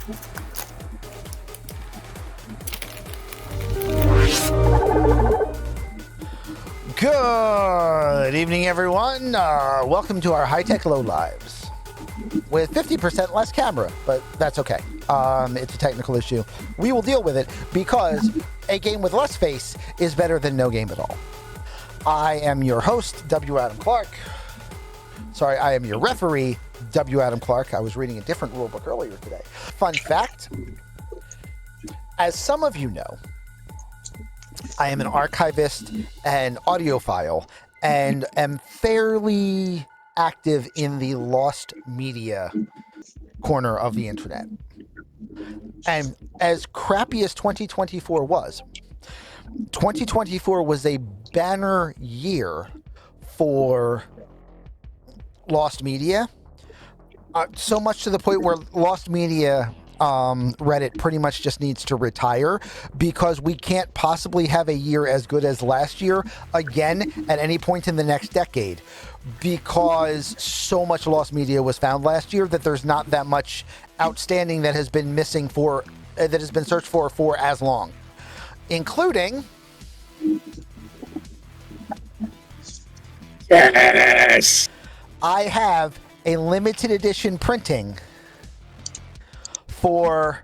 Good evening, everyone. Welcome to our high-tech low lives with 50% less camera, but that's okay. It's a technical issue. We will deal with it because a game with less face is better than no game at all. I am your host, W. Adam Clark. Sorry, I am your referee, W. Adam Clark. I was reading a different rulebook earlier today. Fun fact, as some of you know, I am an archivist and audiophile and am fairly active in the lost media corner of the internet. And as crappy as 2024 was, 2024 was a banner year for lost media. So much to the point where lost media Reddit pretty much just needs to retire because we can't possibly have a year as good as last year again at any point in the next decade because so much lost media was found last year that there's not that much outstanding that has been missing for that has been searched for as long, including yes, I have a limited edition printing for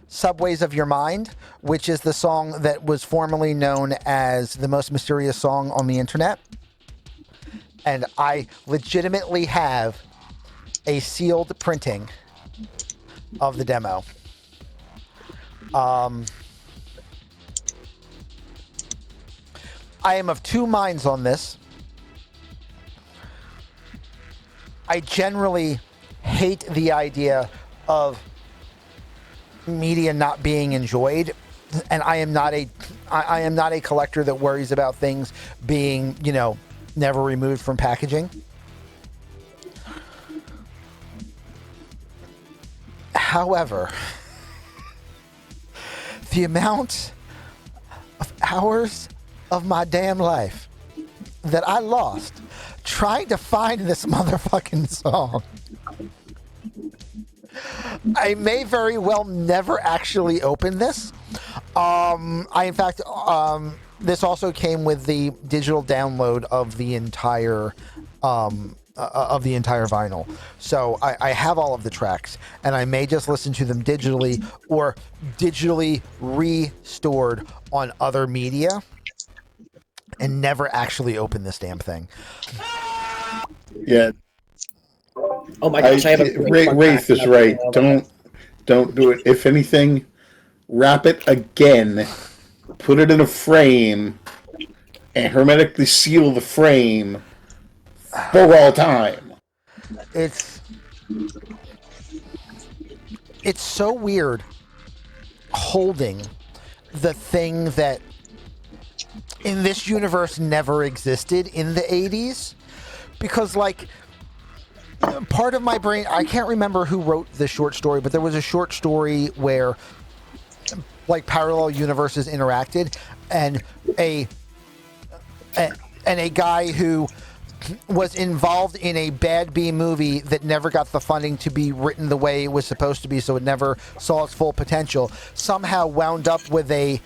Subways of Your Mind, which is the song that was formerly known as the most mysterious song on the internet. And I legitimately have a sealed printing of the demo. I am of two minds on this. I generally hate the idea of media not being enjoyed, and I am not a collector that worries about things being, never removed from packaging. However, the amount of hours of my damn life that I lost trying to find this motherfucking song, I may very well never actually open this. This also came with the digital download of the entire vinyl. So I have all of the tracks, and I may just listen to them digitally or digitally restored on other media and never actually open this damn thing. Yeah. Oh my gosh, I have a Wraith is right. Don't do it. If anything, wrap it again, put it in a frame, and hermetically seal the frame for all time. It's so weird holding the thing that in this universe never existed in the 80s, because part of my brain, I can't remember who wrote the short story, but there was a short story where parallel universes interacted, and a guy who was involved in a bad B movie that never got the funding to be written the way it was supposed to be, so it never saw its full potential, somehow wound up with a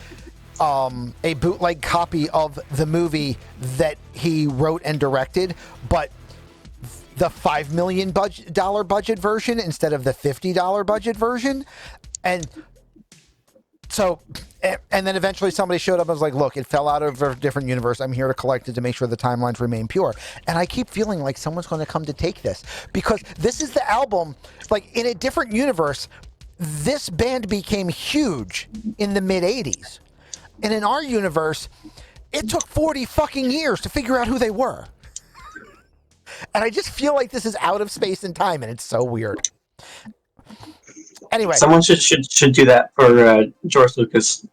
bootleg copy of the movie that he wrote and directed, but the $5 million budget version instead of the $50 budget version. And so, and then eventually somebody showed up and was like, look, it fell out of a different universe. I'm here to collect it to make sure the timelines remain pure. And I keep feeling like someone's going to come to take this, because this is the album, in a different universe, this band became huge in the mid 80s. And in our universe, it took 40 fucking years to figure out who they were. And I just feel like this is out of space and time, and it's so weird. Anyway, someone should do that for George Lucas.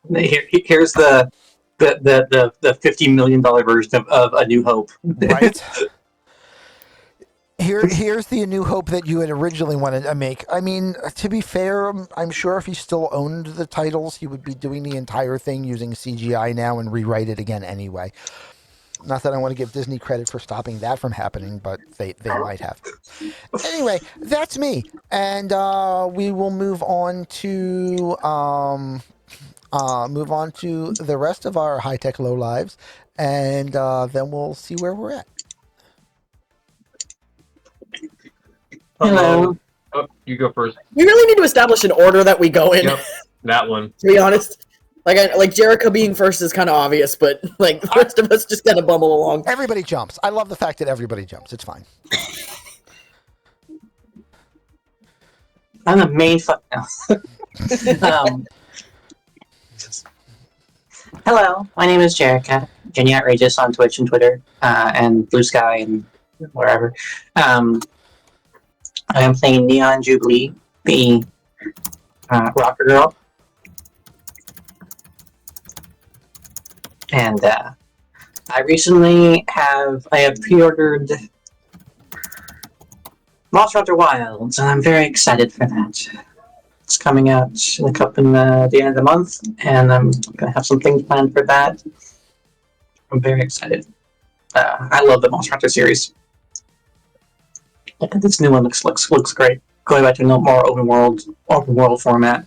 Here's the $50 million version of A New Hope. Right. Here's the A New Hope that you had originally wanted to make. I mean, to be fair, I'm sure if he still owned the titles, he would be doing the entire thing using CGI now and rewrite it again anyway. Not that I want to give Disney credit for stopping that from happening, but they might have. Anyway, that's me, and we will move on to the rest of our high tech low lives, and then we'll see where we're at. Hello. Oh, you go first. We really need to establish an order that we go in. Yep, that one. To be honest, like Jericho being first is kind of obvious, but like the rest of us just kind of bumble along. Everybody jumps. I love the fact that everybody jumps. It's fine. I'm the main hello, my name is Jerica. Jenny Outrageous on Twitch and Twitter, and Blue Sky and wherever. I am playing Neon Jubilee, the rocker girl. And I recently have pre-ordered Monster Hunter Wilds, and I'm very excited for that. It's coming out in the end of the month, and I'm gonna have some things planned for that. I'm very excited. I love the Monster Hunter series. And this new one looks great. Going back to a more open world format.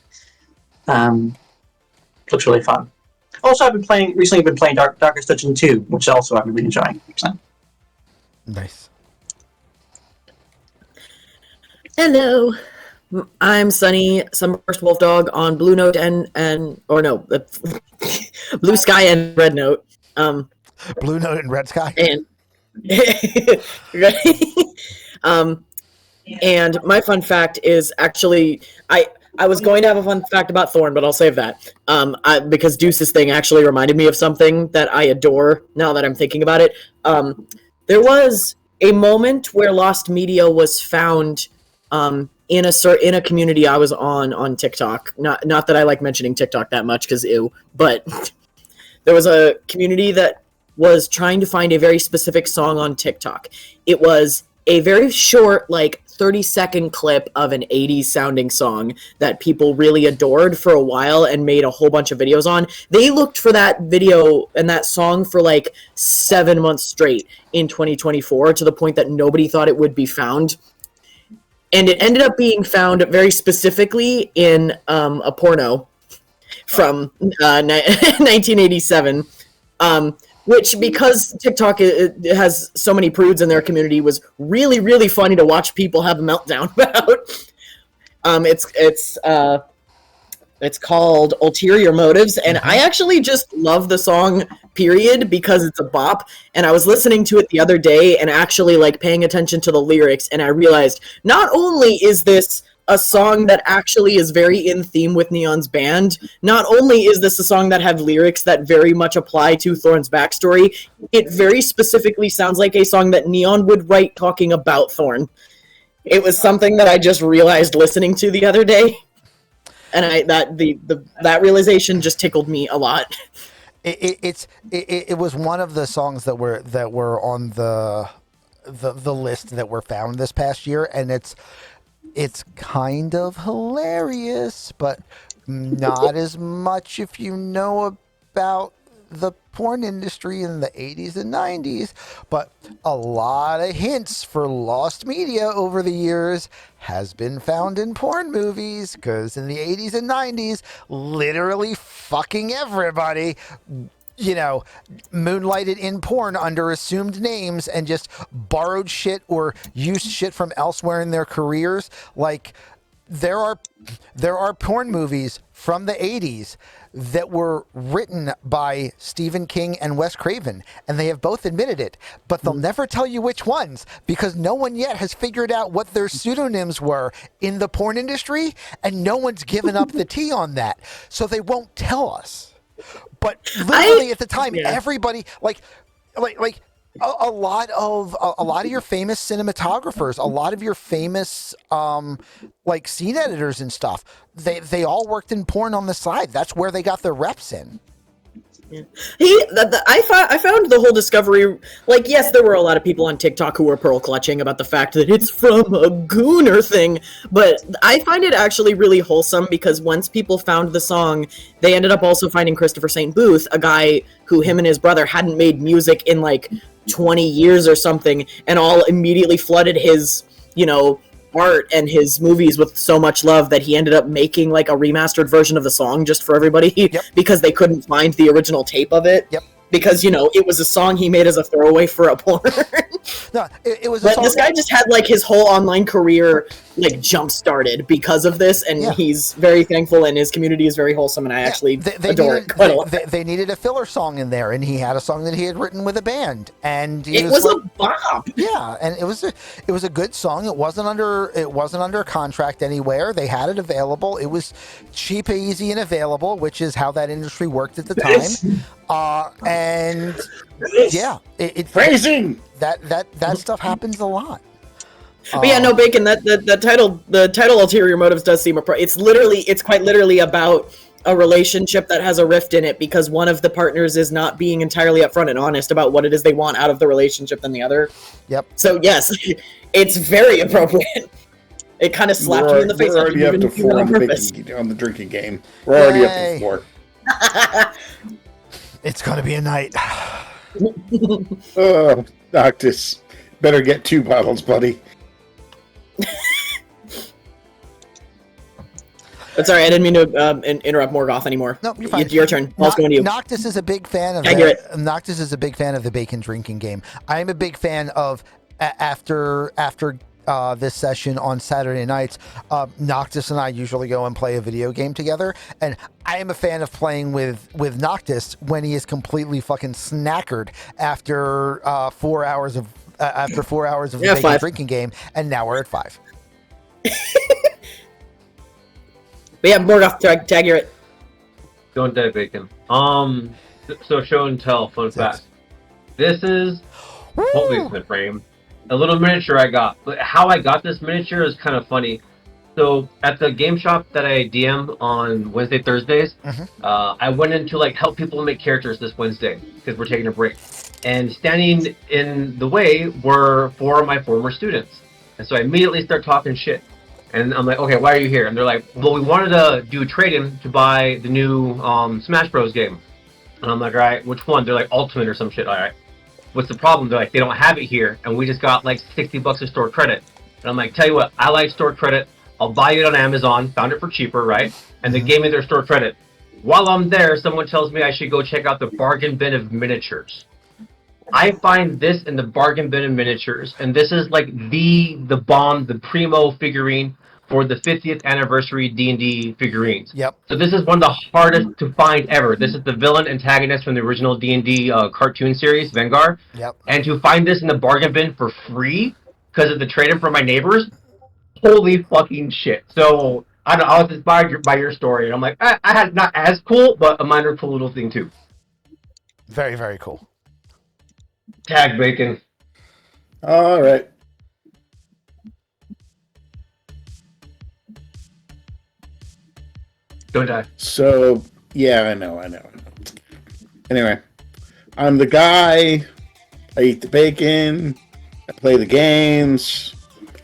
Looks really fun. Also, I've recently been playing Darkest Dungeon 2, which also I've been really enjoying. So. Nice. Hello, I'm Sunny Sunburst Wolf Dog on Blue Note Blue Sky and Red Note. Blue Note and Red Sky. And and my fun fact is actually I was going to have a fun fact about Thorn, but I'll save that. Because Deuce's thing actually reminded me of something that I adore now that I'm thinking about it. There was a moment where lost media was found in a community I was on TikTok. Not that I like mentioning TikTok that much because ew, but there was a community that was trying to find a very specific song on TikTok. It was a very short, like 30-second clip of an 80s sounding song that people really adored for a while and made a whole bunch of videos on. They looked for that video and that song for like 7 months straight in 2024 to the point that nobody thought it would be found. And it ended up being found very specifically in a porno from 1987. Which, because TikTok it has so many prudes in their community, was really, really funny to watch people have a meltdown about. It's called Ulterior Motives, and I actually just love the song, period, because it's a bop. And I was listening to it the other day and actually like paying attention to the lyrics, and I realized not only is this a song that actually is very in theme with Neon's band. Not only is this a song that have lyrics that very much apply to Thorn's backstory, it very specifically sounds like a song that Neon would write talking about Thorn. It was something that I just realized listening to the other day, and that realization just tickled me a lot. It was one of the songs that were on the list that were found this past year, and it's kind of hilarious, but not as much if you know about the porn industry in the 80s and 90s. But a lot of hints for lost media over the years has been found in porn movies, because in the 80s and 90s, literally fucking everybody, moonlighted in porn under assumed names and just borrowed shit or used shit from elsewhere in their careers. Like, there are porn movies from the 80s that were written by Stephen King and Wes Craven, and they have both admitted it, but they'll never tell you which ones, because no one yet has figured out what their pseudonyms were in the porn industry, and no one's given up the tea on that, so they won't tell us. But literally at the time, everybody like a lot of your famous cinematographers, a lot of your famous scene editors and stuff, they all worked in porn on the side. That's where they got their reps in. Yeah. I found the whole discovery, like, yes, there were a lot of people on TikTok who were pearl clutching about the fact that it's from a Gooner thing, but I find it actually really wholesome because once people found the song, they ended up also finding Christopher St. Booth, a guy who him and his brother hadn't made music in like 20 years or something, and all immediately flooded his, art and his movies with so much love that he ended up making like a remastered version of the song just for everybody because they couldn't find the original tape of it. Yep. Because, it was a song he made as a throwaway for a porn. No, it was a But song. this guy just had like his whole online career like jump started because of this, and he's very thankful, and his community is very wholesome, and I actually adore it quite a lot. They needed a filler song in there, and he had a song that he had written with a band, and it was a bop. Yeah, and it was a good song. It wasn't under contract anywhere. They had it available. It was cheap, easy, and available, which is how that industry worked at the time. And yeah, phrasing that stuff happens a lot. But yeah, no, Bacon. The title ulterior motives does seem it's quite literally about a relationship that has a rift in it because one of the partners is not being entirely upfront and honest about what it is they want out of the relationship than the other. Yep. So yes, it's very appropriate. It kind of slapped you in the face. We're already up to 4 on the drinking game. We're already up to 4. It's gonna be a night. Oh, Noctis, better get 2 bottles, buddy. But sorry, I didn't mean to interrupt Morgoth anymore. No, you're fine. Your turn. I'll go to you. Noctis is a big fan of Noctis is a big fan of the bacon drinking game. I am a big fan of after this session on Saturday nights, Noctis and I usually go and play a video game together, and I am a fan of playing with Noctis when he is completely fucking snackered after 4 hours of the bacon 5. drinking game, and now we're at 5. But yeah, Morgoth, tag you're it. Don't die, Bacon. So show and tell, fun fact. This is hopefully it's the frame. A little miniature I got. But how I got this miniature is kind of funny. So at the game shop that I DM on Wednesday, Thursdays, I went in to like help people make characters this Wednesday because we're taking a break. And standing in the way were 4 of my former students. And so I immediately start talking shit. And I'm like, okay, why are you here? And they're like, well, we wanted to do a trade-in to buy the new Smash Bros. Game. And I'm like, all right, which one? They're like, Ultimate or some shit. All right. What's the problem? They're like, they don't have it here. And we just got like $60 of store credit. And I'm like, tell you what, I like store credit. I'll buy it on Amazon. Found it for cheaper, right? And they gave me their store credit. While I'm there, someone tells me I should go check out the bargain bin of miniatures. I find this in the bargain bin of miniatures, and this is like the bomb, the primo figurine for the 50th anniversary D&D figurines. Yep. So this is one of the hardest to find ever. This is the villain antagonist from the original D&D cartoon series, Vanguard. Yep. And to find this in the bargain bin for free because of the trade-in from my neighbors, holy fucking shit. So I was inspired by your story, and I'm like, I had not as cool, but a minor cool little thing too. Very, very cool. Tag Bacon. All right. Don't die. So, yeah, I know. Anyway, I'm the guy. I eat the bacon. I play the games.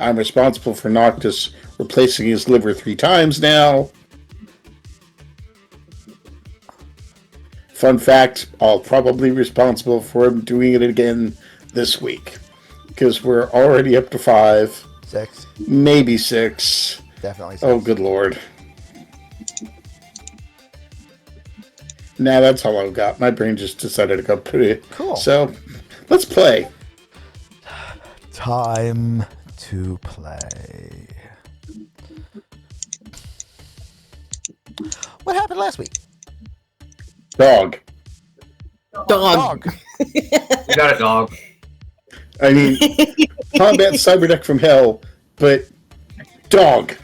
I'm responsible for Noctis replacing his liver 3 times now. Fun fact, I'll probably be responsible for him doing it again this week. Because we're already up to 5. 6. Maybe 6. Definitely 6. Oh, good lord. Nah, that's all I've got. My brain just decided to go pretty. Cool. So, let's play. Time to play. What happened last week? Dog. Dog. You got it, dog. I mean, combat cyberdeck from hell, but dog.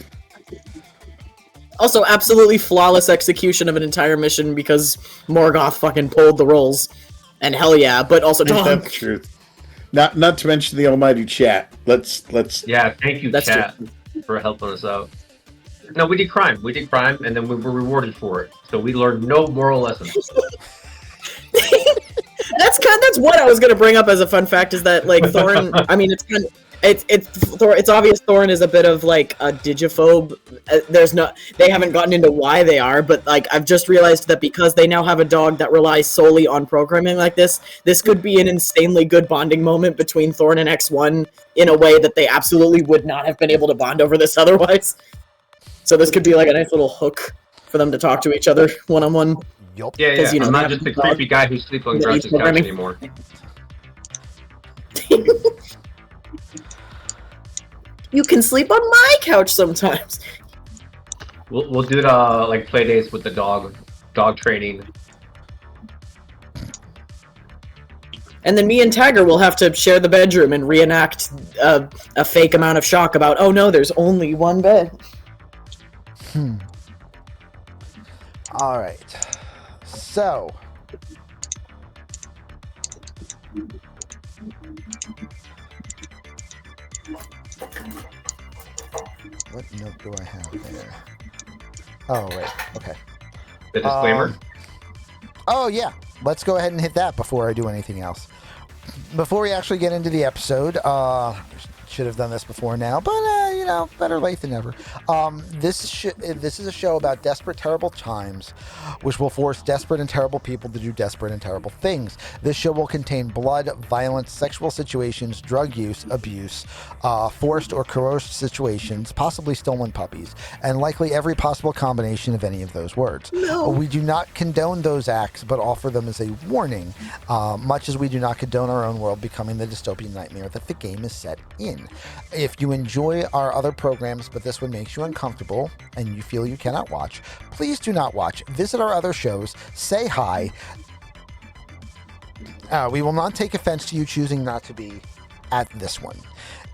Also, absolutely flawless execution of an entire mission because Morgoth fucking pulled the rolls. And hell yeah, but also dog. That's true. Not to mention the almighty chat. Let's. Yeah, thank you, That's chat, for helping us out. No, we did crime. And then we were rewarded for it. So we learned no moral lessons. That's what I was gonna bring up as a fun fact is that like Thorn. I mean, it's obvious Thorn is a bit of like a digiphobe. They haven't gotten into why they are, but like I've just realized that because they now have a dog that relies solely on programming like this could be an insanely good bonding moment between Thorn and X1 in a way that they absolutely would not have been able to bond over this otherwise. So this could be like a nice little hook for them to talk to each other one-on-one. Yup. Yeah. I'm not just the creepy guy who sleeps on Grouch's couch anymore. You can sleep on my couch sometimes. We'll do the like play dates with the dog training. And then me and Tiger will have to share the bedroom and reenact a fake amount of shock about, oh no, there's only one bed. All right. So. What note do I have there? Oh, right. Okay. The disclaimer? Oh, yeah. Let's go ahead and hit that before I do anything else. Before we actually get into the episode, should have done this before now, but, better late than never. This is a show about desperate, terrible times, which will force desperate and terrible people to do desperate and terrible things. This show will contain blood, violence, sexual situations, drug use, abuse, forced or coerced situations, possibly stolen puppies, and likely every possible combination of any of those words. No. We do not condone those acts, but offer them as a warning, much as we do not condone our own world becoming the dystopian nightmare that the game is set in. If you enjoy our other programs, but this one makes you uncomfortable and you feel you cannot watch, please do not watch. Visit our other shows. Say hi. We will not take offense to you choosing not to be at this one.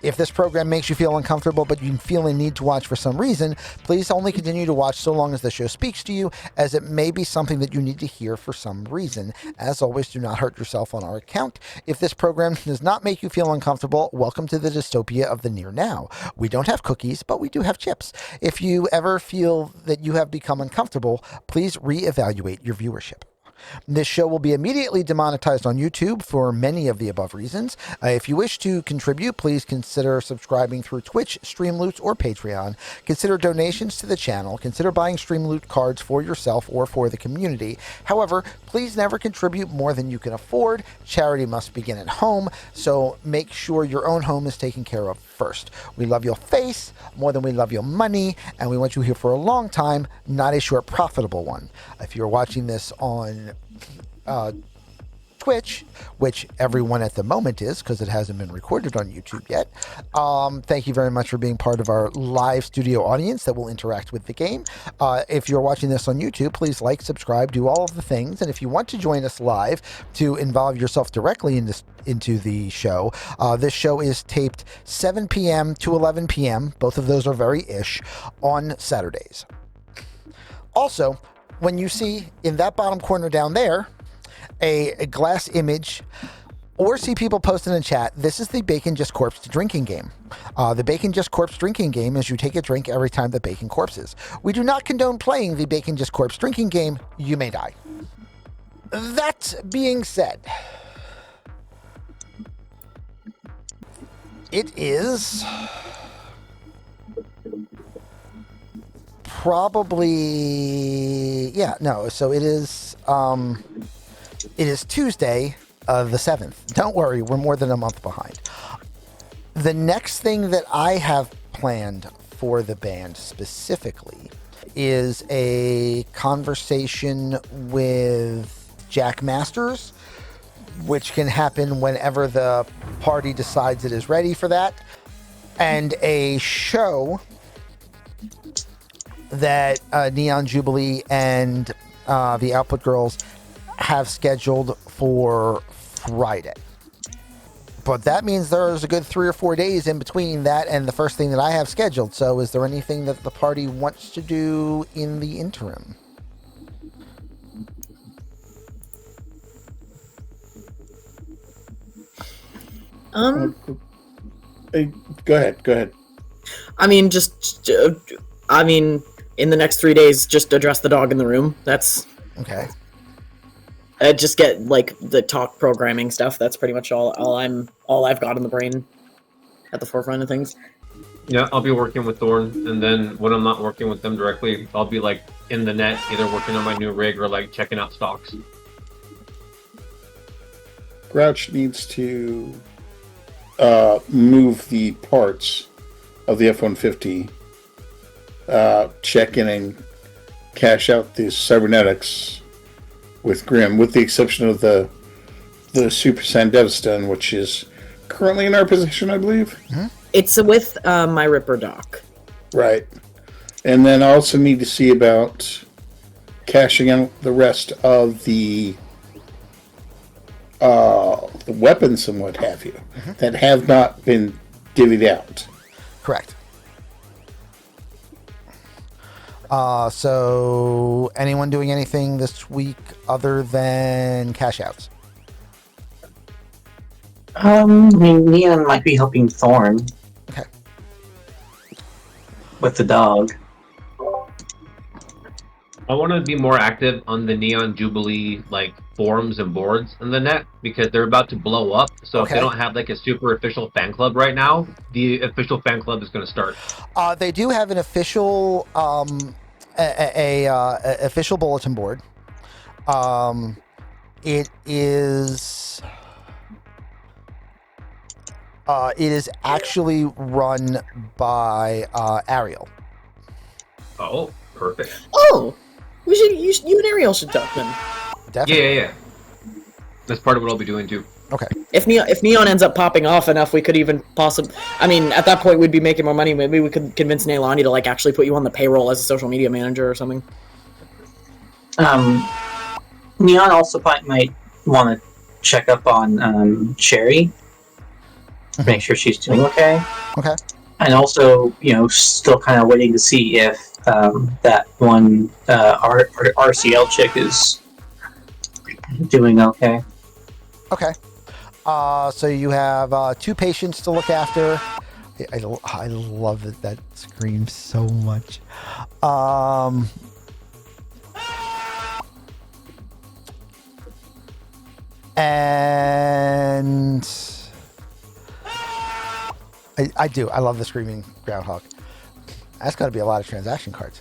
If this program makes you feel uncomfortable, but you feel a need to watch for some reason, please only continue to watch so long as the show speaks to you, as it may be something that you need to hear for some reason. As always, do not hurt yourself on our account. If this program does not make you feel uncomfortable, welcome to the dystopia of the near now. We don't have cookies, but we do have chips. If you ever feel that you have become uncomfortable, please reevaluate your viewership. This show will be immediately demonetized on YouTube for many of the above reasons. If you wish to contribute, please consider subscribing through Twitch, Streamloots, or Patreon. Consider donations to the channel. Consider buying Streamloot cards for yourself or for the community. However, please never contribute more than you can afford. Charity must begin at home, so make sure your own home is taken care of first. We love your face more than we love your money, and we want you here for a long time, not a short, profitable one. If you're watching this on Twitch, which everyone at the moment is because it hasn't been recorded on YouTube yet, thank you very much for being part of our live studio audience that will interact with the game. If you're watching this on YouTube, please like, subscribe, do all of the things, and if you want to join us live to involve yourself directly into the show, this show is taped 7 p.m. to 11 p.m. Both of those are very ish on Saturdays. Also, when you see in that bottom corner down there a glass image, or see people post in the chat, this is the Bacon Just Corpse drinking game. The Bacon Just Corpse drinking game is you take a drink every time the bacon corpses. We do not condone playing the Bacon Just Corpse drinking game. You may die. That being said, it is probably, so it is Tuesday the 7th. Don't worry, we're more than a month behind. The next thing that I have planned for the band specifically is a conversation with Jack Masters, which can happen whenever the party decides it is ready for that, and a show that Neon Jubilee and the Output Girls have scheduled for Friday. But that means there's a good 3 or 4 days in between that and the first thing that I have scheduled. So is there anything that the party wants to do in the interim? Go ahead. I mean, in the next 3 days, just address the dog in the room. That's okay. Just get like the talk programming stuff. That's pretty much all I've got in the brain at the forefront of things. Yeah, I'll be working with Thorn, and then when I'm not working with them directly, I'll be like in the net, either working on my new rig or like checking out stocks. Grouch needs to move the parts of the F-150, check in and cash out the cybernetics with Grim, with the exception of the Super Sandevstone, which is currently in our possession, I believe. Mm-hmm. It's with my Ripper dock. Right. And then I also need to see about cashing out the rest of the weapons and what have you that have not been divvied out. Correct. So anyone doing anything this week other than cash outs? I mean, Neon might be helping Thorn. Okay. With the dog. I want to be more active on the Neon Jubilee like forums and boards in the net because they're about to blow up. So if they don't have like a super official fan club right now, the official fan club is going to start. They do have an official official bulletin board. It is actually run by Ariel. Oh, perfect. Oh, you and Ariel should talk then. Definitely. Yeah. That's part of what I'll be doing too. Okay. If Neon ends up popping off enough, we could even possibly. I mean, at that point, we'd be making more money. Maybe we could convince Neilani to like actually put you on the payroll as a social media manager or something. Neon also might want to check up on Cherry, make sure she's doing okay. Okay. And also, still kind of waiting to see if that one RCL chick is doing okay. Okay. So you have 2 patients to look after. I love it. That screams so much. And I do. I love the screaming groundhog. That's got to be a lot of transaction cards.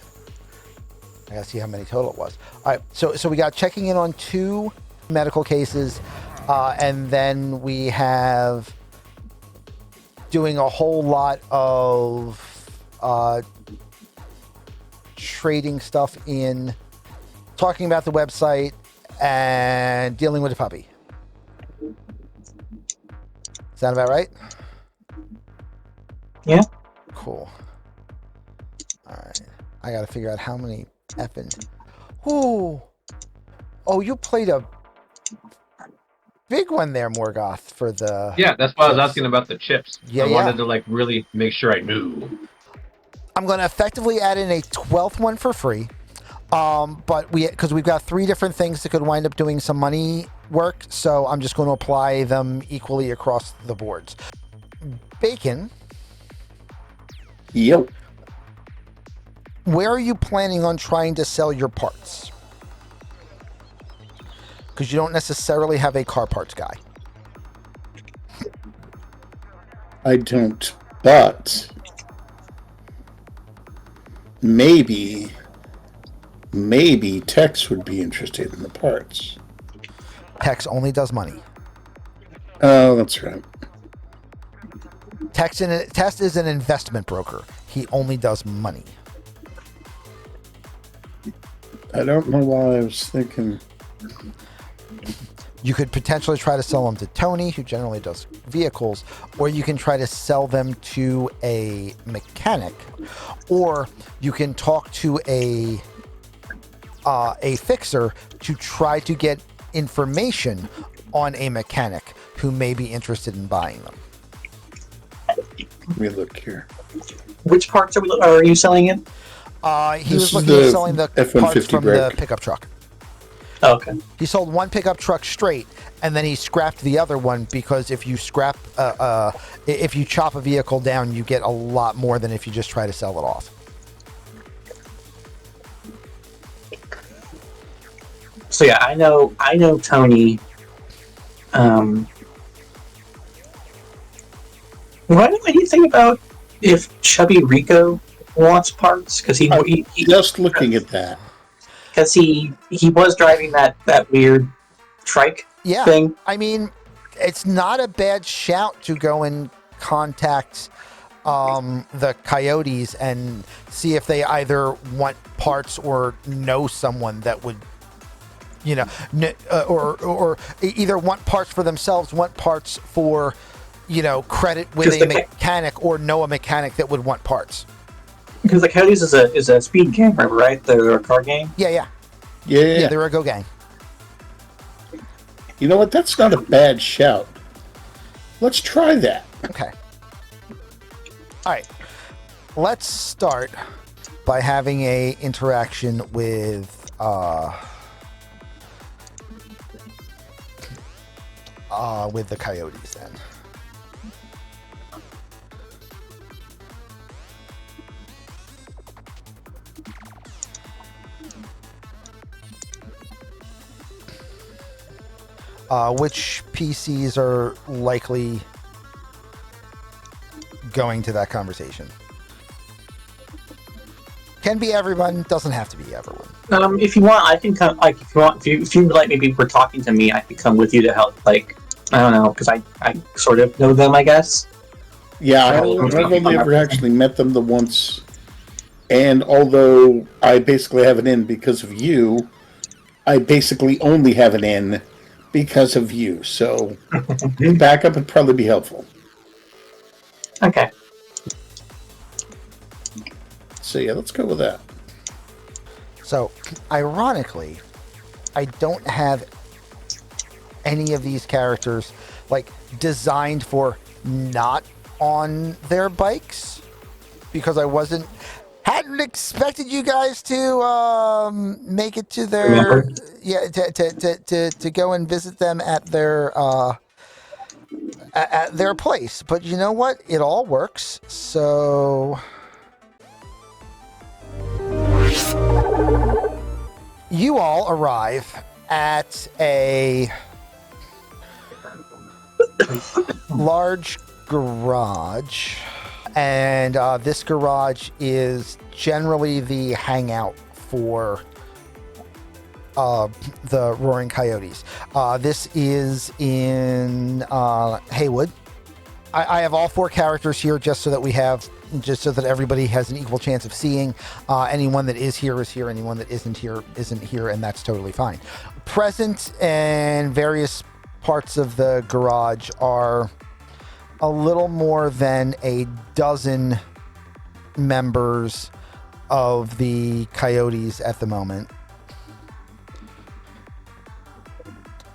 I got to see how many total it was. All right. So we got checking in on 2 medical cases. And then we have doing a whole lot of trading stuff in, talking about the website, and dealing with the puppy. Sound about right? Yeah. Cool. All right. I got to figure out how many effing... Ooh. Oh, you played a big one there, Morgoth, for the... Yeah, that's why I was asking about the chips. Yeah, I wanted to like really make sure I knew. I'm going to effectively add in a 12th one for free. But because we've got 3 different things that could wind up doing some money work, so I'm just going to apply them equally across the boards. Bacon. Yep. Where are you planning on trying to sell your parts? Because you don't necessarily have a car parts guy. I don't, but maybe Tex would be interested in the parts. Tex only does money. Oh, that's right. Tex is an investment broker. He only does money. I don't know why I was thinking. You could potentially try to sell them to Tony, who generally does vehicles, or you can try to sell them to a mechanic, or you can talk to a fixer to try to get information on a mechanic who may be interested in buying them. Let me look here. Which parts are you selling in? He was looking at selling the parts from the pickup truck. Oh, okay. He sold one pickup truck straight, and then he scrapped the other one because if you scrap, if you chop a vehicle down, you get a lot more than if you just try to sell it off. So yeah, I know Tony. What do you think about if Chubby Rico wants parts? Because he just looking at that. Because he was driving that weird trike thing. I mean, it's not a bad shout to go and contact the Coyotes and see if they either want parts or know someone that would, or either want parts for themselves, want parts for, credit with a mechanic, or know a mechanic that would want parts. Because the Coyotes is a speed gang, right? They're a car gang. Yeah. They're a go gang. You know what? That's not a bad shout. Let's try that. Okay. All right. Let's start by having a interaction with the Coyotes then. Which PCs are likely going to that conversation? Can be everyone, doesn't have to be everyone. If you want, I can come. Like, if you like, maybe we're talking to me, I could come with you to help. Like, I don't know, because I sort of know them, I guess. Yeah, I've only ever actually met them the once, and although I basically have an in because of you, I basically only have an in because of you. So, backup would probably be helpful. Okay. So yeah, let's go with that. So, ironically, I don't have any of these characters like designed for not on their bikes, because I hadn't expected you guys to make it to their to go and visit them at their place. But you know what? It all works. So you all arrive at a large garage, and this garage is generally the hangout for the Roaring Coyotes. This is in Haywood. I have all four characters here just so that everybody has an equal chance of seeing. Anyone that is here, anyone that isn't here, and that's totally fine. Present in various parts of the garage are a little more than a dozen members of the Coyotes at the moment.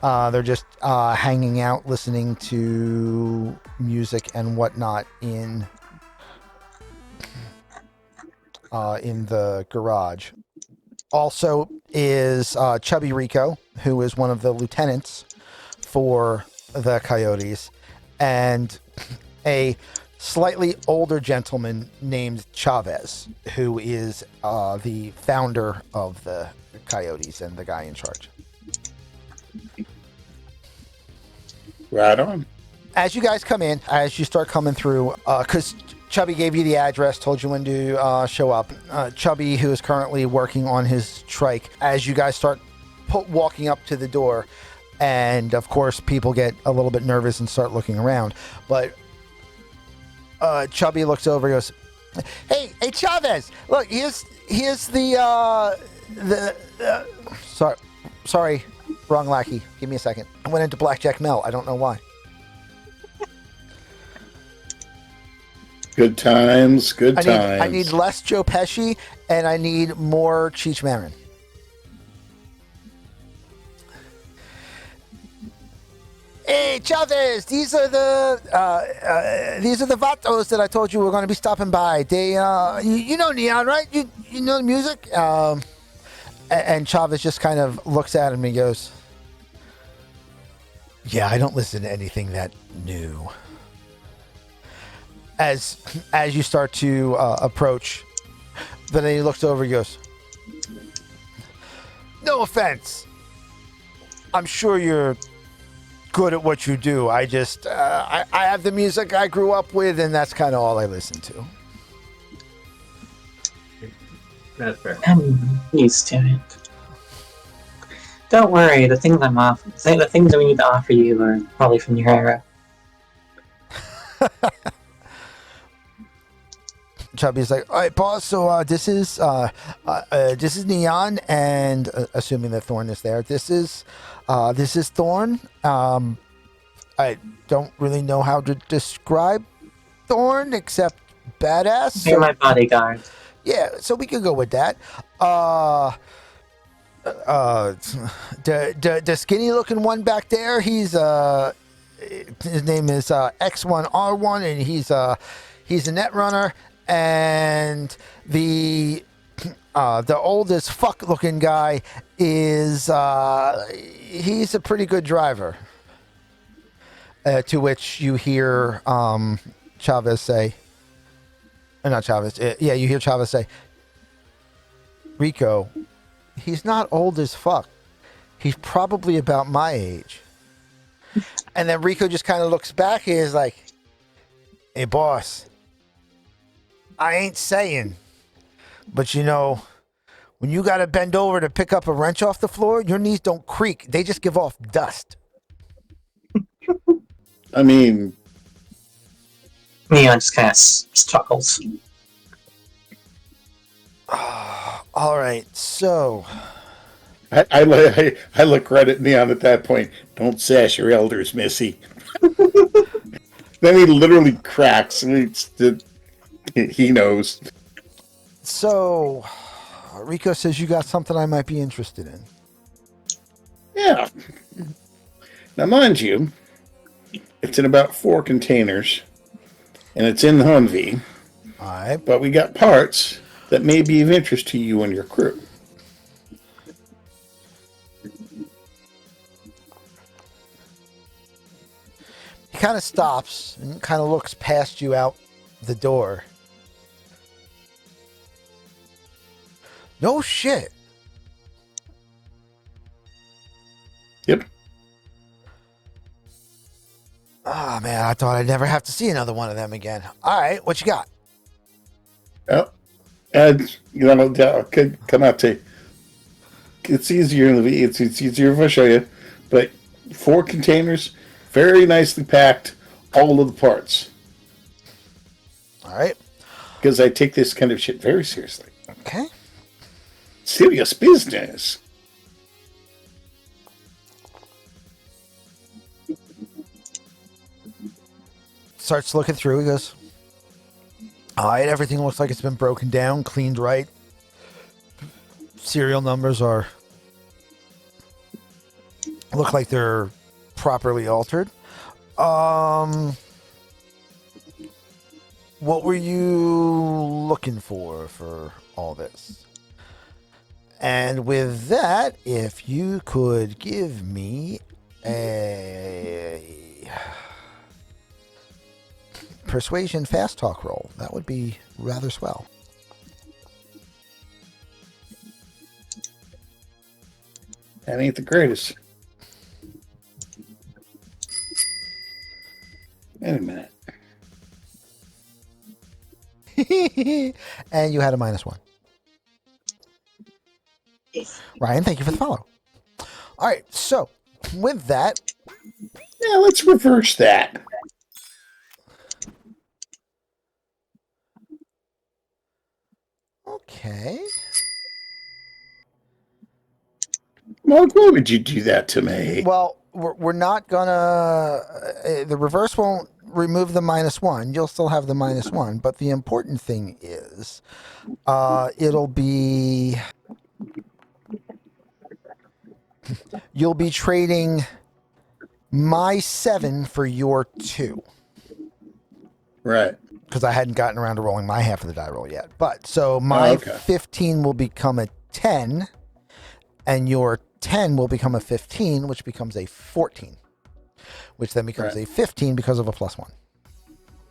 They're just hanging out, listening to music and whatnot in the garage. Also is Chubby Rico, who is one of the lieutenants for the Coyotes, and a slightly older gentleman named Chavez, who is the founder of the Coyotes and the guy in charge. Right on. As you guys come in, as you start coming through, because Chubby gave you the address, told you when to show up. Chubby, who is currently working on his trike, as you guys start walking up to the door, and of course people get a little bit nervous and start looking around, but Chubby looks over and goes, hey Chavez, look, here's the sorry, wrong lackey. Give me a second. I went into Blackjack Mel. I don't know why. Good times. I need less Joe Pesci, and I need more Cheech Marin. Hey Chavez, these are the vatos that I told you were going to be stopping by. They, you know Neon, right? You know the music. And Chavez just kind of looks at him and goes, "Yeah, I don't listen to anything that new." As you start to approach, but then he looks over and goes, "No offense, I'm sure you're good at what you do. I just, I have the music I grew up with, and that's kind of all I listen to. That's fair. I'm used to it. Don't worry, the things the things that we need to offer you are probably from your era. Chubby's like, all right, boss. So this is Neon, and assuming that Thorn is there, this is Thorn. I don't really know how to describe Thorn except badass. You're my bodyguard. Yeah, so we could go with that. The skinny looking one back there, his name is X1R1, and he's a Netrunner. And the oldest fuck looking guy is he's a pretty good driver. To which you hear Chavez say, not Chavez, you hear Chavez say, Rico, he's not old as fuck. He's probably about my age. And then Rico just kind of looks back and is like, hey, boss, I ain't saying, but you know, when you got to bend over to pick up a wrench off the floor, your knees don't creak. They just give off dust. I mean, Neon just kind of chuckles. All right, so I look right at Neon at that point. Don't sass your elders, Missy. Then he literally cracks. He knows. So Rico says you got something I might be interested in. Yeah. Now, mind you, it's in about 4 containers, and it's in the Humvee. All right. But we got parts that may be of interest to you and your crew. He kind of stops and kind of looks past you out the door. No shit. Yep. Oh, man, I thought I'd never have to see another one of them again. All right, what you got? Well, and could come out to. It's easier in the it's easier if I show you, but 4 containers, very nicely packed, all of the parts. All right. Because I take this kind of shit very seriously. Okay. Serious business. Starts looking through. He goes, all right, everything looks like it's been broken down, cleaned right. Serial numbers look like they're properly altered. What were you looking for all this? And with that, if you could give me a persuasion fast talk roll, that would be rather swell. That ain't the greatest. Wait a minute. And you had a -1. Ryan, thank you for the follow. All right, so with that, Yeah, let's reverse that. okay. Mark, why would you do that to me? Well, we're not gonna. The reverse won't remove the -1. You'll still have the -1. But the important thing is, it'll be. You'll be trading my 7 for your 2. Right. Because I hadn't gotten around to rolling my half of the die roll yet. But so my 15 will become a 10, and your 10 will become a 15, which becomes a 14, which then becomes a 15 because of a +1.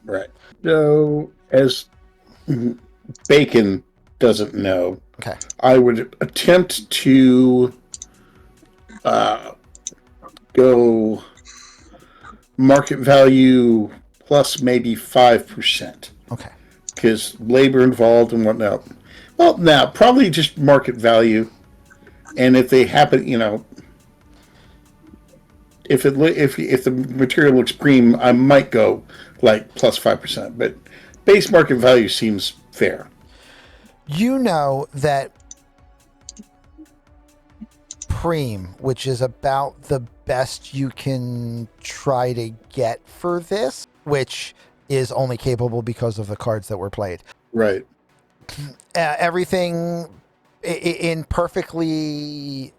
Right. So, as Bacon doesn't know, Okay. I would attempt to go market value plus maybe 5%. Okay. Because labor involved and whatnot. Well, now probably just market value, and if they happen, if the material looks green, I might go like plus 5%. But base market value seems fair. You know that Preem, which is about the best you can try to get for this, which is only capable because of the cards that were played. Right. Everything in perfectly,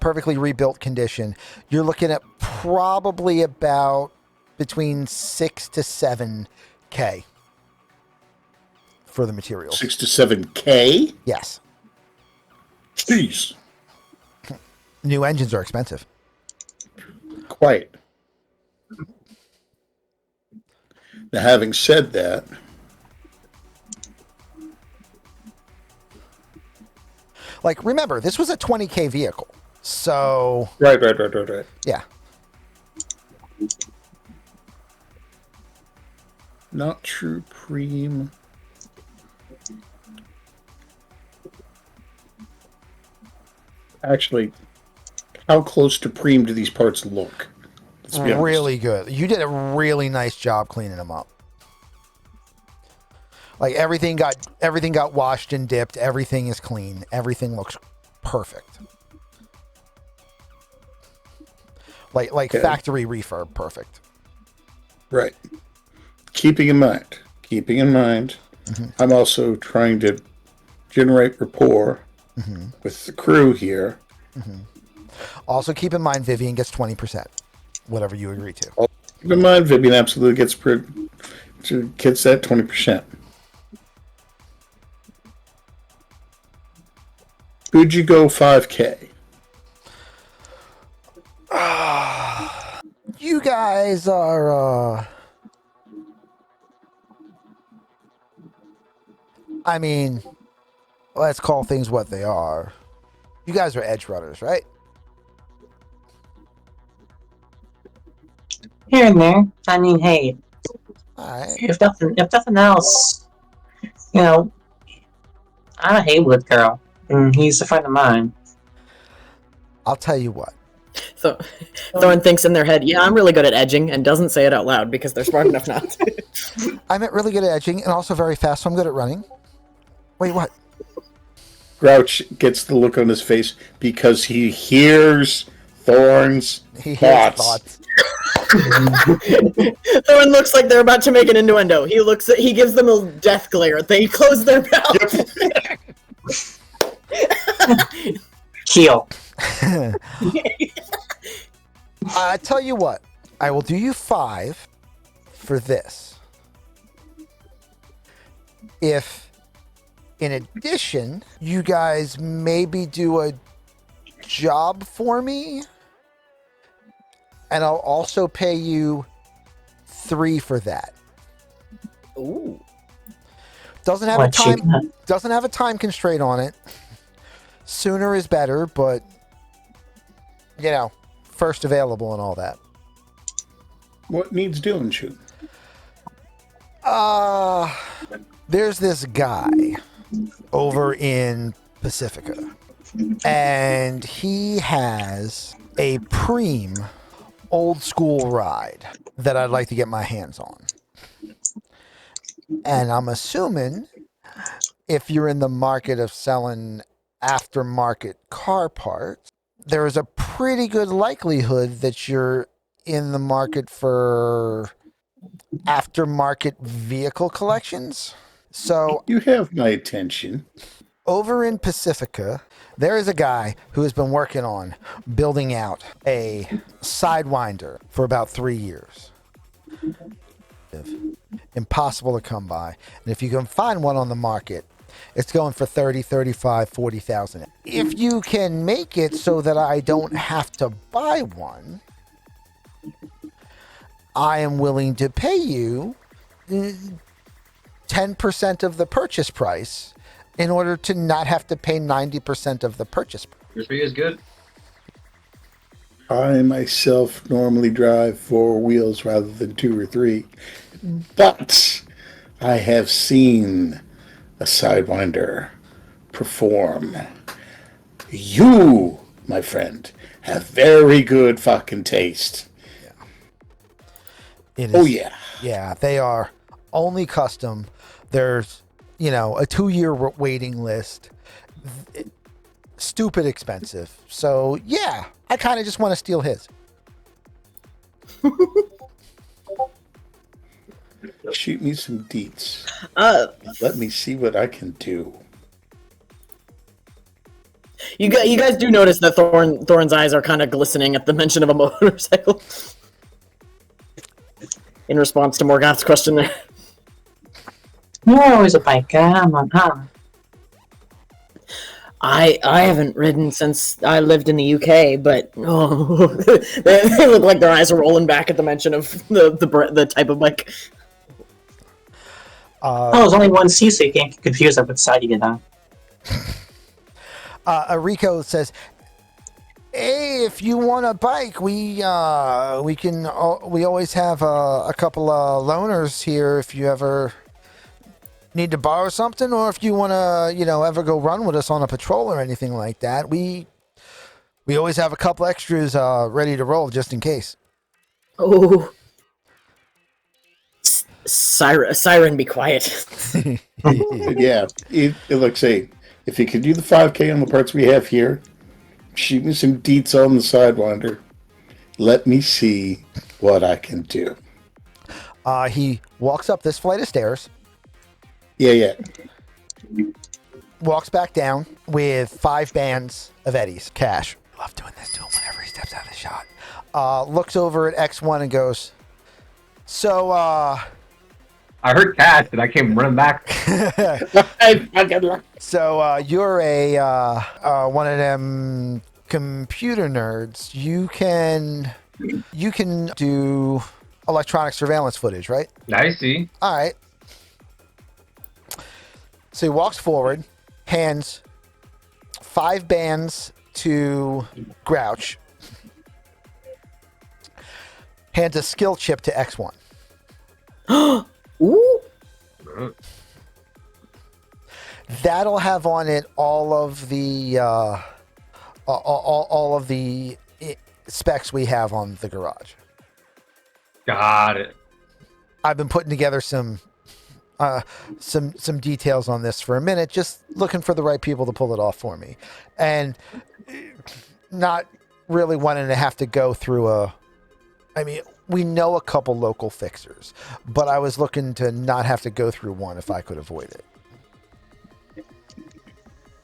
perfectly rebuilt condition. You're looking at probably about between 6 to 7K for the materials. 6 to 7K? Yes. Jeez. New engines are expensive. Quite. Now, having said that, like, remember, this was a 20K vehicle. So... Right. Yeah. Not true Preem. Actually, how close to Preem do these parts look? Let's be honest. Really good. You did a really nice job cleaning them up. Like everything got washed and dipped. Everything is clean. Everything looks perfect. Like Okay. factory refurb perfect. Right. Keeping in mind, I'm also trying to generate rapport with the crew here. Also keep in mind Vivian gets 20%, whatever you agree to. Keep in mind, Vivian absolutely gets that 20%. Could you go 5K? You guys are, I mean, let's call things what they are. You guys are edge runners, right? Here and there. I mean, hey, All right. if nothing else, I'm a Haywood girl, and he's a friend of mine. I'll tell you what. So Thorn thinks in their head, yeah, I'm really good at edging, and doesn't say it out loud because they're smart enough not to. I'm really good at edging and also very fast, so I'm good at running. Wait, what? Grouch gets the look on his face because he hears Thorn's He hears thoughts. Thorn looks like they're about to make an innuendo. He gives them a death glare. They close their mouth. Keel. I tell you what, I will do you 5 for this. If, in addition, you guys maybe do a job for me, and I'll also pay you 3 for that. Ooh. Doesn't have a time constraint on it. Sooner is better, but first available and all that. What needs doing, shoot? There's this guy over in Pacifica, and he has a Preem old school ride that I'd like to get my hands on. And I'm assuming if you're in the market of selling aftermarket car parts, there is a pretty good likelihood that you're in the market for aftermarket vehicle collections. So You have my attention. over in Pacifica, there is a guy who has been working on building out a Sidewinder for about 3 years. Impossible to come by. And if you can find one on the market, it's going for 30, 35, 40,000. If you can make it so that I don't have to buy one, I am willing to pay you 10% of the purchase price in order to not have to pay 90% of the purchase price. Your fee is good. I myself normally drive 4 wheels rather than 2 or 3, but I have seen a Sidewinder perform. You, my friend, have very good fucking taste. It is, Oh, yeah. Yeah, they are only custom. There's, a 2-year waiting list. Stupid expensive. So, yeah, I kind of just want to steal his. Shoot me some deets. Let me see what I can do. You guys do notice that Thorn's eyes are kind of glistening at the mention of a motorcycle. In response to Morgoth's question there. You're always a biker, huh? I haven't ridden since I lived in the UK, but they look like their eyes are rolling back at the mention of the type of bike. There's only one C, so you can't get confused on which side you get on. Rico says, "Hey, if you want a bike, we always have a couple of loaners here if you ever need to borrow something, or if you want to, ever go run with us on a patrol or anything like that. We always have a couple extras ready to roll just in case." Oh, Siren, be quiet. Yeah, like say, if you could do the 5K on the parts we have here, shoot me some deets on the Sidewinder. Let me see what I can do. He walks up this flight of stairs. Yeah. Walks back down with 5 bands of eddies, cash. Love doing this to him whenever he steps out of the shot. Looks over at X1 and goes, "So, I heard cash and I came running back. So you're a one of them computer nerds. You can do electronic surveillance footage, right?" I see. All right. So he walks forward, hands 5 bands to Grouch, hands a skill chip to X1. Ooh. That'll have on it all of the specs we have on the garage. Got it. I've been putting together some details on this for a minute, just looking for the right people to pull it off for me, and not really wanting to have to go through we know a couple local fixers, but I was looking to not have to go through one if I could avoid it.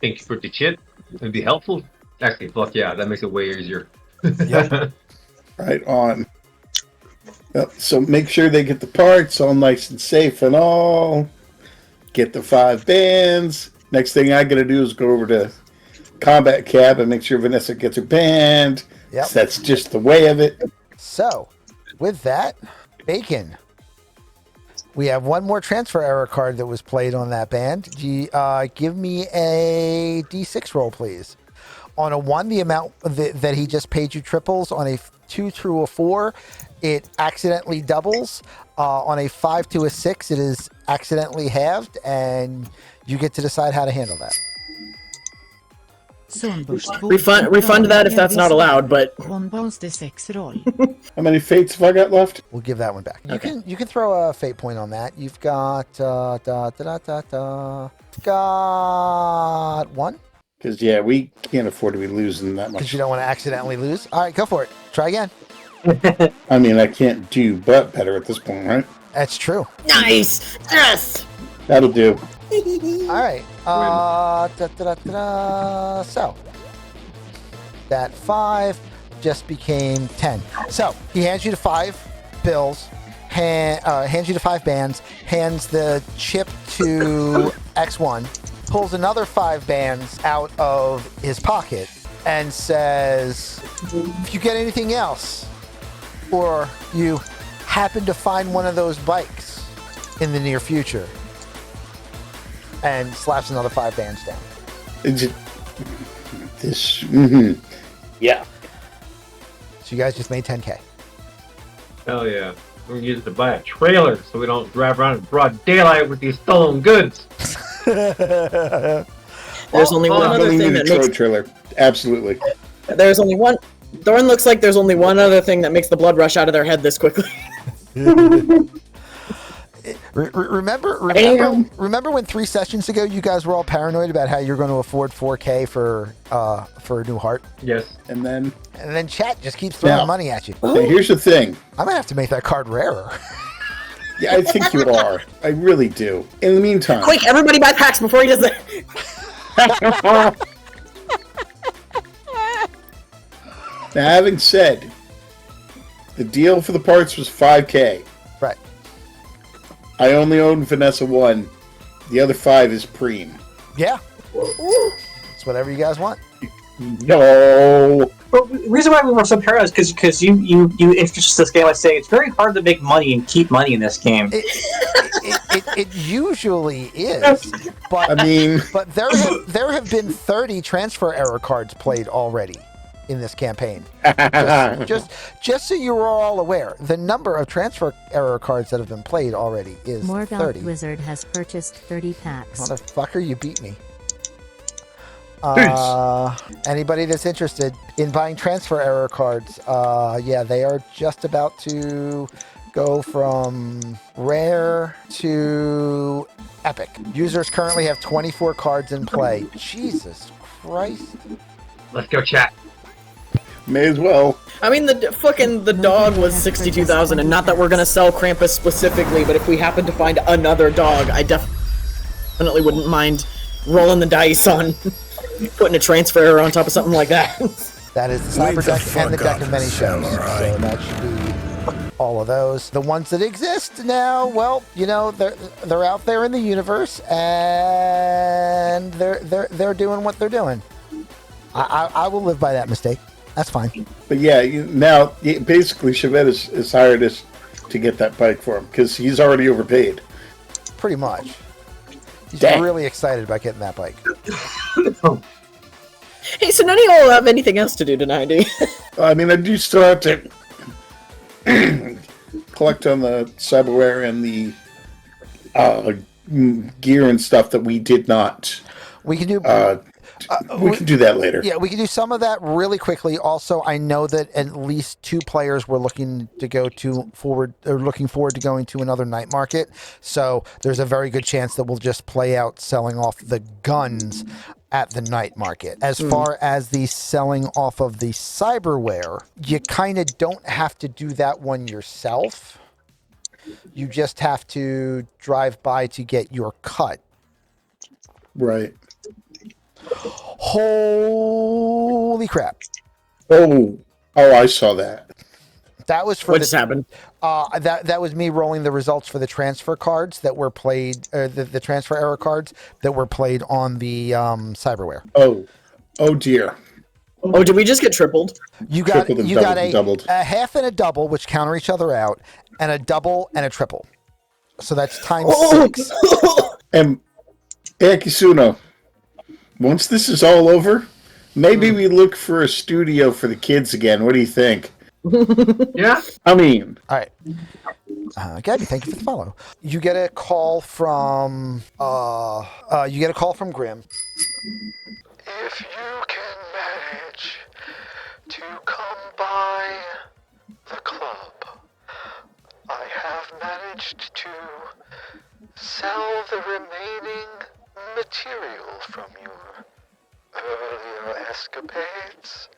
Thank you for the chip. It'd be helpful. Actually, fuck yeah, that makes it way easier. Yep. Right on. Yep, so make sure they get the parts all nice and safe and all. Get the 5 bands. Next thing I gotta do is go over to Combat Cab and make sure Vanessa gets her band. Yep. So that's just the way of it. So, with that, Bacon, we have one more transfer error card that was played on that band. Give me a D6 roll, please. On a 1, the amount that he just paid you triples. On a 2 through a 4, it accidentally doubles. On a 5 to a 6, it is accidentally halved, and you get to decide how to handle that. Refund that if that's not allowed, but How many fates have I got left? We'll give that one back. Okay. You can throw a fate point on that. You've got got 1. Because, yeah, we can't afford to be losing that Because much. you don't want to accidentally lose. All right, go for it. Try again. I mean, I can't do but better at this point, right? That's true. nice. Yes. That'll do. All right. So that 5 just became 10. So he hands you the 5 bills, hands you the 5 bands, hands the chip to X1, pulls another 5 bands out of his pocket, and says, "If you get anything else, or you happen to find one of those bikes in the near future," and slaps another 5 bands down. Yeah. you guys just made 10K. Hell yeah. We're gonna use it to buy a trailer so we don't drive around in broad daylight with these stolen goods. There's only one other Building thing the that Detroit makes. trailer. Absolutely. There's only one. Thorn looks like there's only one other thing that makes the blood rush out of their head this quickly. Remember when 3 sessions ago you guys were all paranoid about how you're going to afford 4K for a new heart? Yes. And then chat just keeps throwing Now- money at you. hey, here's the thing. I might have to make that card rarer. Yeah, I think you are. I really do. In the meantime, Quick, everybody buy packs before he does that. now having said, the deal for the parts was 5K. Right. I only own Vanessa 1. The other 5 is Preem. Yeah. It's whatever you guys want. No. But the reason why we were so paranoid is because you introduced this game by saying it's very hard to make money and keep money in this game. It usually is, but I mean, but there have been 30 transfer error cards played already in this campaign. Just so you are all aware, the number of transfer error cards that have been played already is Morgoth 30. Wizard has purchased 30 packs. Motherfucker, you beat me. Anybody that's interested in buying transfer error cards, yeah, they are just about to go from rare to epic. Users currently have 24 cards in play. Jesus Christ. Let's go, chat. may as well. I mean, the dog was 62,000, and not that we're gonna sell Krampus specifically, but if we happen to find another dog, I definitely wouldn't mind rolling the dice on putting a transfer error on top of something like that. That is the Cyber deck and the deck of many shows. So that should be all of those. The ones that exist now, well, you know, they're out there in the universe, and they're doing what they're doing. I will live by that mistake. That's fine. But yeah, basically Chevette has hired us to get that bike for him because he's already overpaid. Pretty much. He's Dang. really excited about getting that bike. Hey, so none of y'all have anything else to do tonight, do you? I mean, I do still have to collect on the cyberware and the gear and stuff that we did not. We can do. We can do that later. Yeah, we can do some of that really quickly. Also, I know that at least 2 players were looking forward to going to another night market. So there's a very good chance that we'll just play out selling off the guns at the night market. As far as the selling off of the cyberware, you kind of don't have to do that one yourself. You just have to drive by to get your cut. Right. Holy crap. Oh, I saw that. That was for What just happened? That was me rolling the results for the transfer cards that were played, the transfer error cards that were played on the cyberware. Oh dear. Oh, did we just get tripled? You got Tripled and doubled. a half and a double, which counter each other out, and a double and a triple. So that's times 6. And Akisuno, once this is all over, maybe we look for a studio for the kids again. What do you think? Yeah. I mean, All right. Gabby, thank you for the follow. You get a call from Grim. If you can manage to come by the club, I have managed to sell the remaining material from your earlier escapades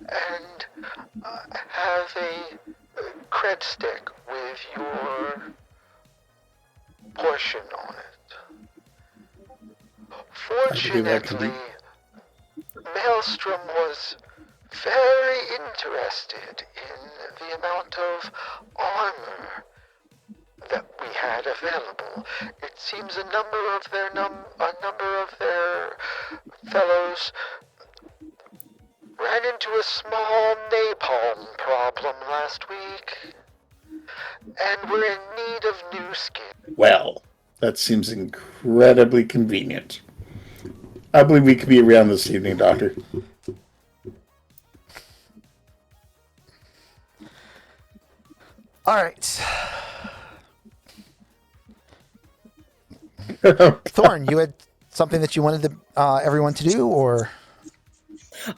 and have a cred stick with your portion on it. Fortunately, Maelstrom was very interested in the amount of armor that we had available. It seems a number of their fellows ran into a small napalm problem last week, and we're in need of new skin. well, that seems incredibly convenient. I believe we could be around this evening, Doctor. All right. Thorn, you had something that you wanted everyone to do, or?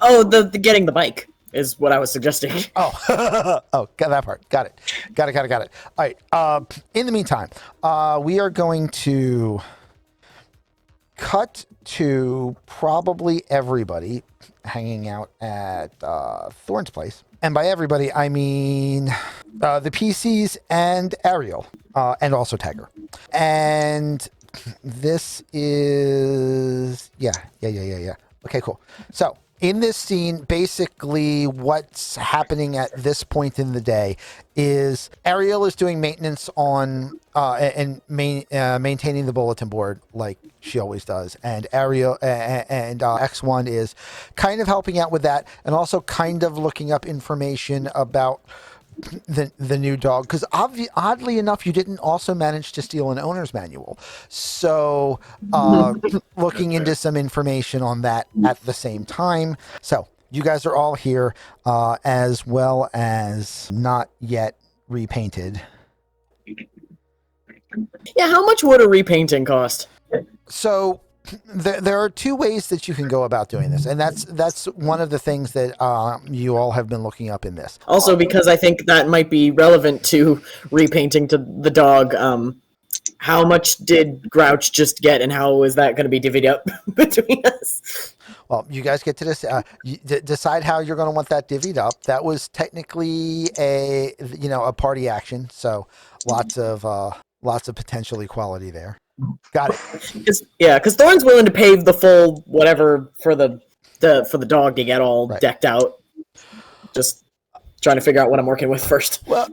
Oh, the getting the bike is what I was suggesting. Oh, oh, got that part. Got it. Got it. All right. In the meantime, we are going to cut to probably everybody hanging out at Thorn's place. And by everybody, I mean the PCs and Ariel, and also Tiger. And this is... Yeah. Okay, cool. So, in this scene, basically what's happening at this point in the day is Ariel is doing maintenance on and maintaining the bulletin board like she always does, and Ariel and X1 is kind of helping out with that, and also kind of looking up information about the new dog, because oddly enough, you didn't also manage to steal an owner's manual. So looking into some information on that at the same time. So you guys are all here, as well as not yet repainted. Yeah, how much would a repainting cost? So there are two ways that you can go about doing this, and that's one of the things that you all have been looking up in this. Also, because I think that might be relevant to repainting to the dog. How much did Grouch just get, and how is that going to be divvied up between us? Well, you guys get to this. Decide how you're going to want that divvied up. That was technically a party action, so lots of potential equality there. Got it. Because Thorn's willing to pay the full whatever for the dog to get all decked out. Just trying to figure out what I'm working with first. Well,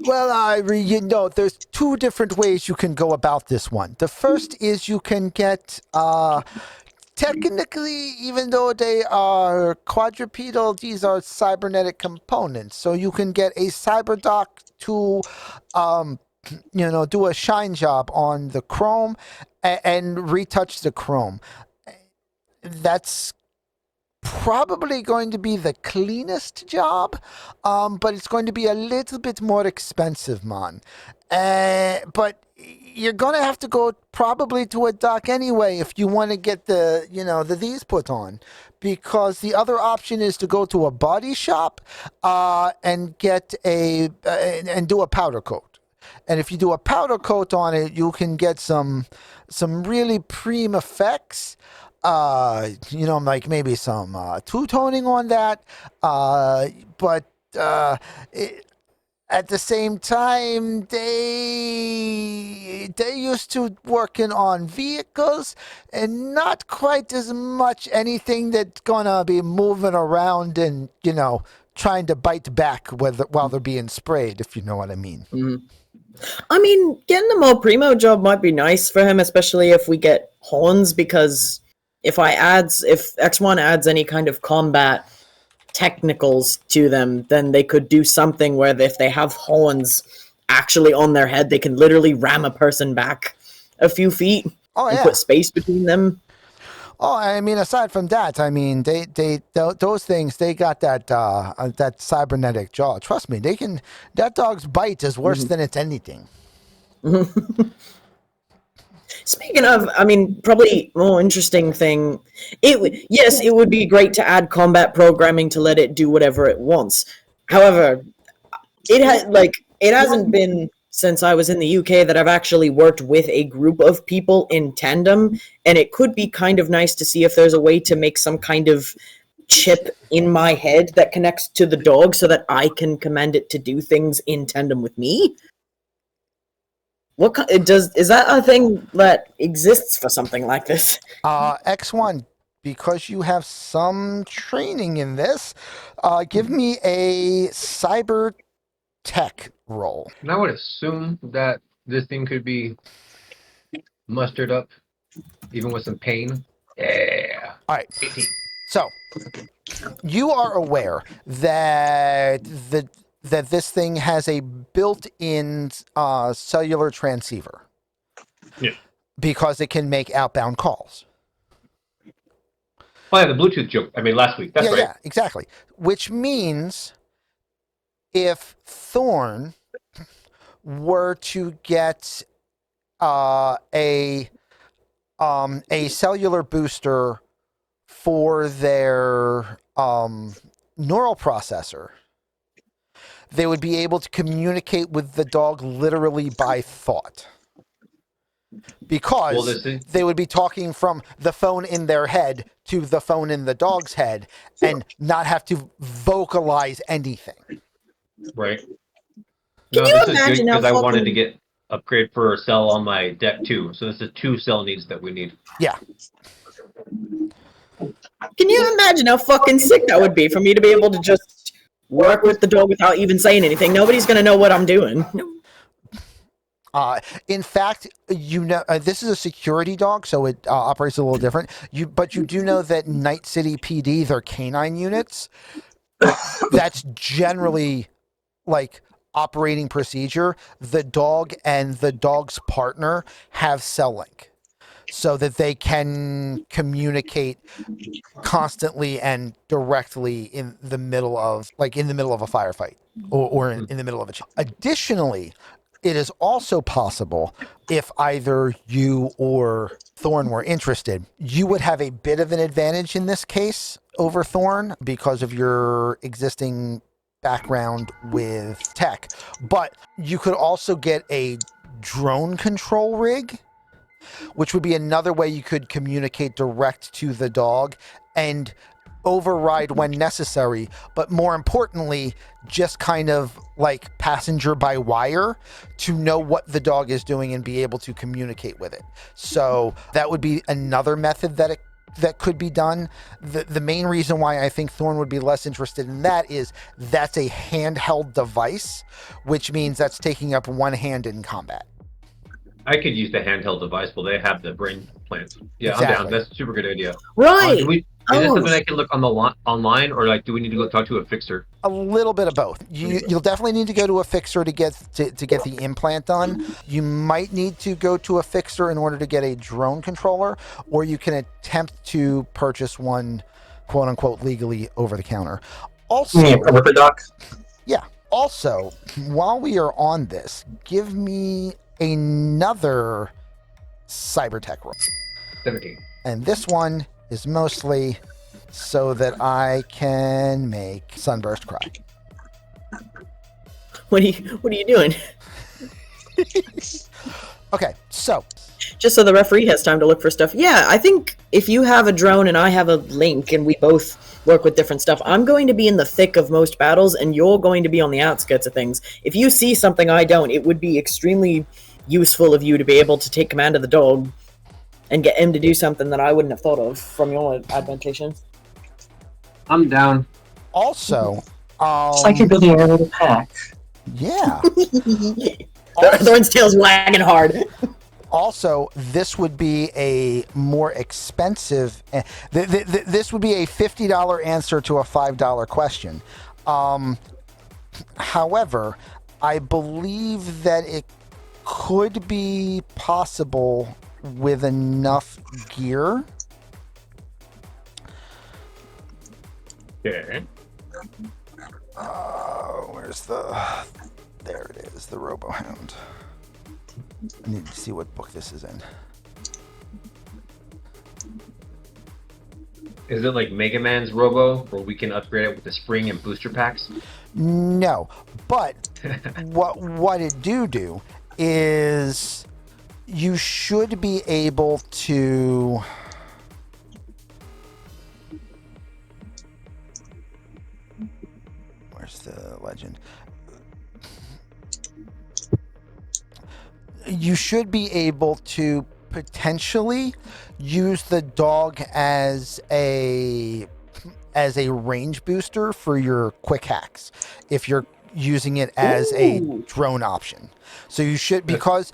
there's two different ways you can go about this one. The first is you can get technically, even though they are quadrupedal, these are cybernetic components. So you can get a cyberdock to do a shine job on the chrome and retouch the chrome. That's probably going to be the cleanest job, but it's going to be a little bit more expensive, man. But you're going to have to go probably to a dock anyway if you want to get the these put on, because the other option is to go to a body shop and get and do a powder coat. And if you do a powder coat on it, you can get some really prime effects. Like maybe some two-toning on that. But at the same time, they used to working on vehicles and not quite as much anything that's gonna be moving around and trying to bite back while they're being sprayed, if you know what I mean. Mm-hmm. I mean, getting a more primo job might be nice for him, especially if we get horns, because if X1 adds any kind of combat technicals to them, then they could do something where if they have horns actually on their head, they can literally ram a person back a few feet and put space between them. Oh, I mean, aside from that, I mean, those things, they got that cybernetic jaw. Trust me, that dog's bite is worse than it's anything. Speaking of, I mean, probably more interesting thing, it would be great to add combat programming to let it do whatever it wants. However, it hasn't been since I was in the UK that I've actually worked with a group of people in tandem, and it could be kind of nice to see if there's a way to make some kind of chip in my head that connects to the dog so that I can command it to do things in tandem with me. Is that a thing that exists for something like this? X1, because you have some training in this, give me a cyber tech roll. And I would assume that this thing could be mustered up, even with some pain. Yeah. All right. 18. So, you are aware that this thing has a built-in cellular transceiver. Yeah. Because it can make outbound calls. Oh, yeah, the Bluetooth joke I made last week. That's right. Yeah, exactly. Which means if Thorn were to get a cellular booster for their neural processor, they would be able to communicate with the dog literally by thought. Because they would be talking from the phone in their head to the phone in the dog's head and not have to vocalize anything. Right. Can you imagine how because I wanted to get upgrade for a cell on my deck too. So this is 2 cell needs that we need. Yeah. Can you imagine how fucking sick that would be for me to be able to just work with the dog without even saying anything? Nobody's gonna know what I'm doing. In fact, this is a security dog, so it operates a little different. But you do know that Night City PD, their canine units, that's generally like operating procedure. The dog and the dog's partner have cell link, so that they can communicate constantly and directly in the middle of a firefight or in the middle of a. Additionally, it is also possible, if either you or Thorn were interested, you would have a bit of an advantage in this case over Thorn because of your existing background with tech. But you could also get a drone control rig, which would be another way you could communicate direct to the dog and override when necessary, but more importantly, just kind of like passenger by wire to know what the dog is doing and be able to communicate with it. So that would be another method that could be done. The main reason why I think Thorn would be less interested in that is that's a handheld device, which means that's taking up one hand in combat. I could use the handheld device, but they have the brain plant. Yeah, Exactly. I'm down. That's a super good idea. Right. Is this something I can look on the online, or like, do we need to go talk to a fixer? A little bit of both. You'll definitely need to go to a fixer to get the implant done. You might need to go to a fixer in order to get a drone controller, or you can attempt to purchase one, quote unquote, legally over the counter. Also, a ripper doc. yeah. Also, while we are on this, give me another cybertech roll. 17. And this one is mostly so that I can make Sunburst cry. What are you doing? Okay, so Just so the referee has time to look for stuff. Yeah, I think if you have a drone and I have a link and we both work with different stuff, I'm going to be in the thick of most battles and you're going to be on the outskirts of things. If you see something I don't, it would be extremely useful of you to be able to take command of the dog and get him to do something that I wouldn't have thought of from your adaptations. I'm down. also, It's like you're building a little pack. yeah. Thorn's tail's wagging hard. Also, this would be a more expensive. This would be a $50 answer to a $5 question. However, I believe that it could be possible with enough gear. Okay. Where's there it is, the RoboHound. I need to see what book this is in. Is it like Mega Man's Robo, where we can upgrade it with the spring and booster packs? No, but what it do is you should be able to. Where's the legend? You should be able to potentially use the dog as a range booster for your quick hacks if you're using it as a drone option. So you should, because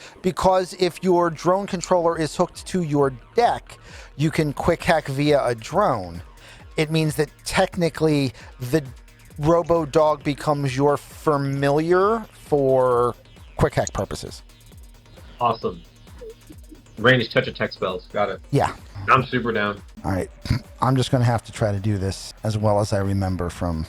if your drone controller is hooked to your deck, you can quick hack via a drone. It means that technically the Robo Dog becomes your familiar for quick hack purposes. Awesome. Range touch attack spells. Got it. Yeah. I'm super down. All right. I'm just going to have to try to do this as well as I remember from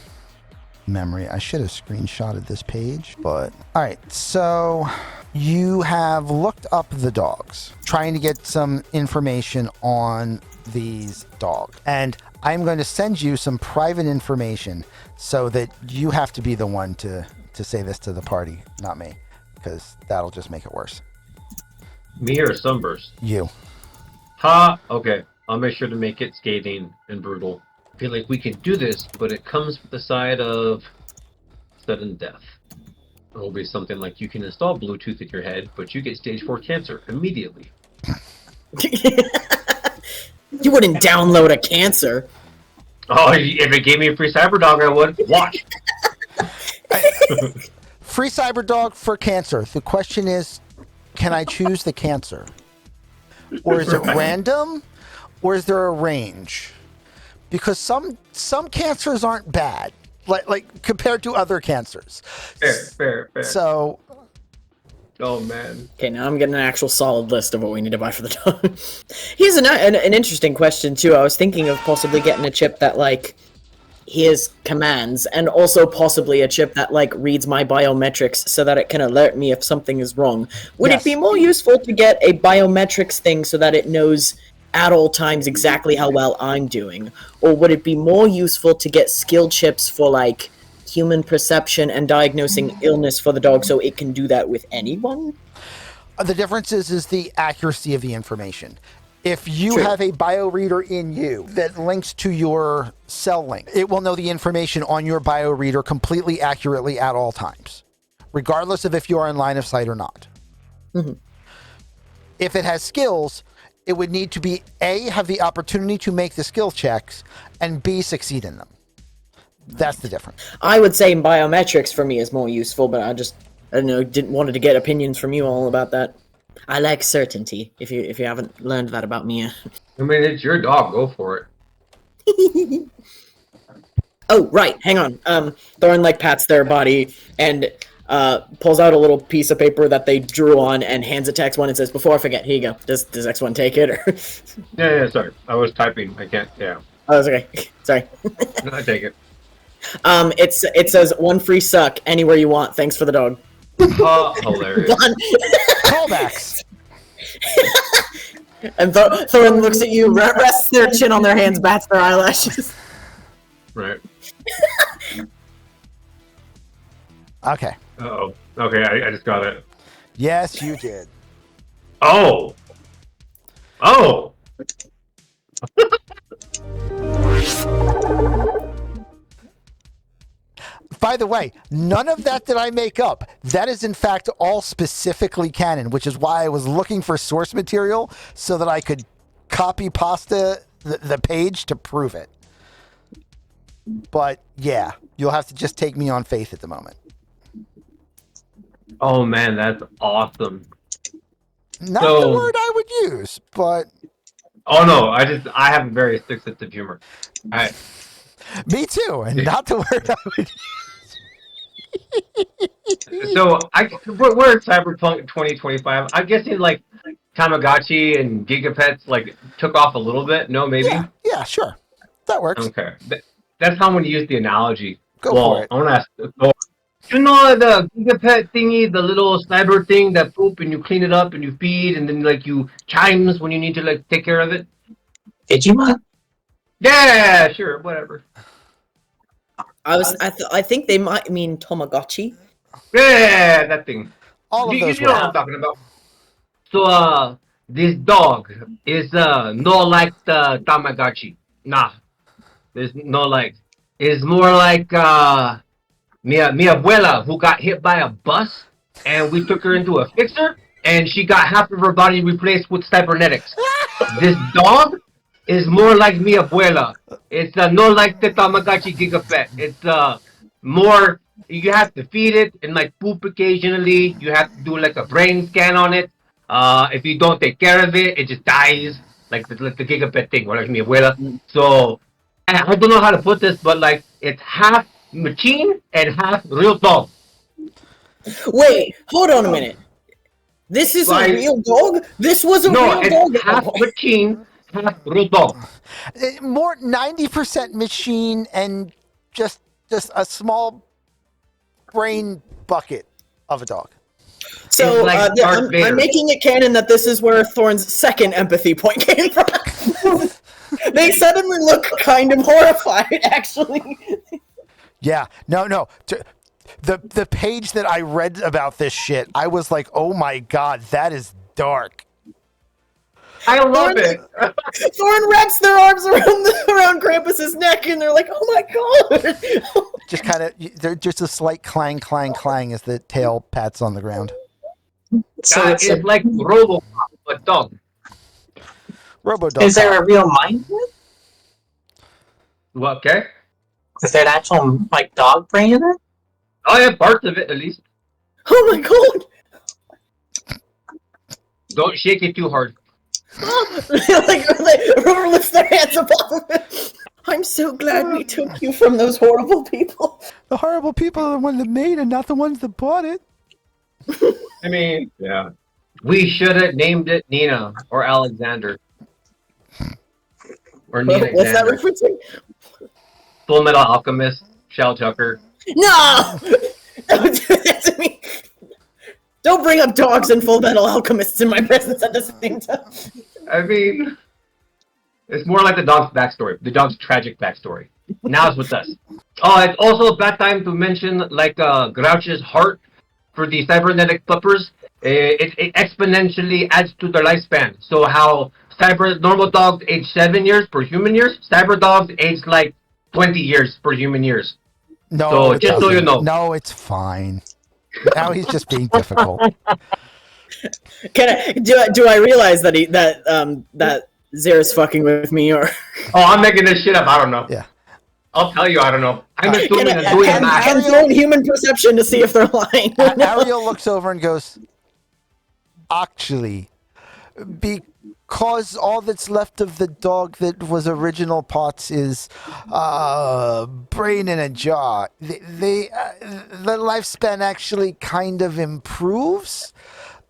memory. I should have screenshotted this page, but all right. So you have looked up the dogs, trying to get some information on these dogs. And I'm going to send you some private information so that you have to be the one to say this to the party, not me, because that'll just make it worse. Me or Sunburst? You. Ha! Okay. I'll make sure to make it scathing and brutal. I feel like we can do this, but it comes with the side of sudden death. It'll be something like you can install Bluetooth in your head, but you get stage 4 cancer immediately. You wouldn't download a cancer. Oh, if it gave me a free Cyberdog, I would. Watch! Free Cyberdog for cancer. The question is, can I choose the cancer? Or is it random? Or is there a range? Because some cancers aren't bad, like compared to other cancers. Fair. So... Oh, man. Okay, now I'm getting an actual solid list of what we need to buy for the dog. Here's an interesting question, too. I was thinking of possibly getting a chip that, like, hears commands, and also possibly a chip that, like, reads my biometrics so that it can alert me if something is wrong. Would Yes. it be more useful to get a biometrics thing so that it knows at all times exactly how well I'm doing? Or would it be more useful to get skill chips for, like, human perception and diagnosing illness for the dog so it can do that with anyone? The difference is the accuracy of the information. If you True. have a bioreader in you that links to your cell link, it will know the information on your bioreader completely accurately at all times, regardless of if you are in line of sight or not. Mm-hmm. If it has skills, it would need to be A, have the opportunity to make the skill checks, and B, succeed in them. That's the difference. I would say biometrics for me is more useful, but I don't know, wanted to get opinions from you all about that. I like certainty, if you haven't learned that about me yet. I mean, it's your dog. Go for it. Oh, right, hang on. Thorn, like, pats their body and pulls out a little piece of paper that they drew on and hands it to X1 and says, before I forget, here you go. Does X1 take it? Or Yeah, sorry. I was typing. I can't, yeah. Oh, that's okay. Sorry. No, I take it. It says, one free suck anywhere you want. Thanks for the dog. Hilarious. Done. Callbacks. And Thorn looks at you, rests their chin on their hands, bats their eyelashes. Right. Okay. Uh-oh. Okay, I just got it. Yes, you did. Oh! Oh! By the way, none of that I make up. That is, in fact, all specifically canon, which is why I was looking for source material so that I could copy pasta the page to prove it. But, yeah, you'll have to just take me on faith at the moment. Oh, man, that's awesome. Not So- the word I would use, but... Oh, no, I have a very thick sense of humor. Me too, and not the word I would use. So, we're at Cyberpunk 2025. I'm guessing, like, Tamagotchi and Gigapets, like, took off a little bit. No, maybe? Yeah, sure. That works. Okay. That's how I'm going to use the analogy. Go well, for it. I want to ask, you know the Gigapet thingy, the little cyber thing that poop and you clean it up and you feed and then, like, you chimes when you need to, like, take care of it? Digimon? Yeah, sure, whatever. I think they might mean Tamagotchi. Yeah, that thing. All of You those know what work. I'm talking about. So, this dog is no like the Tamagotchi. Nah, there's no like. It's more like mi abuela who got hit by a bus and we took her into a fixer and she got half of her body replaced with cybernetics. This dog is more like mi abuela. It's no like the Tamagotchi Gigapet. It's more. You have to feed it and like poop occasionally. You have to do like a brain scan on it. If you don't take care of it, it just dies. Like the Gigapet thing, or like mi abuela. So I don't know how to put this, but like it's half machine and half real dog. Wait, hold on a minute. This is Like- a real dog? This was a No, real dog? it's half machine, half real dog. More 90% machine and just just a small brain bucket of a dog. So He's like Darth I'm Vader. making it canon that this is where Thorn's second empathy point came from. They suddenly look kind of horrified, actually. Yeah, no. The page that I read about this shit, I was like, oh my god, that is dark. I love it. Thorn wraps their arms around Krampus's neck, and they're like, "Oh my god!" Just kind of, there's just a slight clang, clang, clang as the tail pats on the ground. So It's like RoboCop, but dog. Robo-dog. is there a real mind in it? Well, okay. Is there an actual like dog brain in it? Oh yeah, parts of it at least. Oh my god! Don't shake it too hard. Like whoever lifts their hands above it. I'm so glad we took you from those horrible people. The horrible people are the ones that made it, not the ones that bought it. I mean, yeah. We should have named it Nina or Alexander. Or Nina What's that Alexander. referencing? Full Metal Alchemist, Shell Tucker. No! Don't do that to me. Don't bring up dogs and Full Metal Alchemists in my presence at the same time. I mean, it's more like the dog's backstory, the dog's tragic backstory. Now it's with us. Oh, it's also a bad time to mention like Grouch's heart for the cybernetic flippers. It exponentially adds to their lifespan. So how normal dogs age 7 years per human years, cyber dogs age like 20 years per human years. No, So, it just so you doesn't. know. No, it's fine. Now he's just being difficult. Do I realize that that Zera's fucking with me, or Oh, I'm making this shit up. I don't know. Yeah. I'll tell you, I don't know. I'm can assuming and doing the math. I throw in human perception to see if they're lying? Ariel looks over and goes, actually, because all that's left of the dog that was original parts is brain and a jaw, the lifespan actually kind of improves,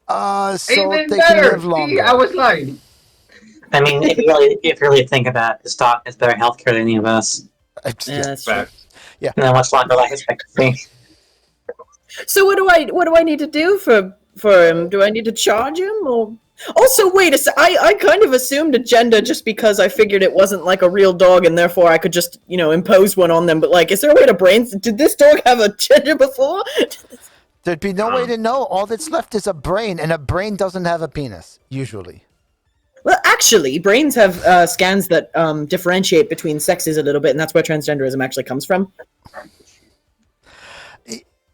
so Even they better. can live longer. See, I was lying. I mean, if you really think about it, this dog has better healthcare than any of us, Yeah, that's true. Fact. and a much longer life expectancy. So what do I need to do for him? Do I need to charge him, or? Also, wait a sec. I kind of assumed a gender just because I figured it wasn't like a real dog, and therefore I could just impose one on them. But like, is there a way to did this dog have a gender before? There'd be no way to know. All that's left is a brain, and a brain doesn't have a penis, usually. Well, actually, brains have scans that differentiate between sexes a little bit, and that's where transgenderism actually comes from.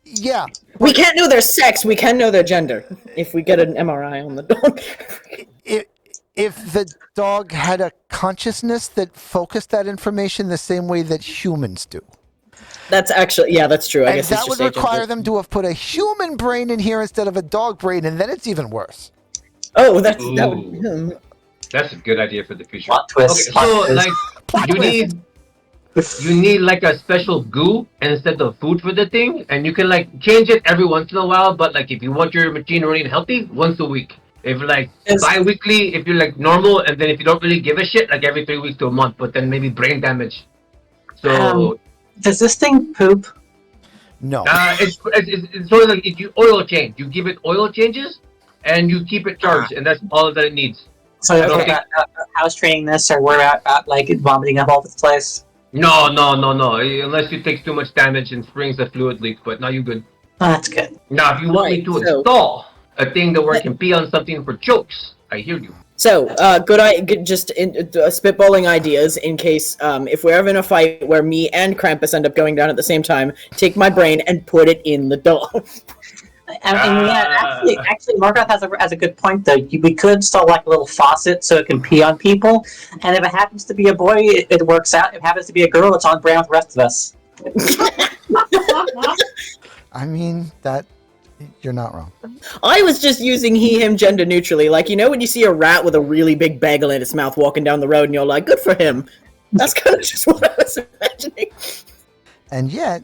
Yeah. We can't know their sex, we can know their gender if we get an MRI on the dog. If the dog had a consciousness that focused that information the same way that humans do. That's actually, yeah, that's true. I And guess that would require them to have put a human brain in here instead of a dog brain, and then it's even worse. Oh, that would. That's a good idea for the future. Plot twist. Okay, plot so twist. like you need like a special goo instead of food for the thing, and you can like change it every once in a while. But like if you want your machine running healthy, once a week. If like bi-weekly, if you're like normal, and then if you don't really give a shit, like every 3 weeks to a month. But then maybe brain damage. So Does this thing poop? No. it's sort of like if you oil change, you give it oil changes, and you keep it charged, and that's all that it needs. So I don't okay, house training this, or we're out like vomiting up all over the place. No. Unless you take too much damage and springs the fluid leak, but now you're good. Oh, that's good. Now, if you want me to install a thing that where I can pee on something for jokes, I hear you. So, spitballing ideas in case if we're ever in a fight where me and Krampus end up going down at the same time, take my brain and put it in the dog. Actually, Margaret has a good point though. We could install like a little faucet so it can pee on people, and if it happens to be a boy, it works out. If it happens to be a girl, it's on brand with the rest of us. I mean, you're not wrong. I was just using he, him gender neutrally. Like, when you see a rat with a really big bagel in its mouth walking down the road and you're like, good for him. That's kind of just what I was imagining. And yet,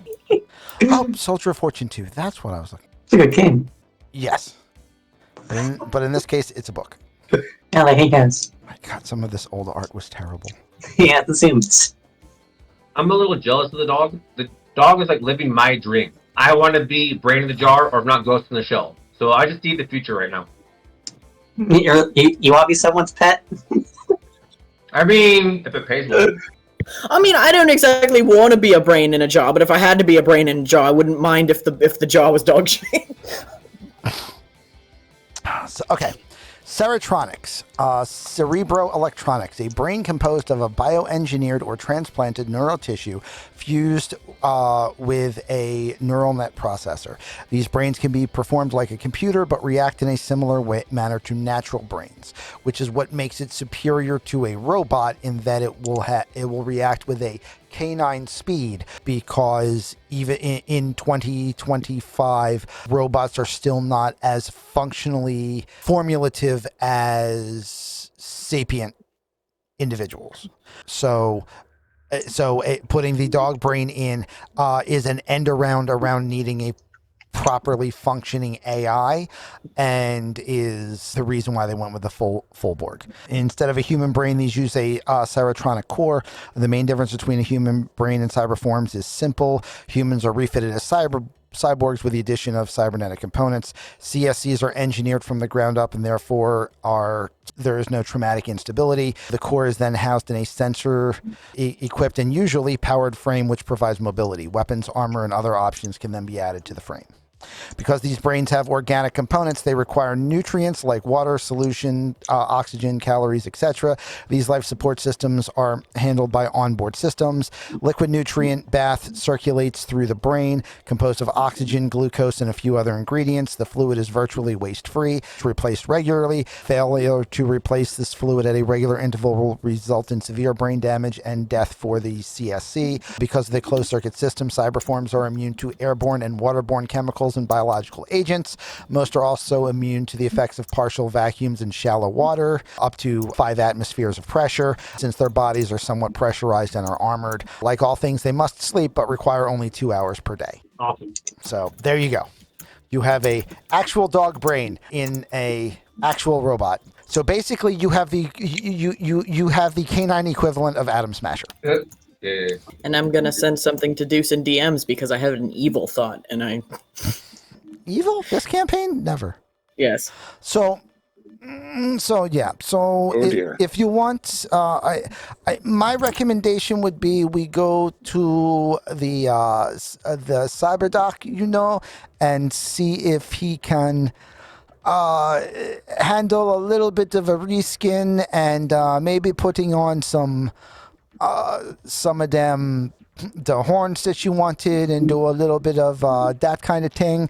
Soldier of Fortune 2, that's what I was looking. It's a good game. Yes. But in this case, it's a book. Yeah, like he has. My God, some of this old art was terrible. Yeah, it seems. I'm a little jealous of the dog. Dog is like living my dream. I want to be brain in the jar or if not ghost in the shell. So I just see the future right now. You want to be someone's pet? I mean, if it pays well. I mean, I don't exactly want to be a brain in a jar, but if I had to be a brain in a jar, I wouldn't mind if the jar was dog shit. So, okay. Ceretronics, cerebroelectronics, a brain composed of a bioengineered or transplanted neural tissue fused with a neural net processor. These brains can be performed like a computer, but react in a similar manner to natural brains, which is what makes it superior to a robot in that it will react with a canine speed, because even in 2025 robots are still not as functionally formulative as sapient individuals. So putting the dog brain in is an end around needing a properly functioning AI, and is the reason why they went with the full Borg. Instead of a human brain, these use a Ceretronic core. The main difference between a human brain and cyber forms is simple. Humans are refitted as cyborgs with the addition of cybernetic components. CSCs are engineered from the ground up, and therefore there is no traumatic instability. The core is then housed in a sensor equipped and usually powered frame, which provides mobility. Weapons, armor, and other options can then be added to the frame. Because these brains have organic components, they require nutrients like water, solution, oxygen, calories, etc. These life support systems are handled by onboard systems. Liquid nutrient bath circulates through the brain, composed of oxygen, glucose, and a few other ingredients. The fluid is virtually waste-free. It's replaced regularly. Failure to replace this fluid at a regular interval will result in severe brain damage and death for the CSC. Because of the closed-circuit system, cyberforms are immune to airborne and waterborne chemicals and biological agents. Most are also immune to the effects of partial vacuums in shallow water, up to 5 atmospheres of pressure, since their bodies are somewhat pressurized and are armored. Like all things, they must sleep, but require only 2 hours per day. Awesome. So there you go. You have a actual dog brain in a actual robot. So basically, you have the you have the canine equivalent of Atom Smasher. Yeah. And I'm gonna send something to Deuce in DMs because I have an evil thought, and I... Evil? This campaign? Never. Yes. So yeah. So dear. if you want, my recommendation would be we go to the Cyberdoc, and see if he can handle a little bit of a reskin, and maybe putting on some of them the horns that you wanted, and do a little bit of that kind of thing.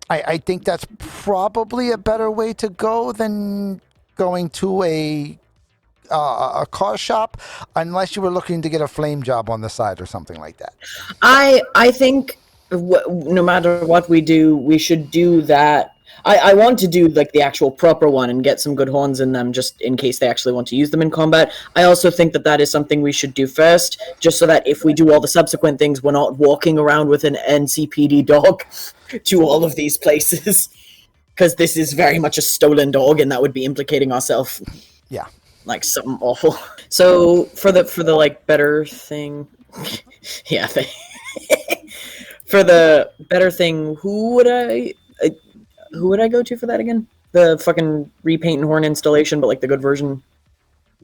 I think that's probably a better way to go than going to a car shop, unless you were looking to get a flame job on the side or something like that. I think no matter what we do, we should do that. I want to do like the actual proper one and get some good horns in them, just in case they actually want to use them in combat. I also think that is something we should do first, just so that if we do all the subsequent things, we're not walking around with an NCPD dog to all of these places, because this is very much a stolen dog, and that would be implicating ourselves. Yeah, like something awful. So for the like better thing, yeah. For the better thing, who would I go to for that again? The fucking repaint and horn installation, but like the good version.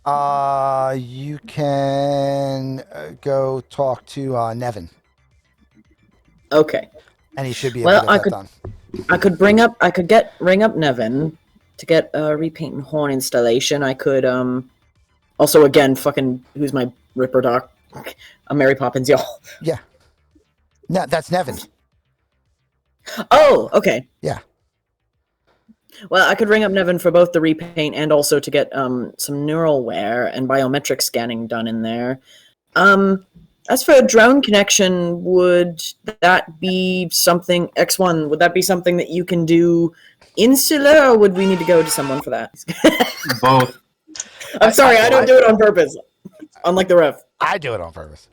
You can go talk to Nevin. Okay. And he should be able to get that done. I could ring up Nevin to get a repaint and horn installation. I could also again fucking who's my Ripper Doc? I'm Mary Poppins, y'all. Yeah. No, that's Nevin. Oh, okay. Yeah. Well, I could ring up Nevin for both the repaint and also to get some neural wear and biometric scanning done in there. As for a drone connection, would that be something, X1, would that be something that you can do insular, or would we need to go to someone for that? Both. I'm sorry, I don't do it on purpose. Unlike the ref. I do it on purpose.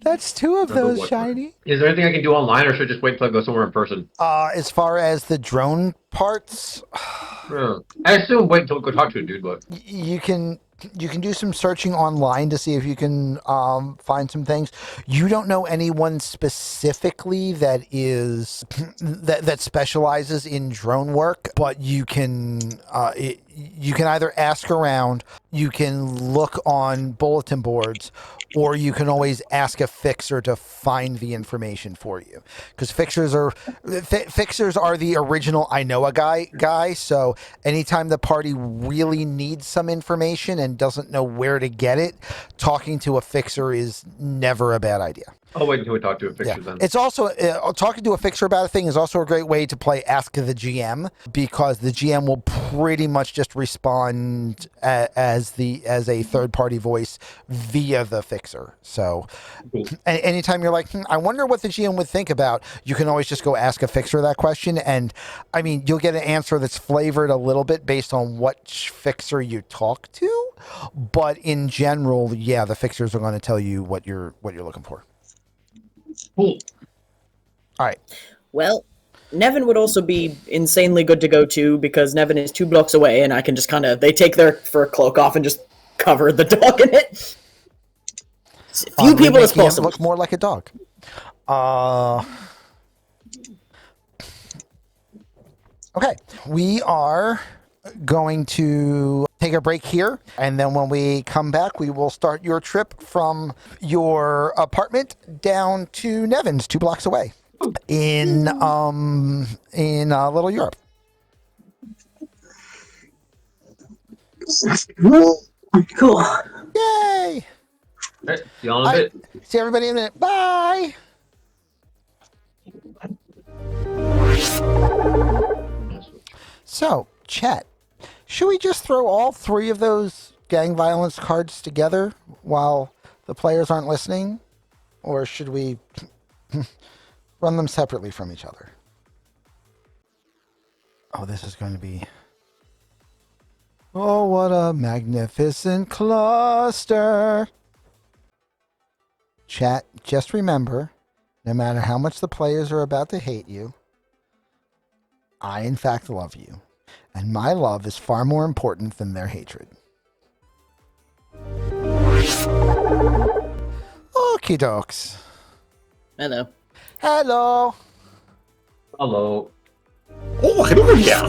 That's 2 of those, Shiny. Is there anything I can do online, or should I just wait until I go somewhere in person? As far as the drone parts, I assume wait until I go talk to a dude, but you can You can do some searching online to see if you can find some things. You don't know anyone specifically that is that specializes in drone work, but you can you can either ask around, you can look on bulletin boards, or you can always ask a fixer to find the information for you. Because fixers are the original I know a guy. So anytime the party really needs some information and doesn't know where to get it, talking to a fixer is never a bad idea. I'll wait until we talk to a fixer then. It's also talking to a fixer about a thing is also a great way to play Ask the GM, because the GM will pretty much just respond as a third party voice via the fixer. So anytime you're like, I wonder what the GM would think about, you can always just go ask a fixer that question, and I mean you'll get an answer that's flavored a little bit based on what fixer you talk to, but in general, yeah, the fixers are going to tell you what you're looking for. Cool. All right. Well, Nevin would also be insanely good to go to, because Nevin is 2 blocks away, and I can just they take their fur cloak off and just cover the dog in it. As few people as possible. Look more like a dog. Okay, we are going to take a break here, and then when we come back, we will start your trip from your apartment down to Nevin's, 2 blocks away, in Little Europe. Cool. Yay! Right, see you all in a bit. See everybody in a minute. Bye. So, chat. Should we just throw all 3 of those gang violence cards together while the players aren't listening? Or should we run them separately from each other? Oh, this is going to be... Oh, what a magnificent cluster. Chat, just remember, no matter how much the players are about to hate you, I in fact love you. And my love is far more important than their hatred. Okie dokes. Hello. Hello. Hello. Oh, hello, yeah.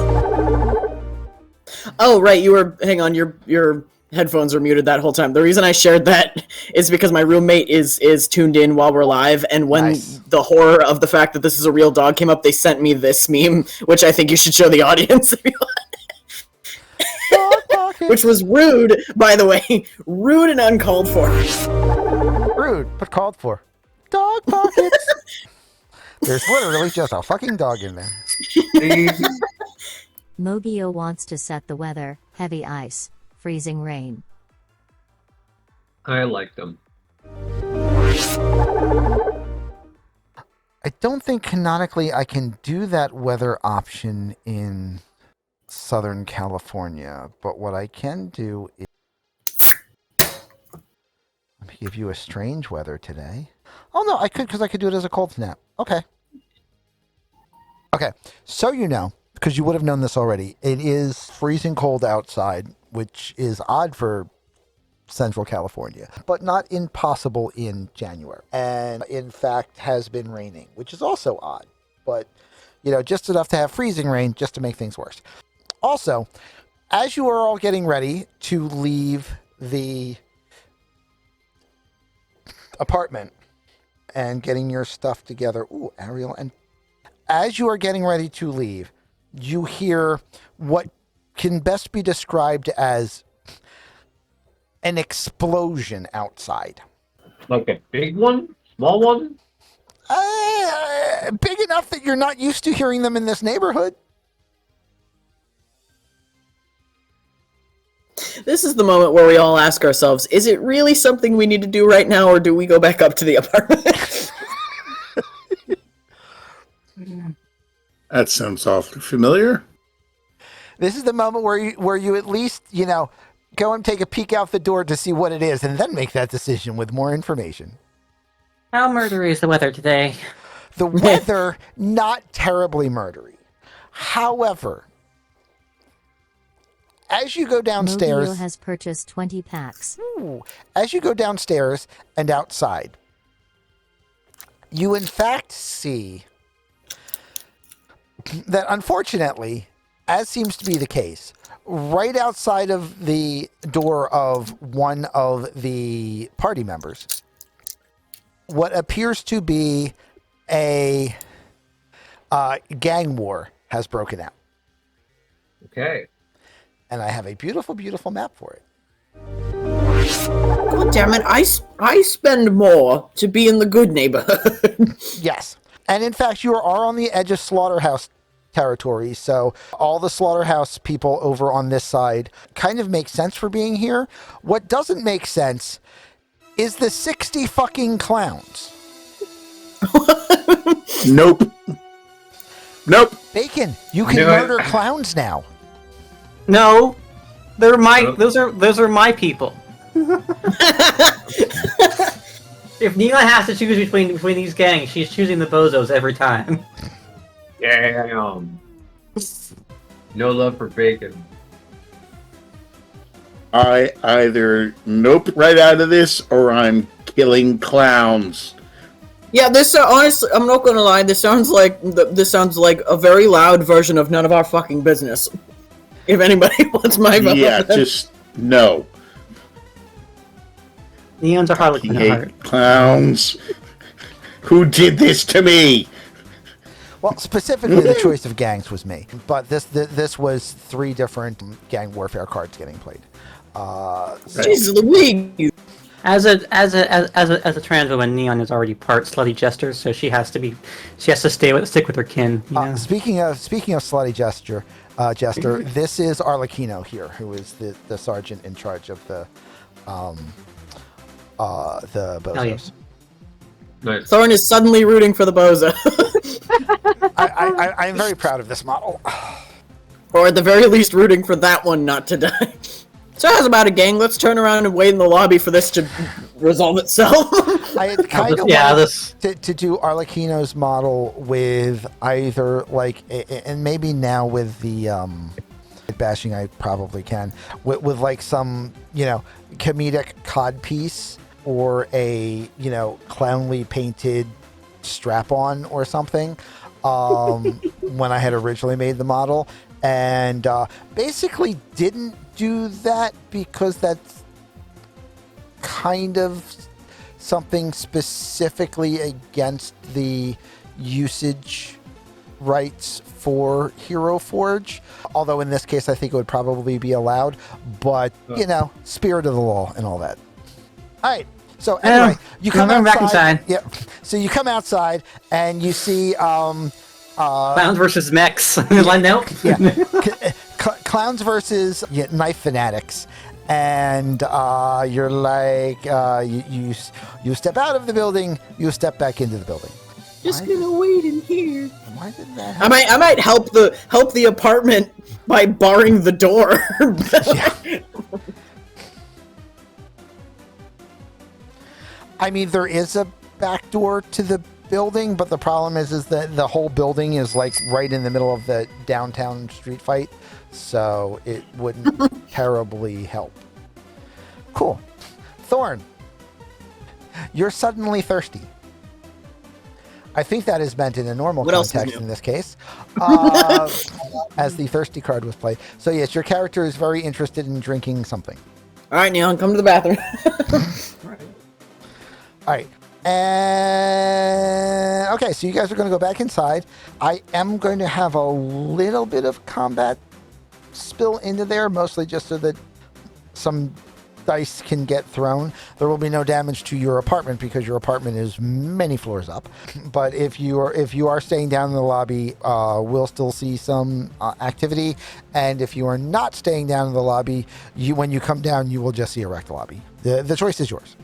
Oh, right. Hang on. Your headphones are muted that whole time. The reason I shared that is because my roommate is tuned in while we're live, and when the horror of the fact that this is a real dog came up, they sent me this meme, which I think you should show the audience. Which was rude, by the way. Rude and uncalled for. Rude, but called for. Dog pockets. There's literally just a fucking dog in there. Mogio wants to set the weather, heavy ice, freezing rain. I like them. I don't think canonically I can do that weather option in Southern California, but what I can do is let me give you a strange weather today. Oh no, I could, because I could do it as a cold snap. Okay. Okay, so you know, because you would have known this already, it is freezing cold outside, which is odd for Central California, but not impossible in January. And in fact has been raining, which is also odd, but you know, just enough to have freezing rain just to make things worse. Also, as you are all getting ready to leave the apartment and getting your stuff together, ooh, Ariel, and as you are getting ready to leave, you hear what can best be described as an explosion outside. Like a big one? Small one? Big enough that you're not used to hearing them in this neighborhood. This is the moment where we all ask ourselves, is it really something we need to do right now, or do we go back up to the apartment? That sounds awfully familiar. This is the moment where you at least, you know, go and take a peek out the door to see what it is, and then make that decision with more information. How murdery is the weather today? The weather, not terribly murdery. However, as you go Mobile downstairs, has purchased 20 packs. as you go downstairs and outside, you in fact see that unfortunately, as seems to be the case, right outside of the door of one of the party members, what appears to be a gang war has broken out. Okay. And I have a beautiful, beautiful map for it. God damn it! I spend more to be in the good neighborhood. Yes. And in fact, you are on the edge of slaughterhouse territory, so all the slaughterhouse people over on this side kind of make sense for being here. What doesn't make sense is the 60 fucking clowns. Nope. Bacon, you can Knew it. murder clowns now. No, they're my. Those are my people. If Neon has to choose between these gangs, she's choosing the bozos every time. Damn. No love for bacon. I either nope right out of this, or I'm killing clowns. Yeah, this honestly, I'm not gonna lie. This sounds like a very loud version of None of Our Fucking Business. If anybody wants my vote. Yeah, just no. Neon's a I harlequin at hate heart. clowns. Who did this to me? Well, specifically, the choice of gangs was me, but this was 3 different gang warfare cards getting played. Jeez Louise. As a trans woman, Neon is already part slutty jester, so she has to stick with her kin. You know? Speaking of slutty jester, this is Arlecchino here, who is the sergeant in charge of the bozos. Oh, yeah. Nice. Thorn is suddenly rooting for the bozo. I'm very proud of this model. Or at the very least rooting for that one not to die. So how's about it, gang? Let's turn around and wait in the lobby for this to resolve itself. I had kind of wanted to do Arlecchino's model with either and maybe now with the bashing I probably can, with like some comedic cod piece or a clownly painted strap-on or something when I had originally made the model, and basically didn't do that because that's kind of something specifically against the usage rights for Hero Forge, although in this case I think it would probably be allowed, but spirit of the law and all that. All right, so anyway, you come outside. Back inside. Yeah, so you come outside and you see Clowns versus mechs. Nope. yeah, clowns versus knife fanatics, and you're like you step out of the building, you step back into the building. Just gonna wait in here. Why did that happen? I might help the apartment by barring the door. I mean, there is a back door to the building, but the problem is that the whole building is like right in the middle of the downtown street fight, so it wouldn't terribly help. Cool. Thorn, you're suddenly thirsty. I think that is meant in a normal context in this case, as the thirsty card was played. So yes, your character is very interested in drinking something. All right, Neon, come to the bathroom. All right. And okay, so you guys are going to go back inside. I am going to have a little bit of combat spill into there, mostly just so that some dice can get thrown. There will be no damage to your apartment because your apartment is many floors up. But if you are staying down in the lobby, we'll still see some activity. And if you are not staying down in the lobby, when you come down, you will just see a wrecked lobby. The choice is yours.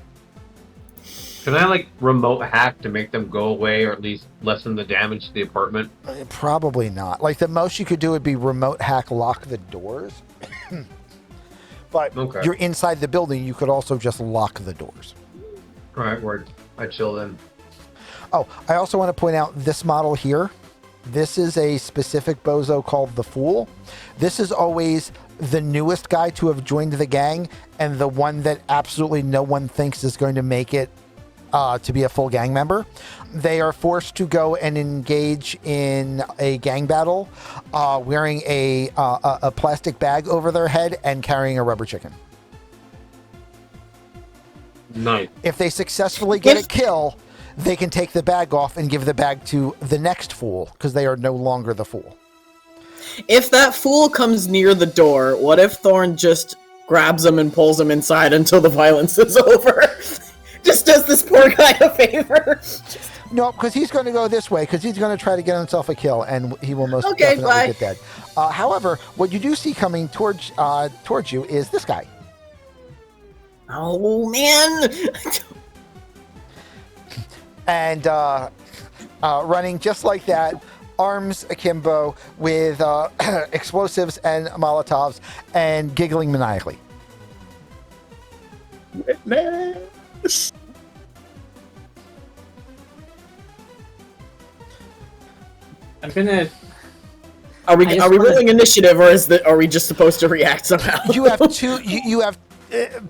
Can I remote hack to make them go away, or at least lessen the damage to the apartment? Probably not. Like the most you could do would be remote hack lock the doors. But Okay. you're inside the building, you could also just lock the doors. All right, word. I chill then. Oh, I also want to point out this model here. This is a specific bozo called the Fool. This is always the newest guy to have joined the gang and the one that absolutely no one thinks is going to make it to be a full gang member. They are forced to go and engage in a gang battle, wearing a plastic bag over their head and carrying a rubber chicken. Nice. If they successfully get a kill, they can take the bag off and give the bag to the next fool, because they are no longer the fool. If that fool comes near the door, what if Thorn just grabs him and pulls him inside until the violence is over? Just does this poor guy a favor. No, because he's going to go this way, because he's going to try to get himself a kill, and he will most definitely get dead. However, what you do see coming towards you is this guy. Oh, man! And running just like that, arms akimbo with explosives and Molotovs, and giggling maniacally. Witness. I'm gonna. Are we rolling initiative, or are we just supposed to react somehow? You have two. You have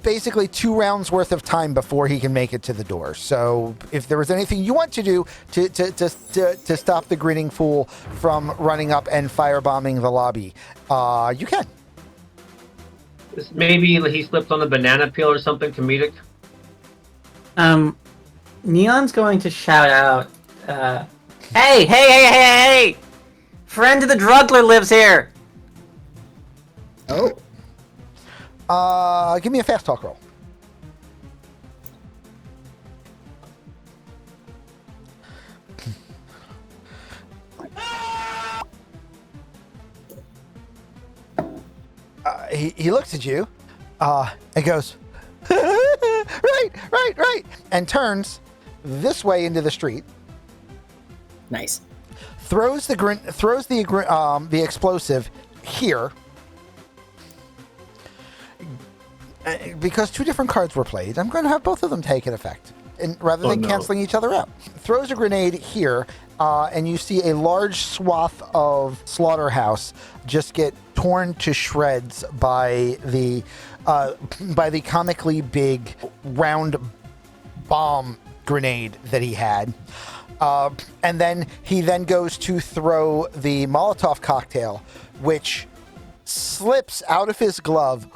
basically 2 rounds worth of time before he can make it to the door. So if there was anything you want to do to stop the grinning fool from running up and firebombing the lobby, you can. Maybe he slipped on a banana peel or something comedic. Neon's going to shout out, hey! Friend of the druggler lives here! Oh. Give me a fast talk roll. He looks at you and goes, right, and turns this way into the street. Nice. Throws the explosive here. Because 2 different cards were played, I'm going to have both of them take an effect, and rather than canceling each other out. Throws a grenade here, and you see a large swath of slaughterhouse just get torn to shreds by the comically big round bomb grenade that he had. And then he goes to throw the Molotov cocktail, which slips out of his glove.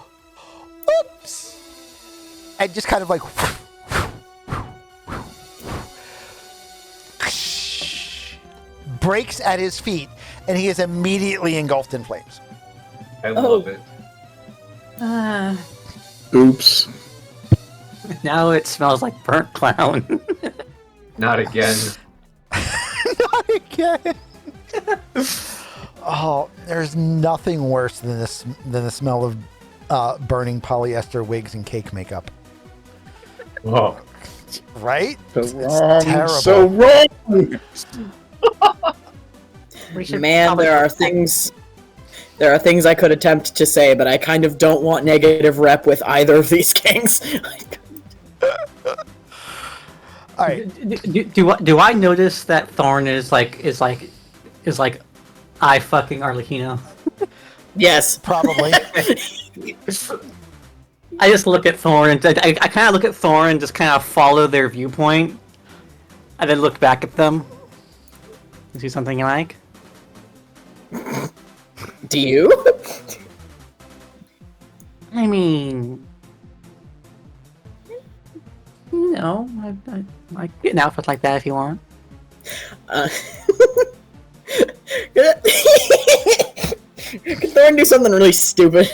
Oops! And just kind of like breaks at his feet, and he is immediately engulfed in flames. I love it. Oops. Now it smells like burnt clown. Not again. Not again. Oh, there's nothing worse than the smell of burning polyester wigs and cake makeup. Whoa. Right? So It's wrong. terrible. So wrong. Man, there are things I could attempt to say, but I kind of don't want negative rep with either of these gangs. All right. Do I notice that Thorn is like I fucking Arlecchino? Yes. Probably. I just look at Thorn and I kind of look at Thorn and just kind of follow their viewpoint, and then look back at them. Do something you like? Do you? I mean, you know, I get an outfit like that if you want. Could Thorn do something really stupid?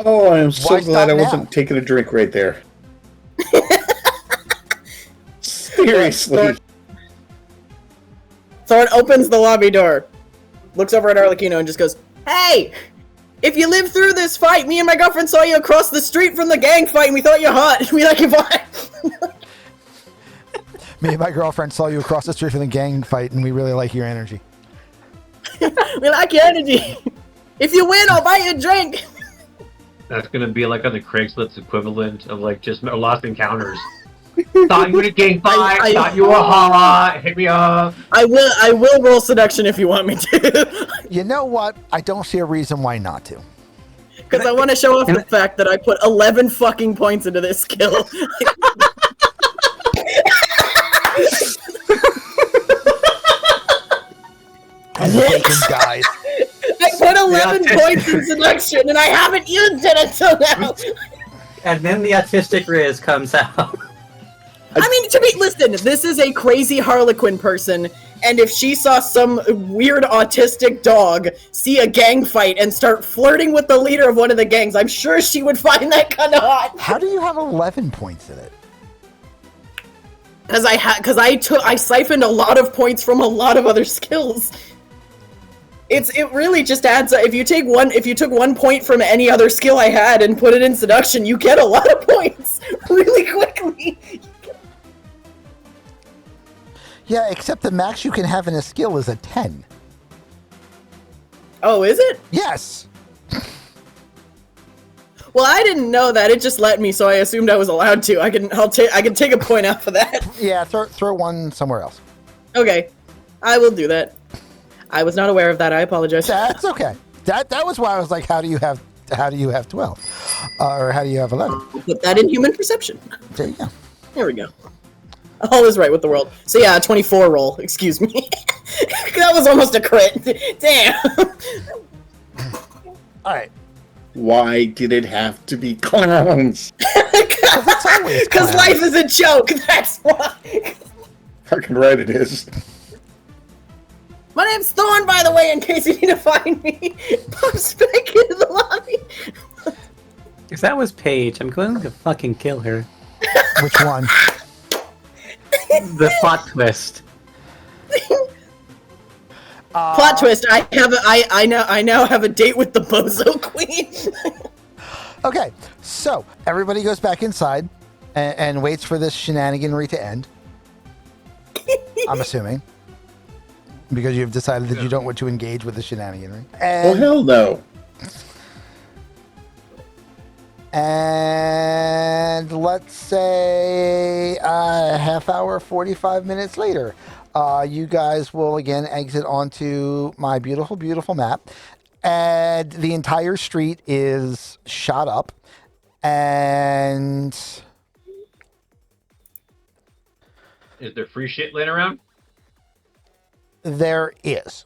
Oh, I am so Why glad stop I now? wasn't taking a drink right there. Seriously. Thorn opens the lobby door, looks over at Arlecchino, and just goes, "Hey! If you live through this fight, me and my girlfriend saw you across the street from the gang fight, and we thought you hot. We like your vibe." Me and my girlfriend saw you across the street from the gang fight, and we really like your energy. We like your energy. If you win, I'll buy you a drink. That's gonna be like on the Craigslist equivalent of like just Lost Encounters. Thought you were a gang fight. Thought you were hot. Hit me up. I will roll seduction if you want me to. You know what? I don't see a reason why not to. Because I want to show off the fact that I put 11 fucking points into this skill. And the bacon dies. I put 11 points in seduction, and I haven't used it until now. And then the autistic Riz comes out. I mean, listen, this is a crazy Harlequin person, and if she saw some weird autistic dog see a gang fight and start flirting with the leader of one of the gangs, I'm sure she would find that kind of hot. How do you have 11 points in it? Because I siphoned a lot of points from a lot of other skills. It really just adds up. If you took 1 point from any other skill I had and put it in seduction, you get a lot of points really quickly. Yeah, except the max you can have in a skill is a 10. Oh, is it? Yes. Well, I didn't know that. It just let me, so I assumed I was allowed to. I can take a point out for that. Yeah, throw one somewhere else. Okay, I will do that. I was not aware of that. I apologize. That's okay. That was why I was like, how do you have 12, or how do you have 11? Put that in human perception. There you go. There we go. All is right with the world. So yeah, 24 roll. Excuse me. That was almost a crit. Damn. All right. Why did it have to be clowns? Because life is a joke. That's why. Fucking right it is. My name's Thorn, by the way, in case you need to find me. Pops back into the lobby. If that was Paige, I'm going to fucking kill her. Which one? The plot twist. Plot twist. I now have a date with the Bozo Queen. Okay, so everybody goes back inside and waits for this shenaniganry to end. I'm assuming. Because you've decided that you don't want to engage with the shenaniganry. Well, hell no. And let's say a half hour, 45 minutes later, you guys will again exit onto my beautiful, beautiful map. And the entire street is shot up. And Is there free shit laying around? there is.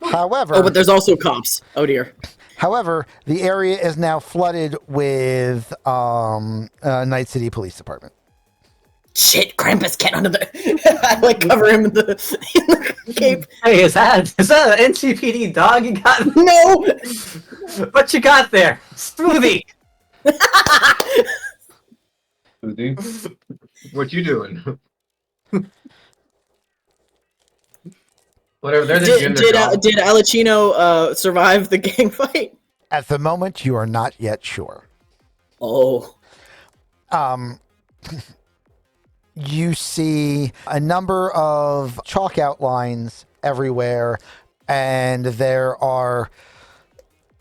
However, Oh, but there's also cops. Oh dear. However, the area is now flooded with Night City Police Department. Shit, Krampus, get under the... I like cover him in the cape. Hey, is that an NCPD dog you got? No! What you got there? Smoothie! What you doing? Whatever. They're just doing their job. Did Alicino survive the gang fight? At the moment, you are not yet sure. Oh. You see a number of chalk outlines everywhere, and there are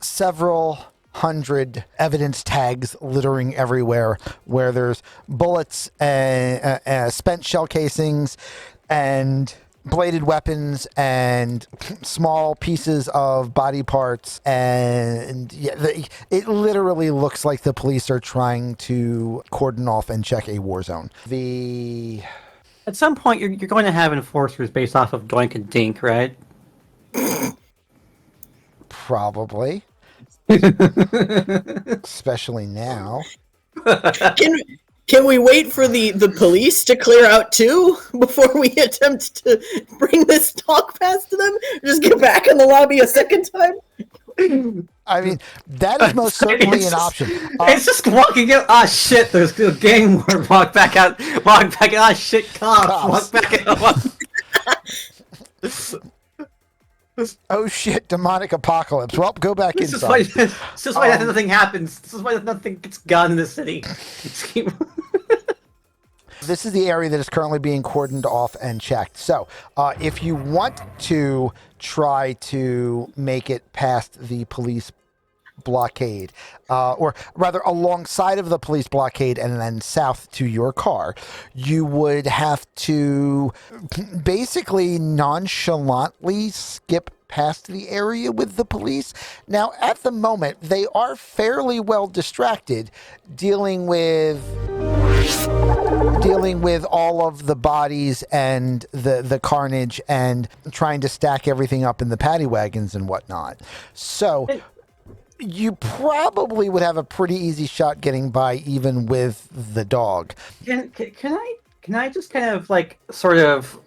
several hundred evidence tags littering everywhere, where there's bullets and spent shell casings and bladed weapons and small pieces of body parts, and it literally looks like the police are trying to cordon off and check a war zone. At some point, you're going to have enforcers based off of Doink and Dink, right? Probably. Especially now. Can we wait for the police to clear out too before we attempt to bring this talk past to them? Just get back in the lobby a second time? I mean, that is most certainly an option. It's just walking out. Ah, shit! There's a gang war. Walk back out. Ah, shit! Cops. Walk back out. Oh shit! Demonic apocalypse. Well, go back This inside. is why nothing happens. This is why nothing gets done in the city. This is the area that is currently being cordoned off and checked. So, if you want to try to make it past the police blockade, or rather alongside of the police blockade and then south to your car, you would have to basically nonchalantly skip past the area with the police. Now, at the moment, they are fairly well distracted dealing with all of the bodies and the carnage and trying to stack everything up in the paddy wagons and whatnot. So you probably would have a pretty easy shot getting by even with the dog. Can I just kind of like sort of,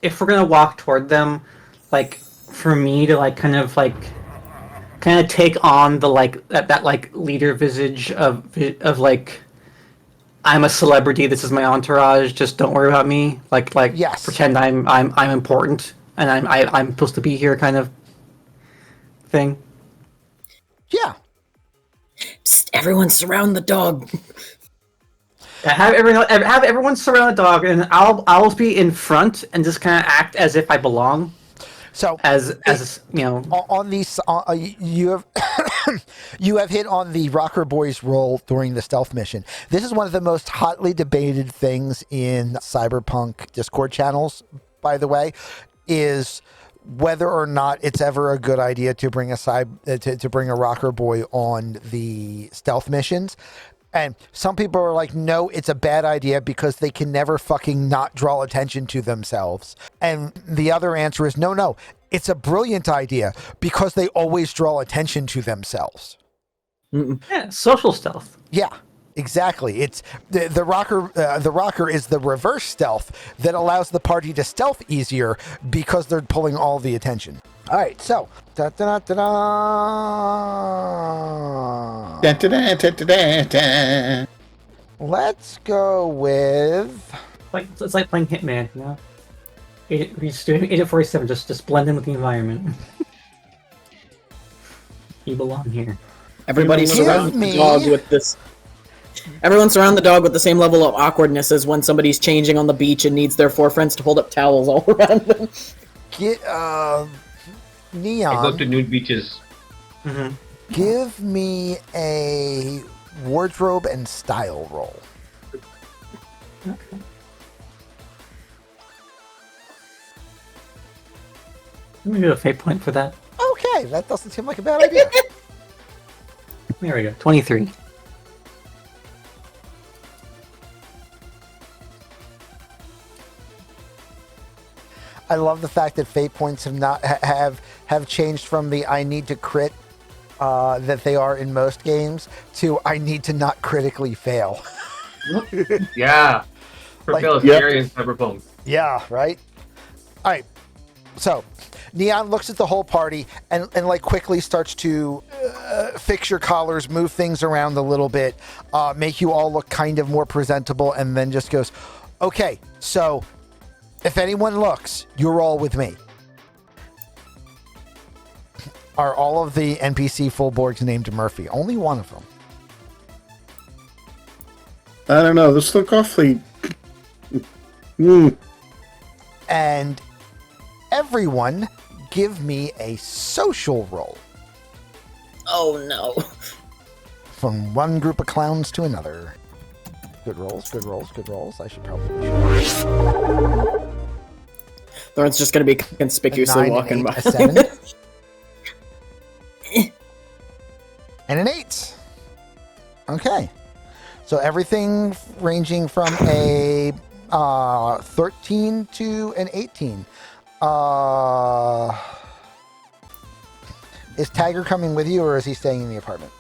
if we're gonna walk toward them, like for me to like kind of take on the like that like leader visage of like, I'm a celebrity, this is my entourage, just don't worry about me. Like yes. Pretend I'm important and I'm supposed to be here kind of thing. Yeah. Psst, everyone surround the dog. Have everyone surround the dog, and I'll be in front and just kind of act as if I belong. So as you know, on these you have you have hit on the Rocker Boys role during the stealth mission. This is one of the most hotly debated things in Cyberpunk Discord channels, by the way, is whether or not it's ever a good idea to bring to bring a Rocker Boy on the stealth missions. And some people are like, no, it's a bad idea because they can never fucking not draw attention to themselves. And the other answer is, no, it's a brilliant idea because they always draw attention to themselves. Yeah, social stealth. Yeah, exactly. It's the rocker. The rocker is the reverse stealth that allows the party to stealth easier because they're pulling all the attention. All right, so let's go with it's like playing Hitman, you know. We're just doing Agent 47, just blend in with the environment. You belong here. Everybody surround the dog with this. Everyone surround the dog with the same level of awkwardness as when somebody's changing on the beach and needs their four friends to hold up towels all around them. Get Neon. I go to nude beaches. Mm-hmm. Give me a wardrobe and style roll. Okay. Let me do a fate point for that. Okay, that doesn't seem like a bad idea. There we go. 23. I love the fact that fate points have changed from the I need to crit that they are in most games to I need to not critically fail. Yeah. For Like, fail is yep. scary in Cyberpunk. Yeah, right? All right. So, Neon looks at the whole party and like quickly starts to fix your collars, move things around a little bit, make you all look kind of more presentable, and then just goes, okay, so if anyone looks, you're all with me. Are all of the NPC Fullborgs named Murphy? Only one of them. I don't know. This look awfully. And everyone give me a social roll. Oh no. From one group of clowns to another. Good rolls, good rolls, good rolls. I should probably show. Thorn's just gonna be conspicuously walking by. A 7. And an 8. Okay. So everything ranging from a 13 to an 18. Is Tiger coming with you, or is he staying in the apartment?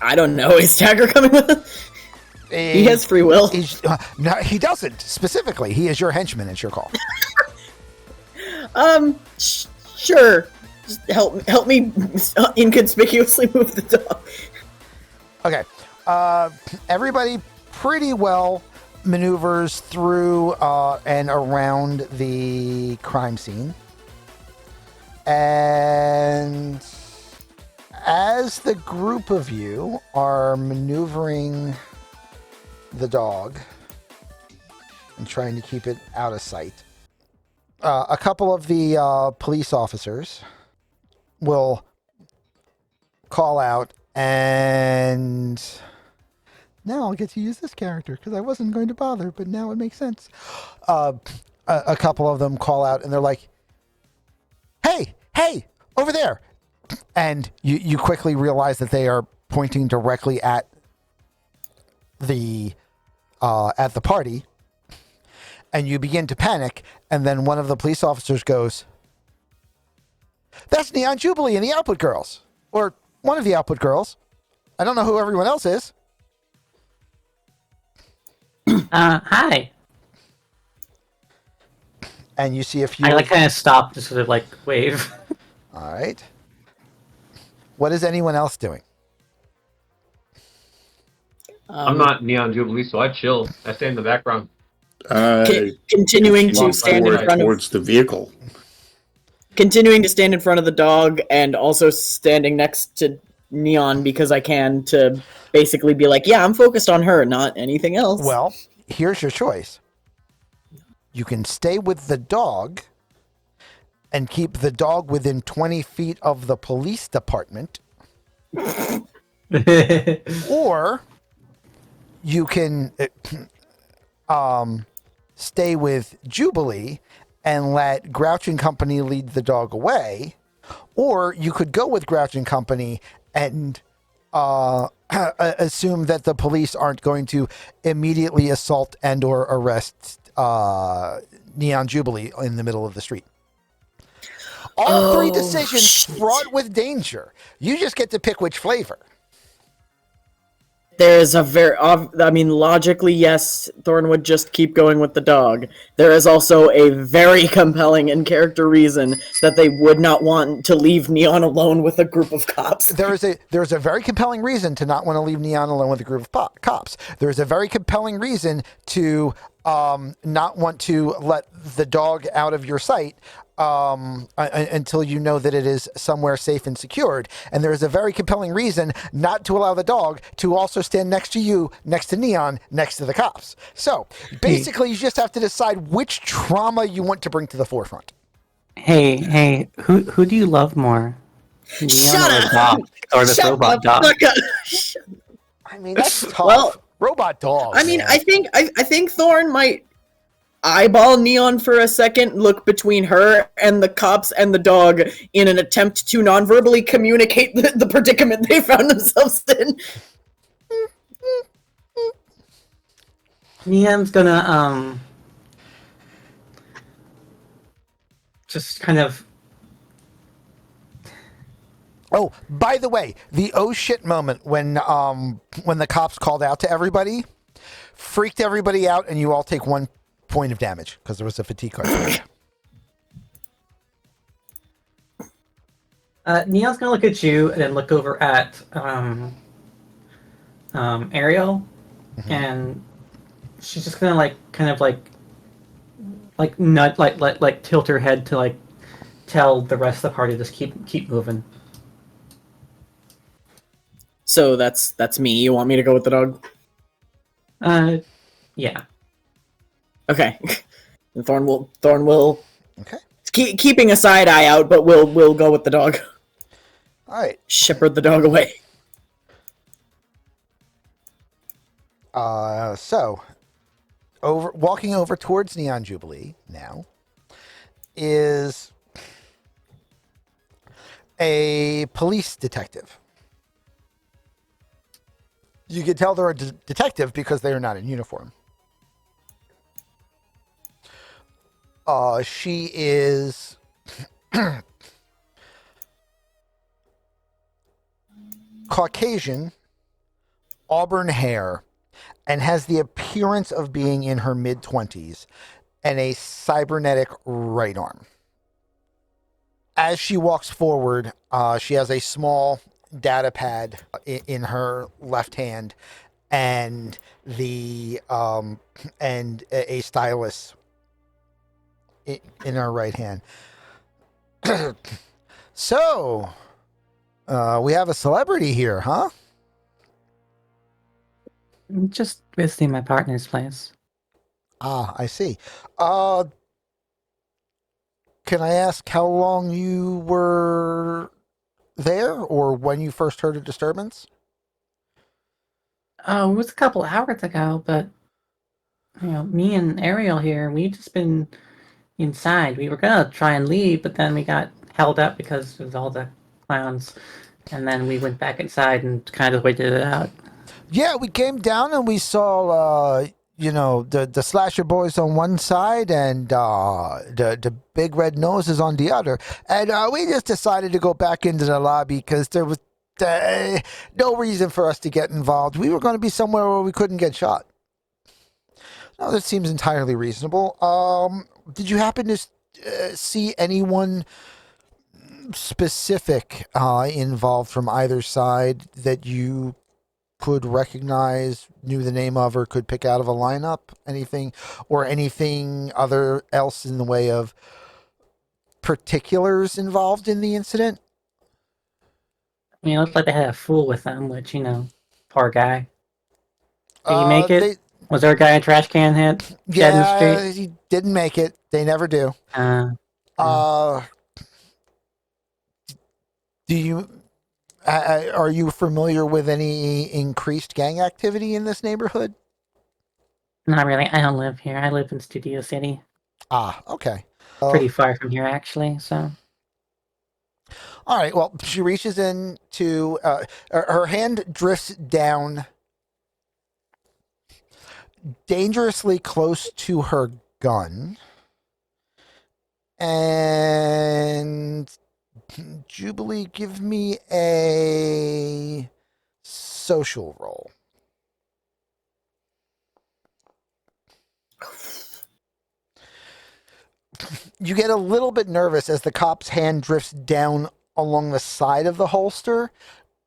I don't know. Is Tagger coming with us? He has free will. No, he doesn't. Specifically, he is your henchman. It's your call. Sure. Just help me inconspicuously move the dog. Okay. Everybody pretty well maneuvers through and around the crime scene. And as the group of you are maneuvering the dog and trying to keep it out of sight, a couple of the police officers will call out, and now I'll get to use this character because I wasn't going to bother, but now it makes sense. A couple of them call out and they're like, Hey, over there. And you quickly realize that they are pointing directly at the party. And you begin to panic. And then one of the police officers goes, "That's Neon Jubilee and the Output Girls. Or one of the Output Girls. I don't know who everyone else is." Hi. And you see a few. I kind of stop to sort of wave. All right. What is anyone else doing? I'm not Neon Jubilee, so I chill. I stay in the background. Continuing to stand in front towards the vehicle. Continuing to stand in front of the dog and also standing next to Neon because I can to basically be like, yeah, I'm focused on her, not anything else. Well, here's your choice. You can stay with the dog and keep the dog within 20 feet of the police department. Or you can stay with Jubilee and let Grouch and Company lead the dog away. Or you could go with Grouch and Company and assume that the police aren't going to immediately assault and or arrest Neon Jubilee in the middle of the street. All three decisions fraught with danger. You just get to pick which flavor. There's a logically, yes, Thorn would just keep going with the dog. There is also a very compelling in-character reason that they would not want to leave Neon alone with a group of cops. There's a very compelling reason to not want to leave Neon alone with a group of cops. There's a very compelling reason to not want to let the dog out of your sight until you know that it is somewhere safe and secured. And there is a very compelling reason not to allow the dog to also stand next to you, next to Neon, next to the cops. So basically, you just have to decide which trauma you want to bring to the forefront. Hey, who do you love more? Neon or the dog? Or the robot dog? I mean, that's tough. Well, robot dog. I mean, man. I think Thorn might eyeball Neon for a second, look between her and the cops and the dog in an attempt to non-verbally communicate the predicament they found themselves in. Neon's gonna just kind of. Oh, by the way, the oh shit moment when the cops called out to everybody freaked everybody out, and you all take 1 point of damage because there was a fatigue card. Neon's gonna look at you and then look over at Ariel, and she's just gonna tilt her head to tell the rest of the party just keep moving. So that's me. You want me to go with the dog? Yeah. Okay. And Thorn will Okay. Keeping a side eye out, but we'll go with the dog. All right. Shepherd the dog away. So walking over towards Neon Jubilee now is a police detective. You can tell they're a detective because they are not in uniform. She is Caucasian, auburn hair, and has the appearance of being in her mid-20s and a cybernetic right arm. As she walks forward, she has a small data pad in her left hand and and a stylus in her right hand. So, we have a celebrity here, huh? Just visiting my partner's place. Ah, I see. Can I ask how long you were there, or when you first heard a disturbance? Oh, it was a couple hours ago, but me and Ariel here, we've just been inside. We were gonna try and leave, but then we got held up because of all the clowns, and then we went back inside and kind of waited it out. Yeah, we came down and we saw, the slasher boys on one side and the big red noses on the other. And we just decided to go back into the lobby because there was no reason for us to get involved. We were going to be somewhere where we couldn't get shot. No, that seems entirely reasonable. Did you happen to see anyone specific involved from either side that you could recognize, knew the name of, or could pick out of a lineup? Anything other else in the way of particulars involved in the incident? I mean, it looked like they had a fool with them, which, poor guy. Did he make it? Was there a guy in a trash can hit? Dead in the street? He didn't make it. They never do. Do you... are you familiar with any increased gang activity in this neighborhood? Not really. I don't live here. I live in Studio City. Okay. Pretty far from here, actually, so... All right, well, she reaches in to... her hand drifts down dangerously close to her gun. And... Jubilee, give me a social roll. You get a little bit nervous as the cop's hand drifts down along the side of the holster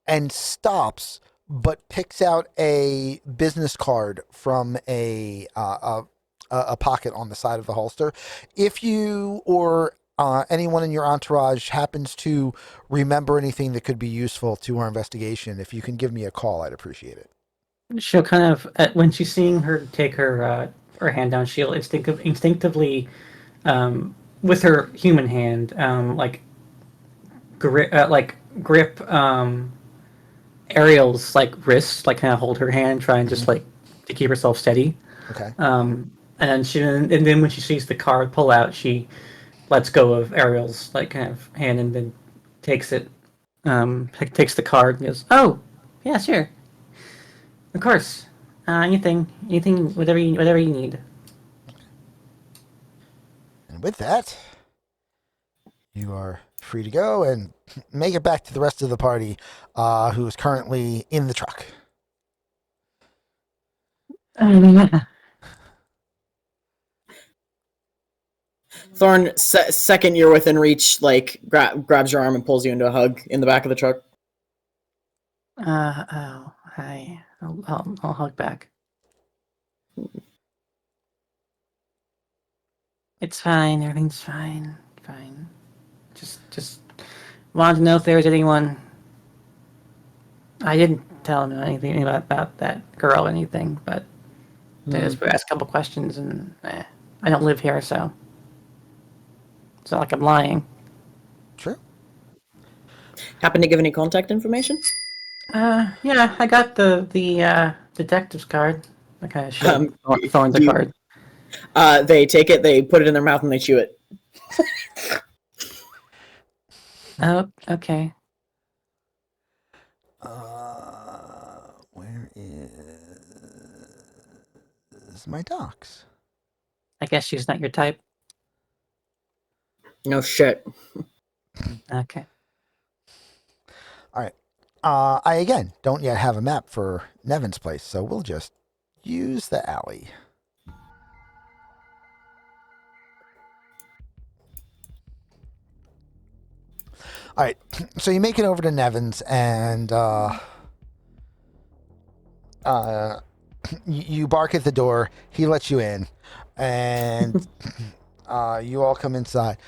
and stops, but picks out a business card from a pocket on the side of the holster. If you or anyone in your entourage happens to remember anything that could be useful to our investigation, if you can give me a call, I'd appreciate it. She'll kind of, when she's seeing her take her hand down, she'll instinctively, with her human hand, grip Ariel's wrist, kind of hold her hand, try and just to keep herself steady. Okay. And then when she sees the card pull out, she lets go of Ariel's kind of hand and then takes it, takes the card and goes, "Oh, yeah, sure, of course, anything, whatever you need." And with that, you are free to go and make it back to the rest of the party, who is currently in the truck. Thorn, second you're within reach, grabs your arm and pulls you into a hug in the back of the truck. Oh, hi. I'll hug back. It's fine. Everything's fine. Fine. Just wanted to know if there was anyone. I didn't tell him anything about that girl or anything, but they just asked a couple questions, and I don't live here, so it's not like I'm lying. True. Happen to give any contact information? Yeah, I got the detective's card. I kind of showed Thorn the card. They take it, they put it in their mouth, and they chew it. Oh, okay. Where is my docs? I guess she's not your type. No shit. Okay. All right. I, again, don't yet have a map for Nevin's place, so we'll just use the alley. All right, so you make it over to Nevin's, and you bark at the door. He lets you in, and you all come inside.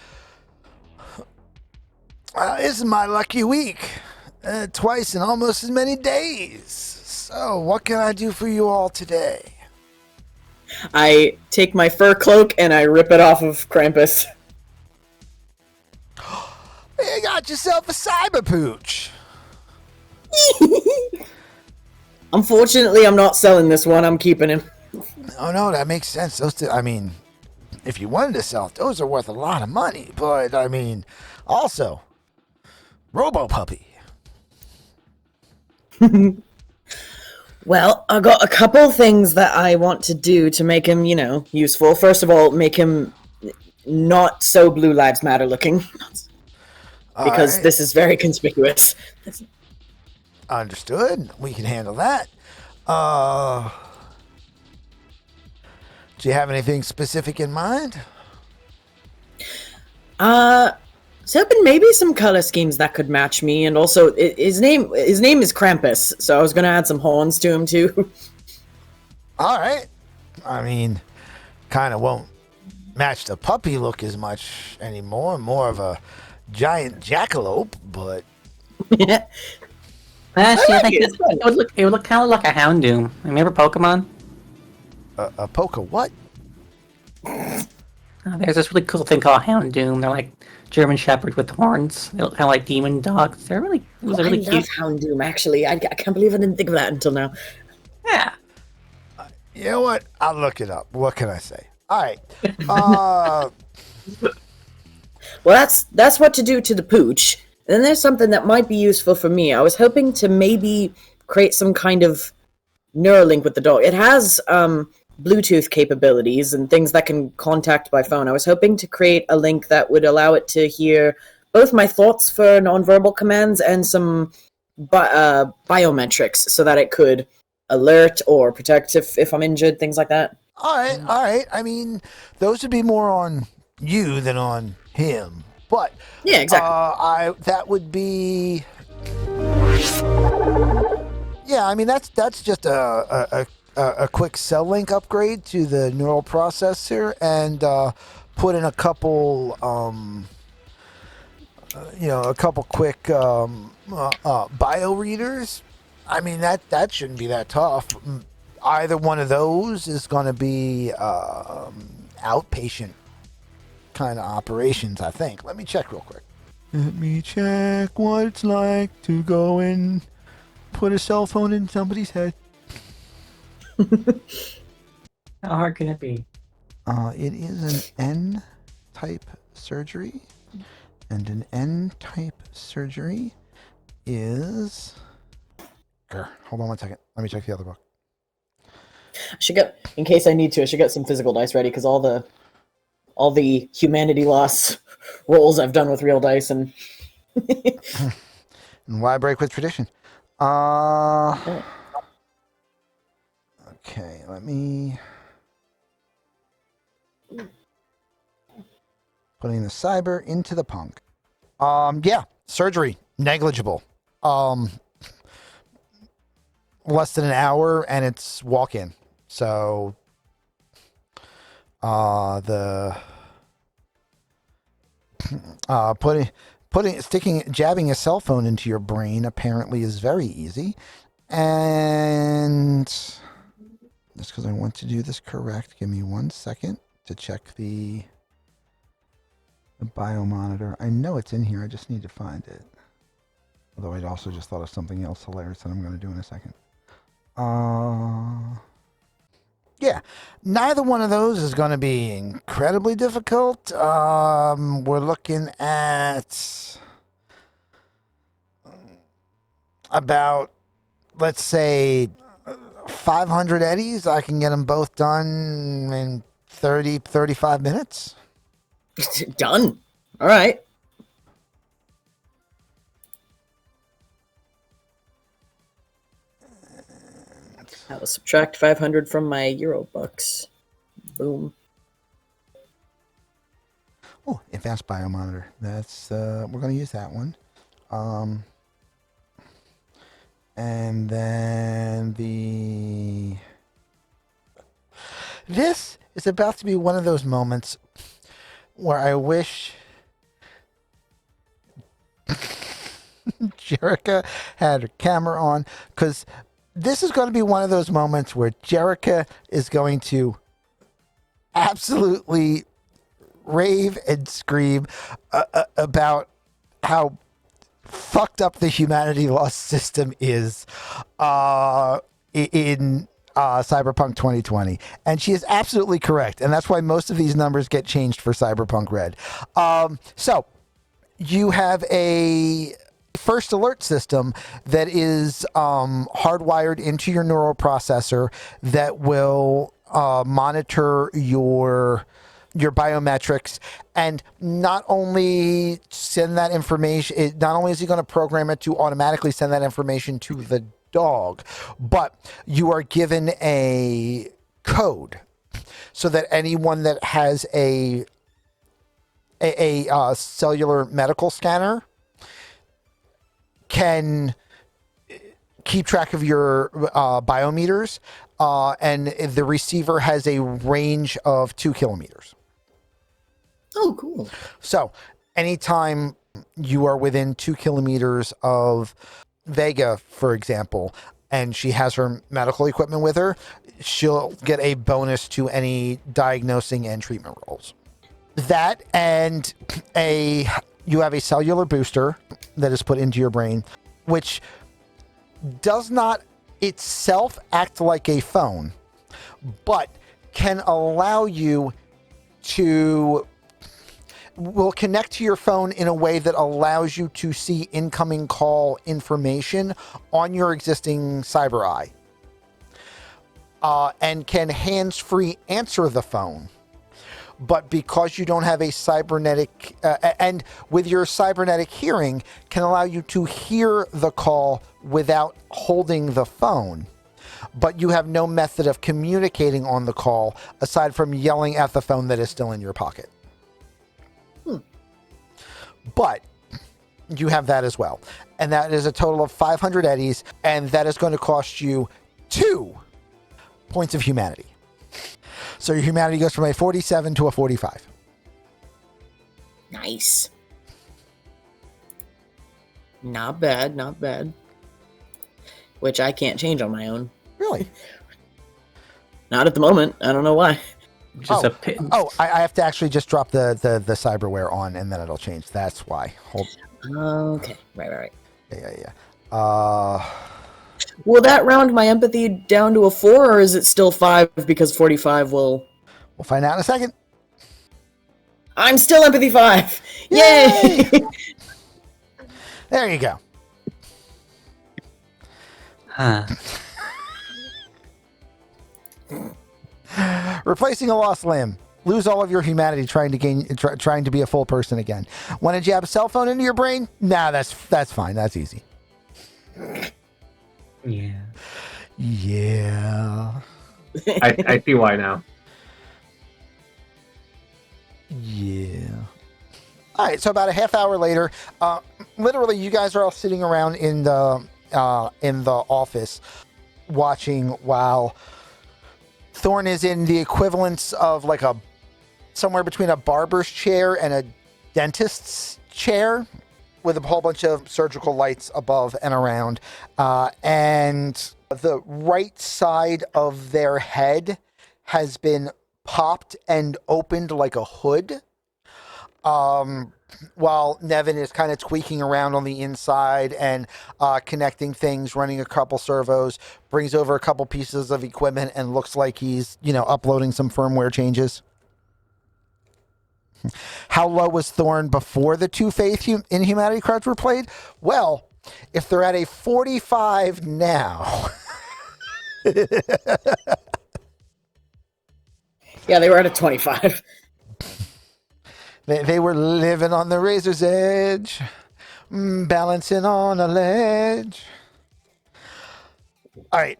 This is my lucky week. Twice in almost as many days. So, what can I do for you all today? I take my fur cloak and I rip it off of Krampus. You got yourself a cyber pooch. Unfortunately, I'm not selling this one. I'm keeping him. Oh no, that makes sense. Those two, I mean, if you wanted to sell it, those are worth a lot of money. But I mean, Also, Robo Puppy. Well, I got a couple things that I want to do to make him, useful. First of all, make him not so Blue Lives Matter looking. Because this is very conspicuous. Understood. We can handle that. Do you have anything specific in mind? So hoping maybe some color schemes that could match me, and also his name is Krampus, so I was gonna add some horns to him too. All right. I mean, kind of won't match the puppy look as much anymore. More of a giant jackalope, but yeah. Actually, I think it would look kind of like a Houndoom. Remember Pokemon? a poke of what? There's this really cool thing called Houndoom. They're like German Shepherds with horns. They look kind of like demon dogs. They're really, it was a really I cute. love Houndoom, actually. I can't believe I didn't think of that until now. Yeah. You know what? I'll look it up. What can I say? All right. Well, that's what to do to the pooch. And then there's something that might be useful for me. I was hoping to maybe create some kind of Neuralink with the dog. It has Bluetooth capabilities and things that can contact by phone. I was hoping to create a link that would allow it to hear both my thoughts for nonverbal commands and some biometrics so that it could alert or protect if I'm injured, things like that. All right. I mean, those would be more on you than on him. But yeah, exactly. That would be. Yeah, I mean that's just a quick cell link upgrade to the neural processor and put in a couple a couple quick bio readers. I mean that shouldn't be that tough. Either one of those is going to be outpatient kind of operations, I think. Let me check real quick. Let me check what it's like to go and put a cell phone in somebody's head. How hard can it be? It is an N-type surgery, and an N-type surgery is... Hold on one second. Let me check the other book. I should get, in case I need to, I should get some physical dice ready because all the humanity loss rolls I've done with real dice and and why break with tradition? Okay, let me putting the cyber into the punk. Yeah, surgery negligible. Less than an hour and it's walk-in. So jabbing a cell phone into your brain apparently is very easy. And just because I want to do this correct, give me 1 second to check the biomonitor. I know it's in here. I just need to find it. Although I'd also just thought of something else hilarious that I'm going to do in a second. Yeah, neither one of those is going to be incredibly difficult. We're looking at about, let's say, 500 eddies. I can get them both done in 35 minutes. Done. All right. I'll subtract 500 from my Euro bucks. Boom. Oh, advanced biomonitor. That's we're going to use that one. And then this is about to be one of those moments where I wish Jerica had her camera on, because this is going to be one of those moments where Jerica is going to absolutely rave and scream about how fucked up the humanity loss system is in Cyberpunk 2020. And she is absolutely correct. And that's why most of these numbers get changed for Cyberpunk Red. So you have a first alert system that is hardwired into your neural processor that will monitor your biometrics, and not only send that information, not only is he going to program it to automatically send that information to the dog, but you are given a code so that anyone that has a cellular medical scanner can keep track of your biometers, and the receiver has a range of 2 kilometers. Oh, cool. So anytime you are within 2 kilometers of Vega, for example, and she has her medical equipment with her, she'll get a bonus to any diagnosing and treatment rolls. That, and you have a cellular booster that is put into your brain, which does not itself act like a phone, but can allow you to, will connect to your phone in a way that allows you to see incoming call information on your existing cyber eye, and can hands-free answer the phone. But because you don't have a cybernetic, and with your cybernetic hearing, can allow you to hear the call without holding the phone. But you have no method of communicating on the call aside from yelling at the phone that is still in your pocket. But you have that as well. And that is a total of 500 eddies, and that is going to cost you 2 points of humanity. So your humanity goes from a 47 to a 45. Nice. Not bad, not bad. Which I can't change on my own. Really? Not at the moment. I don't know why. Just a pit. I have to actually just drop the cyberware on, and then it'll change. That's why. Okay. Right. Yeah. Will that round my empathy down to a 4, or is it still 5 because 45 will... We'll find out in a second. I'm still empathy 5! Yay! There you go. Huh. Replacing a lost limb. Lose all of your humanity trying to be a full person again. Want to jab a cell phone into your brain? Nah, that's fine. That's easy. Yeah. Yeah. I see why now. Yeah. All right. So about a half hour later, literally, you guys are all sitting around in the office, watching while Thorn is in the equivalence of like somewhere between a barber's chair and a dentist's chair, with a whole bunch of surgical lights above and around, and the right side of their head has been popped and opened like a hood, while Nevin is kind of tweaking around on the inside and connecting things, running a couple servos, brings over a couple pieces of equipment, and looks like he's, uploading some firmware changes. How low was Thorn before the 2 Faith in Humanity cards were played? Well, if they're at a 45 now... Yeah, they were at a 25. They were living on the razor's edge, balancing on a ledge. All right.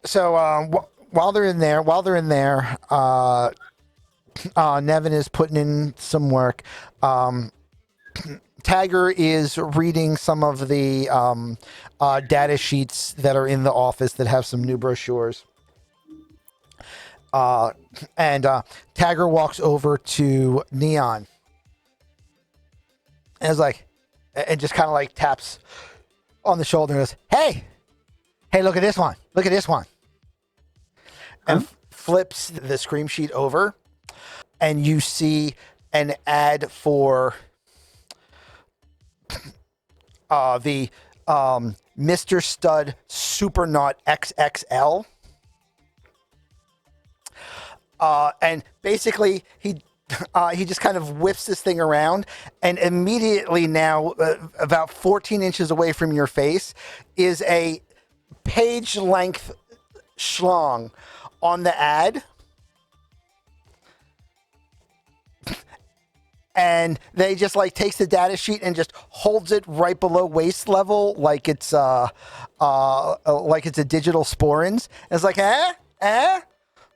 So while they're in there, Nevin is putting in some work. Tagger is reading some of the data sheets that are in the office that have some new brochures. And Tagger walks over to Neon and is like, and just kind of like taps on the shoulder and goes, hey, look at this one. Look at this one. And flips the scream sheet over, and you see an ad for the Mr. Stud Supernaut XXL. And basically, he he just kind of whips this thing around, and immediately now, about 14 inches away from your face, is a page-length schlong on the ad. And they just like takes the data sheet and just holds it right below waist level, like it's a digital sporins. And it's like,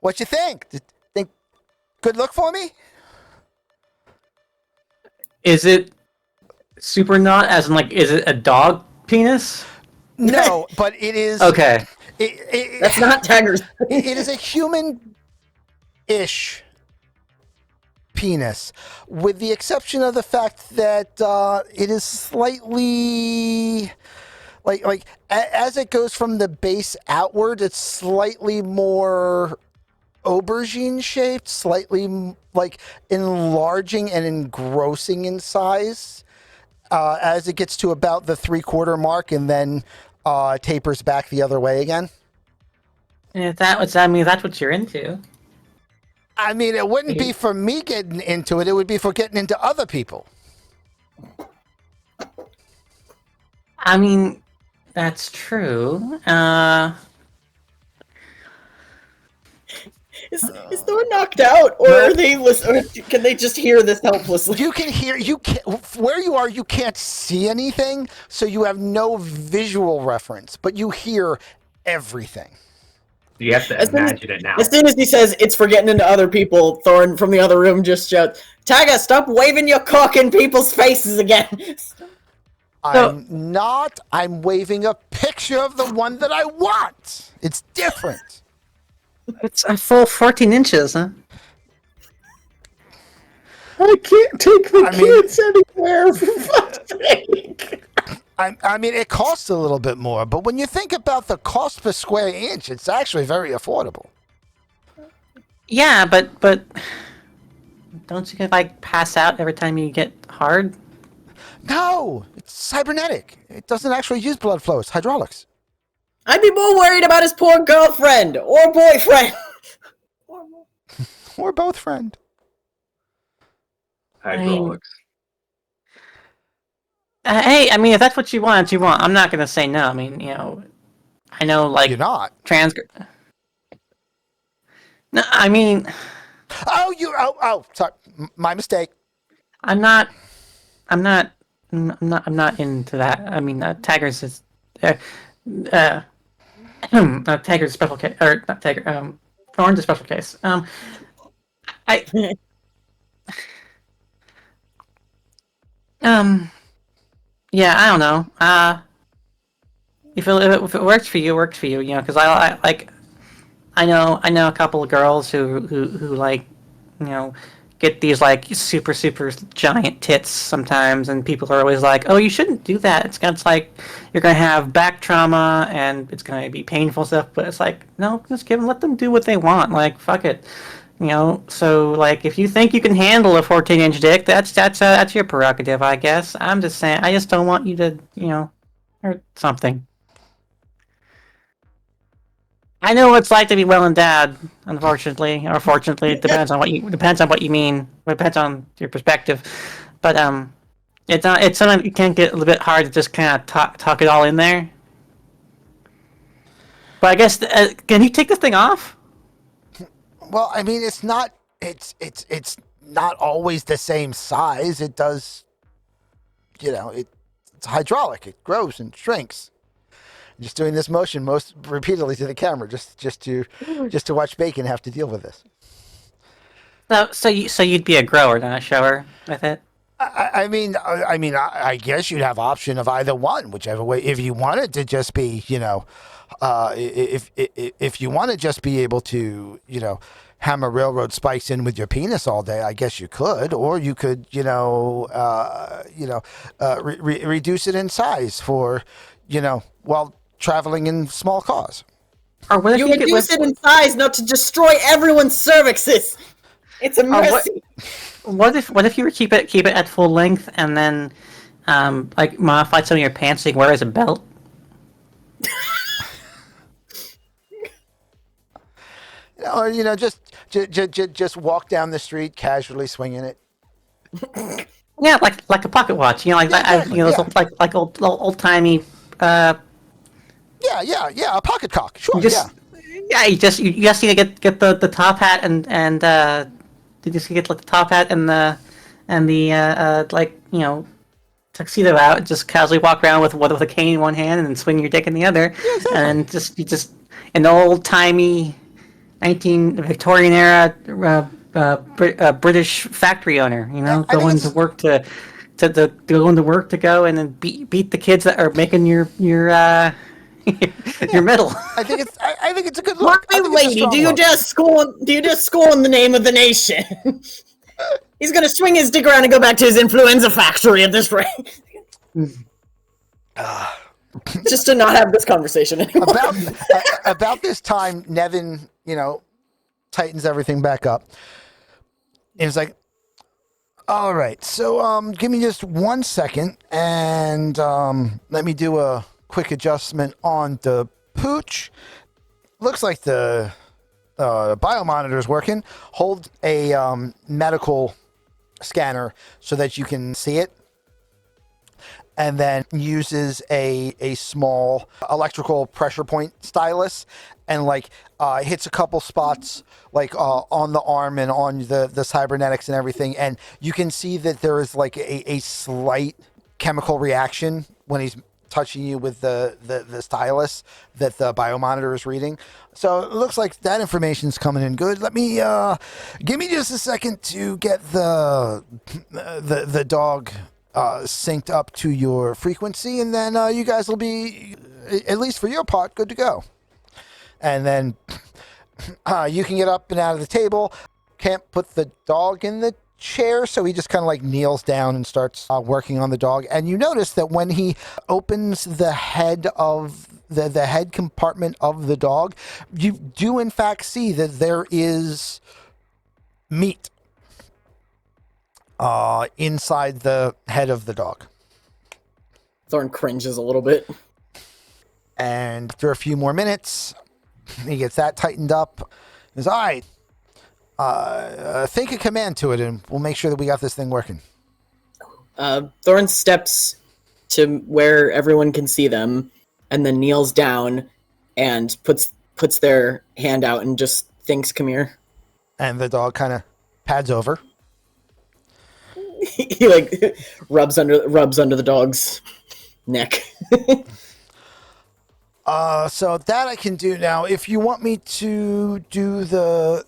what you think? Think good look for me? Is it super not? As in, like, is it a dog penis? No, but it is. Okay. That's not Tagger's. It is a human-ish penis, with the exception of the fact that it is slightly like as it goes from the base outward, it's slightly more aubergine shaped, slightly like enlarging and engrossing in size as it gets to about the 3/4 mark, and then tapers back the other way again. If that's what you're into. I mean, it wouldn't be for me getting into it. It would be for getting into other people. I mean, that's true. Is Thorn knocked out, or are they or can they just hear this helplessly? You can hear, where you are, you can't see anything, so you have no visual reference, but you hear everything. You have to imagine it now. As soon as he says it's for getting into other people, Thorn from the other room just shouts, "Tagger, stop waving your cock in people's faces again!" I'm not. I'm waving a picture of the one that I want. It's different. It's a full 14 inches, huh? I can't take the kids anywhere, for fuck's sake. I mean, it costs a little bit more, but when you think about the cost per square inch, it's actually very affordable. Yeah, but don't you like pass out every time you get hard? No, it's cybernetic. It doesn't actually use blood flow. It's hydraulics. I'd be more worried about his poor girlfriend or boyfriend. Or both, friend. Hydraulics. Hey, I mean, if that's what you want, I'm not gonna say no. I mean, I know, like, You're not. No, I mean. Sorry, my mistake. I'm not into that. I mean, Tagger's is, Tagger's special case, or not Tagger, Thorn's a special case. Yeah, I don't know. If it works for you, it works for you. Because I know a couple of girls who like, get these like super giant tits sometimes, and people are always like, "Oh, you shouldn't do that. It's like you're gonna have back trauma and it's gonna be painful stuff." But it's like, no, just let them do what they want. Like, fuck it. So like, if you think you can handle a 14-inch dick, that's your prerogative, I guess. I'm just saying, I just don't want you to, hurt something. I know what it's like to be well endowed, unfortunately, or fortunately. It depends on what you mean. It depends on your perspective. But it's something it can get a little bit hard to just kind of talk it all in there. But I guess can you take this thing off? Well, I mean, it's not always the same size. It does, it's hydraulic. It grows and shrinks. I'm just doing this motion most repeatedly to the camera, just to watch Bacon have to deal with this. So you'd be a grower, not a shower with it? I mean, I guess you'd have option of either one, whichever way. If you wanted to just be, if you want to just be able to, hammer railroad spikes in with your penis all day, I guess you could, or you could, reduce it in size for, while traveling in small cars. Or what if you reduce it in size not to destroy everyone's cervixes. It's a mercy. What if you were keep it at full length and then like modify some of your pants so you can wear it as a belt? Or just walk down the street casually swinging it. Yeah, like a pocket watch. Those old timey. Yeah, a pocket cock. Sure. You just need to get the top hat and you just get like the top hat and the tuxedo out. Just casually walk around with a cane in one hand and then swing your dick in the other, and just an old timey 19 Victorian era British factory owner. Going to work to go and then beat the kids that are making your your middle. I think it's a good look. My lady, do you just scorn the name of the nation? He's gonna swing his dick around and go back to his influenza factory at this rate. Just to not have this conversation anymore. About this time, Nevin, tightens everything back up. And he's like, all right, so give me just 1 second and let me do a quick adjustment on the pooch. Looks like the biomonitor is working. Hold a medical scanner so that you can see it. And then uses a small electrical pressure point stylus and hits a couple spots on the arm and on the cybernetics and everything. And you can see that there is a slight chemical reaction when he's touching you with the stylus that the biomonitor is reading. So it looks like that information's coming in good. Let me give me just a second to get the dog synced up to your frequency, and then you guys will be, at least for your part, good to go. And then you can get up and out of the table. Can't put the dog in the chair, so he just kind of kneels down and starts working on the dog. And you notice that when he opens the head of the head compartment of the dog, you do in fact see that there is meat inside the head of the dog. Thorn cringes a little bit. And after a few more minutes, he gets that tightened up. He goes, all right, think a command to it and we'll make sure that we got this thing working. Thorn steps to where everyone can see them and then kneels down and puts their hand out and just thinks, come here. And the dog kind of pads over. He rubs under the dog's neck. So that I can do now. If you want me to do the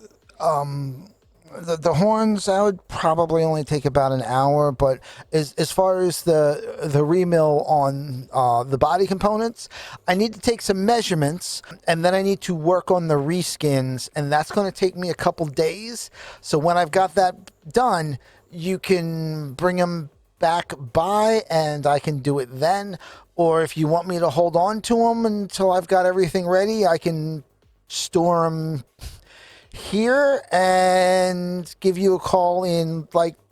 horns, that would probably only take about an hour. But as far as the remill on the body components, I need to take some measurements, and then I need to work on the reskins, and that's going to take me a couple days. So when I've got that done, you can bring them back by, and I can do it then. Or if you want me to hold on to them until I've got everything ready, I can store them here and give you a call in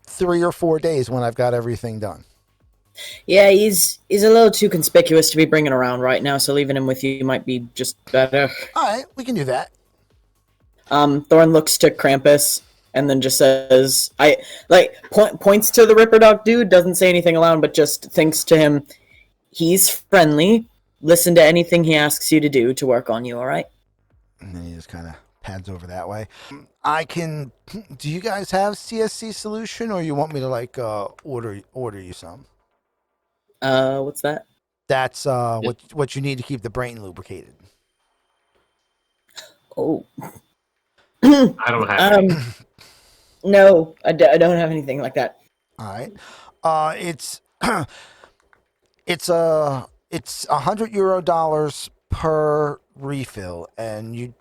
3 or 4 days when I've got everything done. Yeah, he's a little too conspicuous to be bringing around right now, so leaving him with you might be just better. All right, we can do that. Thorn looks to Krampus and then just says, points to the Ripper Dog dude, doesn't say anything aloud, but just thinks to him, he's friendly. Listen to anything he asks you to do to work on you, all right? And then he just kind of pads over that way. Do you guys have CSC solution, or you want me to order you some? What's that? That's what you need to keep the brain lubricated. Oh. I don't have No, I don't have anything like that. All right. It's $100 per refill, and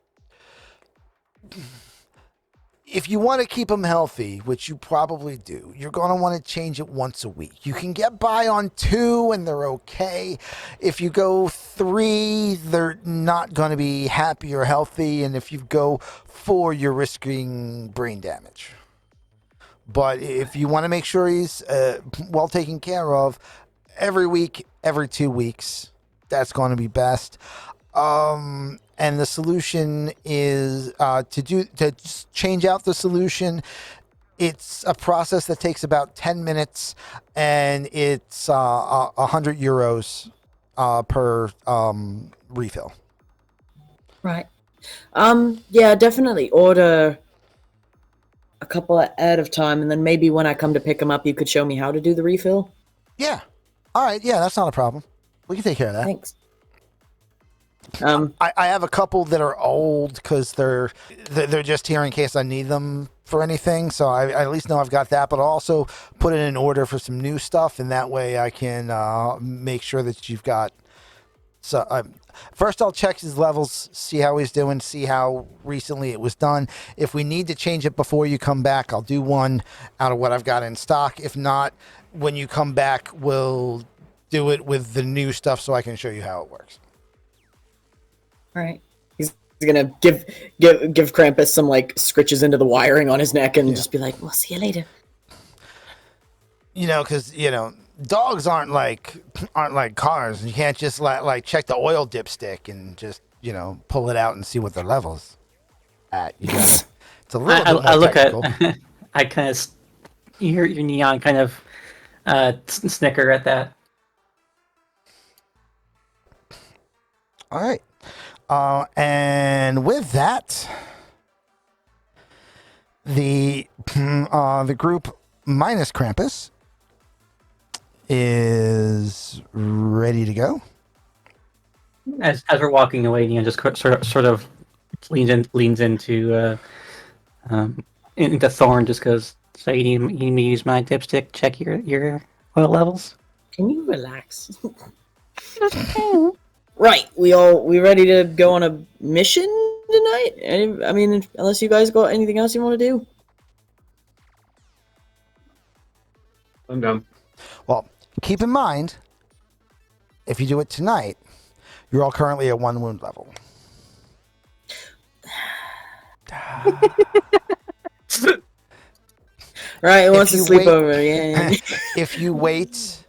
if you want to keep them healthy, which you probably do, you're going to want to change it once a week. You can get by on 2 and they're okay. If you go 3, they're not going to be happy or healthy. And if you go 4, you're risking brain damage. But if you want to make sure he's well taken care of, every week, every 2 weeks, that's going to be best. and the solution is to change out the solution. It's a process that takes about 10 minutes, and it's 100 euros per refill. Right. Yeah, definitely order a couple ahead of time, and then maybe when I come to pick them up, you could show me how to do the refill. Yeah. All right. Yeah, that's not a problem. We can take care of that. Thanks. I have a couple that are old because they're just here in case I need them for anything. So I at least know I've got that, but I'll also put in an order for some new stuff, and that way I can make sure that you've got. So first I'll check his levels, see how he's doing, see how recently it was done. If we need to change it before you come back, I'll do one out of what I've got in stock. If not, when you come back, we'll do it with the new stuff so I can show you how it works. All right. He's gonna give Krampus some like scritches into the wiring on his neck and just be like, "We'll see you later." You know, because dogs aren't like cars. You can't just like check the oil dipstick and just pull it out and see what the levels at. It's a little bit more I look technical. at. I kind of you hear your Neon kind of snicker at that. All right. And with that, the group minus Krampus is ready to go. As we're walking away, Neon just sort of leans into Thorn, just goes, "So you need me to use my dipstick, check your oil levels?" Can you relax? Right, we ready to go on a mission tonight? I mean, unless you guys got anything else you want to do. I'm done. Well, keep in mind, if you do it tonight, you're all currently at 1 wound level. Right, it wants to sleep over. Yeah. If you wait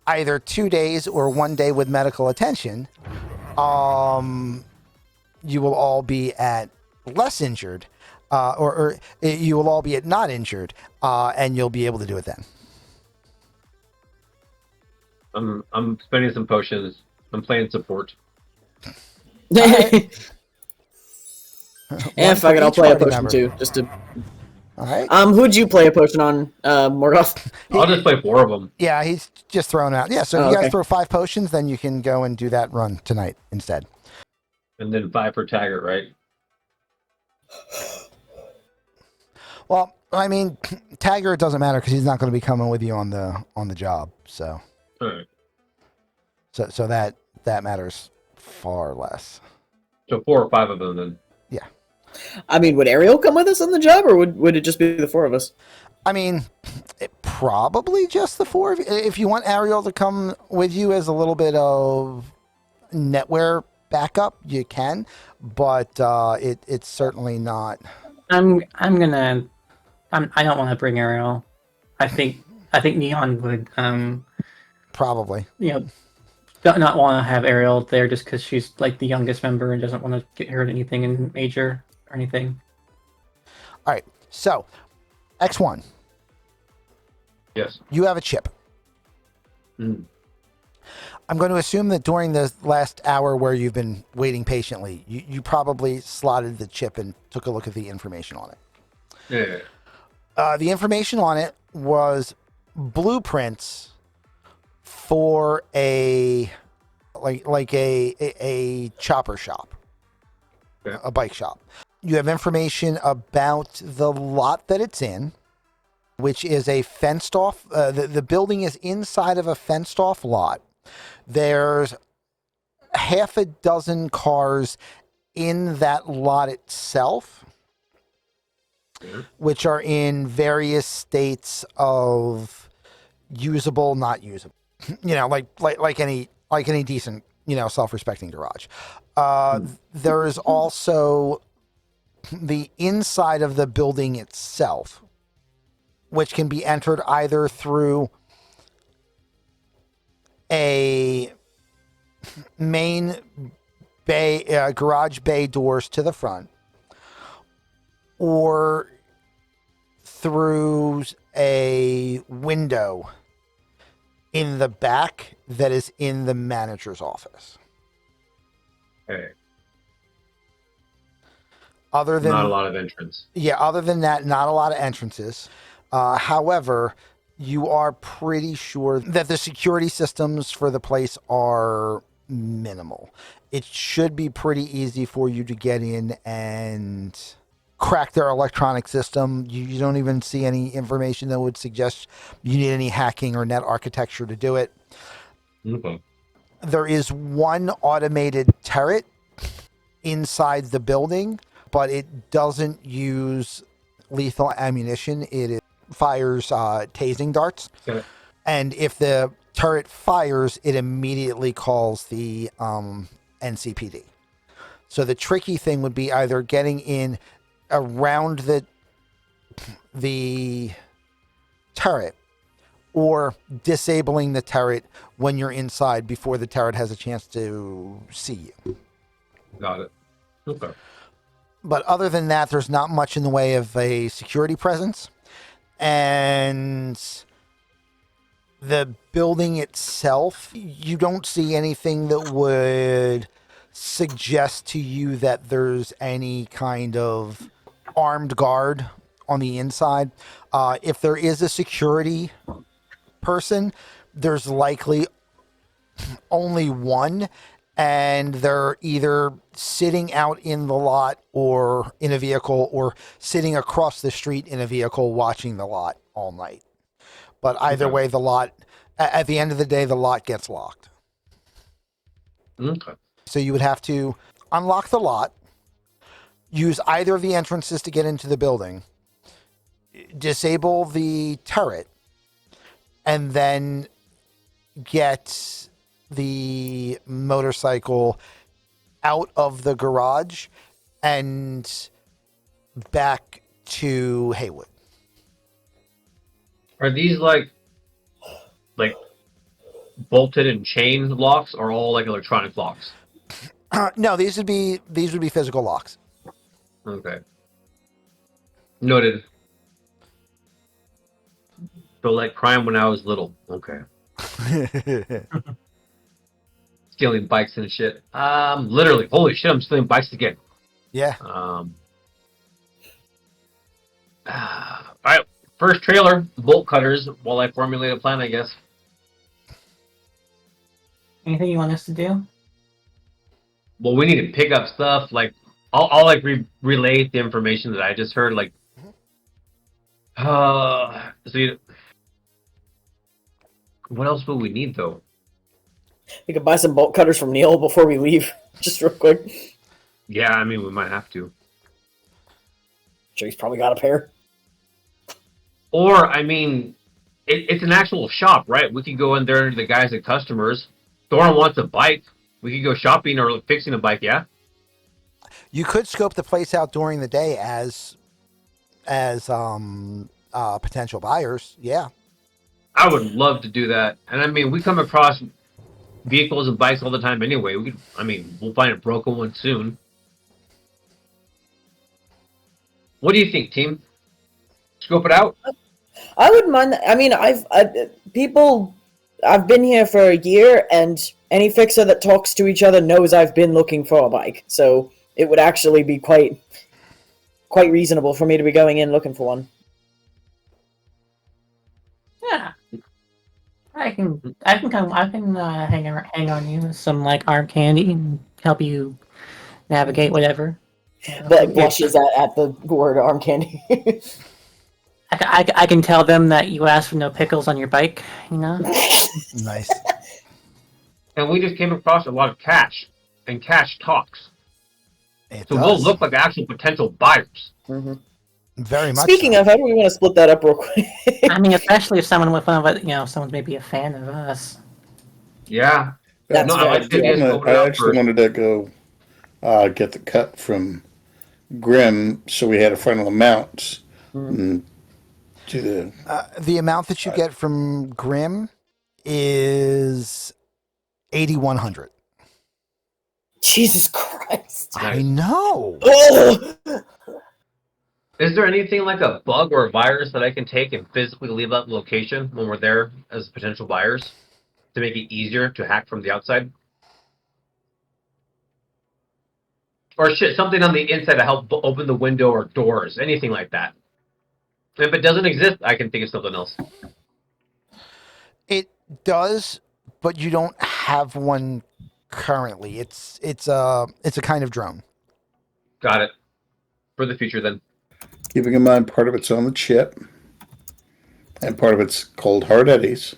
either 2 days or 1 day with medical attention, you will all be at less injured, or you will all be at not injured, and you'll be able to do it then. I'm spending some potions. I'm playing support. Yeah, fuck it, I'll play a potion too, just to. All right. Who'd you play a potion on, Morgoth? I'll just play 4 of them. Yeah, he's just thrown out. Yeah, so if you guys throw 5 potions, then you can go and do that run tonight instead. And then 5 for Taggart, right? Well, I mean, Taggart doesn't matter because he's not going to be coming with you on the job. So, All right. so that matters far less. So 4 or 5 of them then. Yeah. I mean, would Ariel come with us on the job, or would it just be the 4 of us? I mean, probably just the 4 of you. If you want Ariel to come with you as a little bit of netware backup, you can, but it's certainly not. I don't want to bring Ariel. I think Neon would Probably. Not want to have Ariel there just because she's like the youngest member and doesn't want to get hurt anything in major or anything. All right. So, X1. Yes. You have a chip. Mm. I'm going to assume that during the last hour where you've been waiting patiently, you probably slotted the chip and took a look at the information on it. Yeah. The information on it was blueprints for a chopper shop, a bike shop. You have information about the lot that it's in, which is a fenced off. The building is inside of a fenced off lot. There's half a dozen cars in that lot itself, which are in various states of usable, not usable. Like any decent, self-respecting garage. There is also the inside of the building itself, which can be entered either through a main bay garage bay doors to the front, or through a window in the back that is in the manager's office. Okay. Other than Not a lot of entrance. Yeah, other than that, not a lot of entrances. However, you are pretty sure that the security systems for the place are minimal. It should be pretty easy for you to get in and crack their electronic system. You don't even see any information that would suggest you need any hacking or net architecture to do it. Okay. There is one automated turret inside the building, but it doesn't use lethal ammunition. It fires tasing darts. Okay. And if the turret fires, it immediately calls the NCPD. So the tricky thing would be either getting in around the turret or disabling the turret when you're inside before the turret has a chance to see you. Got it. Okay. But other than that, there's not much in the way of a security presence. And the building itself, you don't see anything that would suggest to you that there's any kind of armed guard on the inside. If there is a security person, there's likely only one, and they're either sitting out in the lot or in a vehicle, or sitting across the street in a vehicle watching the lot all night. But either way, the lot, at the end of the day, the lot gets locked. Okay. So you would have to unlock the lot, use either of the entrances to get into the building, disable the turret, and then get the motorcycle out of the garage and back to Haywood. Are these like bolted and chain locks, or all like electronic locks? No, these would be physical locks. Okay. Noted. So like crime when I was little. Okay. Stealing bikes and shit. Literally, holy shit, I'm stealing bikes again. Yeah. Alright, first trailer, bolt cutters, while I formulate a plan, I guess. Anything you want us to do? Well, we need to pick up stuff, like, I'll like relay the information that I just heard, like, what else will we need, though? We could buy some bolt cutters from Neil before we leave, just real quick. Yeah, I mean, we might have to. Sure, he's probably got a pair. Or, I mean, it's an actual shop, right? We could go in there to the guys and customers. Thorn wants a bike. We could go shopping or fixing a bike, yeah? You could scope the place out during the day as potential buyers. Yeah. I would love to do that. And I mean, we come across vehicles and bikes all the time anyway. We'll find a broken one soon. What do you think, team? Scope it out? I wouldn't mind that. I mean, I've been here for a year, and any fixer that talks to each other knows I've been looking for a bike. So it would actually be quite reasonable for me to be going in looking for one. Yeah. I can hang on you with some like arm candy and help you navigate whatever. But blushes at the word arm candy. I can tell them that you asked for no pickles on your bike, you know? Nice. And we just came across a lot of cash, and cash talks. It So does. we'll look like actual potential buyers. Mm-hmm. Very much. Speaking so. of, how do we want to split that up real quick? I mean, especially if someone with one of it, someone's maybe a fan of us. Yeah. That's I like to get open I up actually first. wanted to go get the cut from Grim, so we had a final amount. And to The amount that you get from Grim is 8,100. Jesus Christ. I know. Oh! Is there anything like a bug or a virus that I can take and physically leave that location when we're there as potential buyers to make it easier to hack from the outside? Or shit, something on the inside to help open the window or doors, anything like that. If it doesn't exist, I can think of something else. It does, but you don't have one currently. It's a kind of drone. Got it. For the future, then. Keeping in mind, part of it's on the chip, and part of it's cold hard eddies,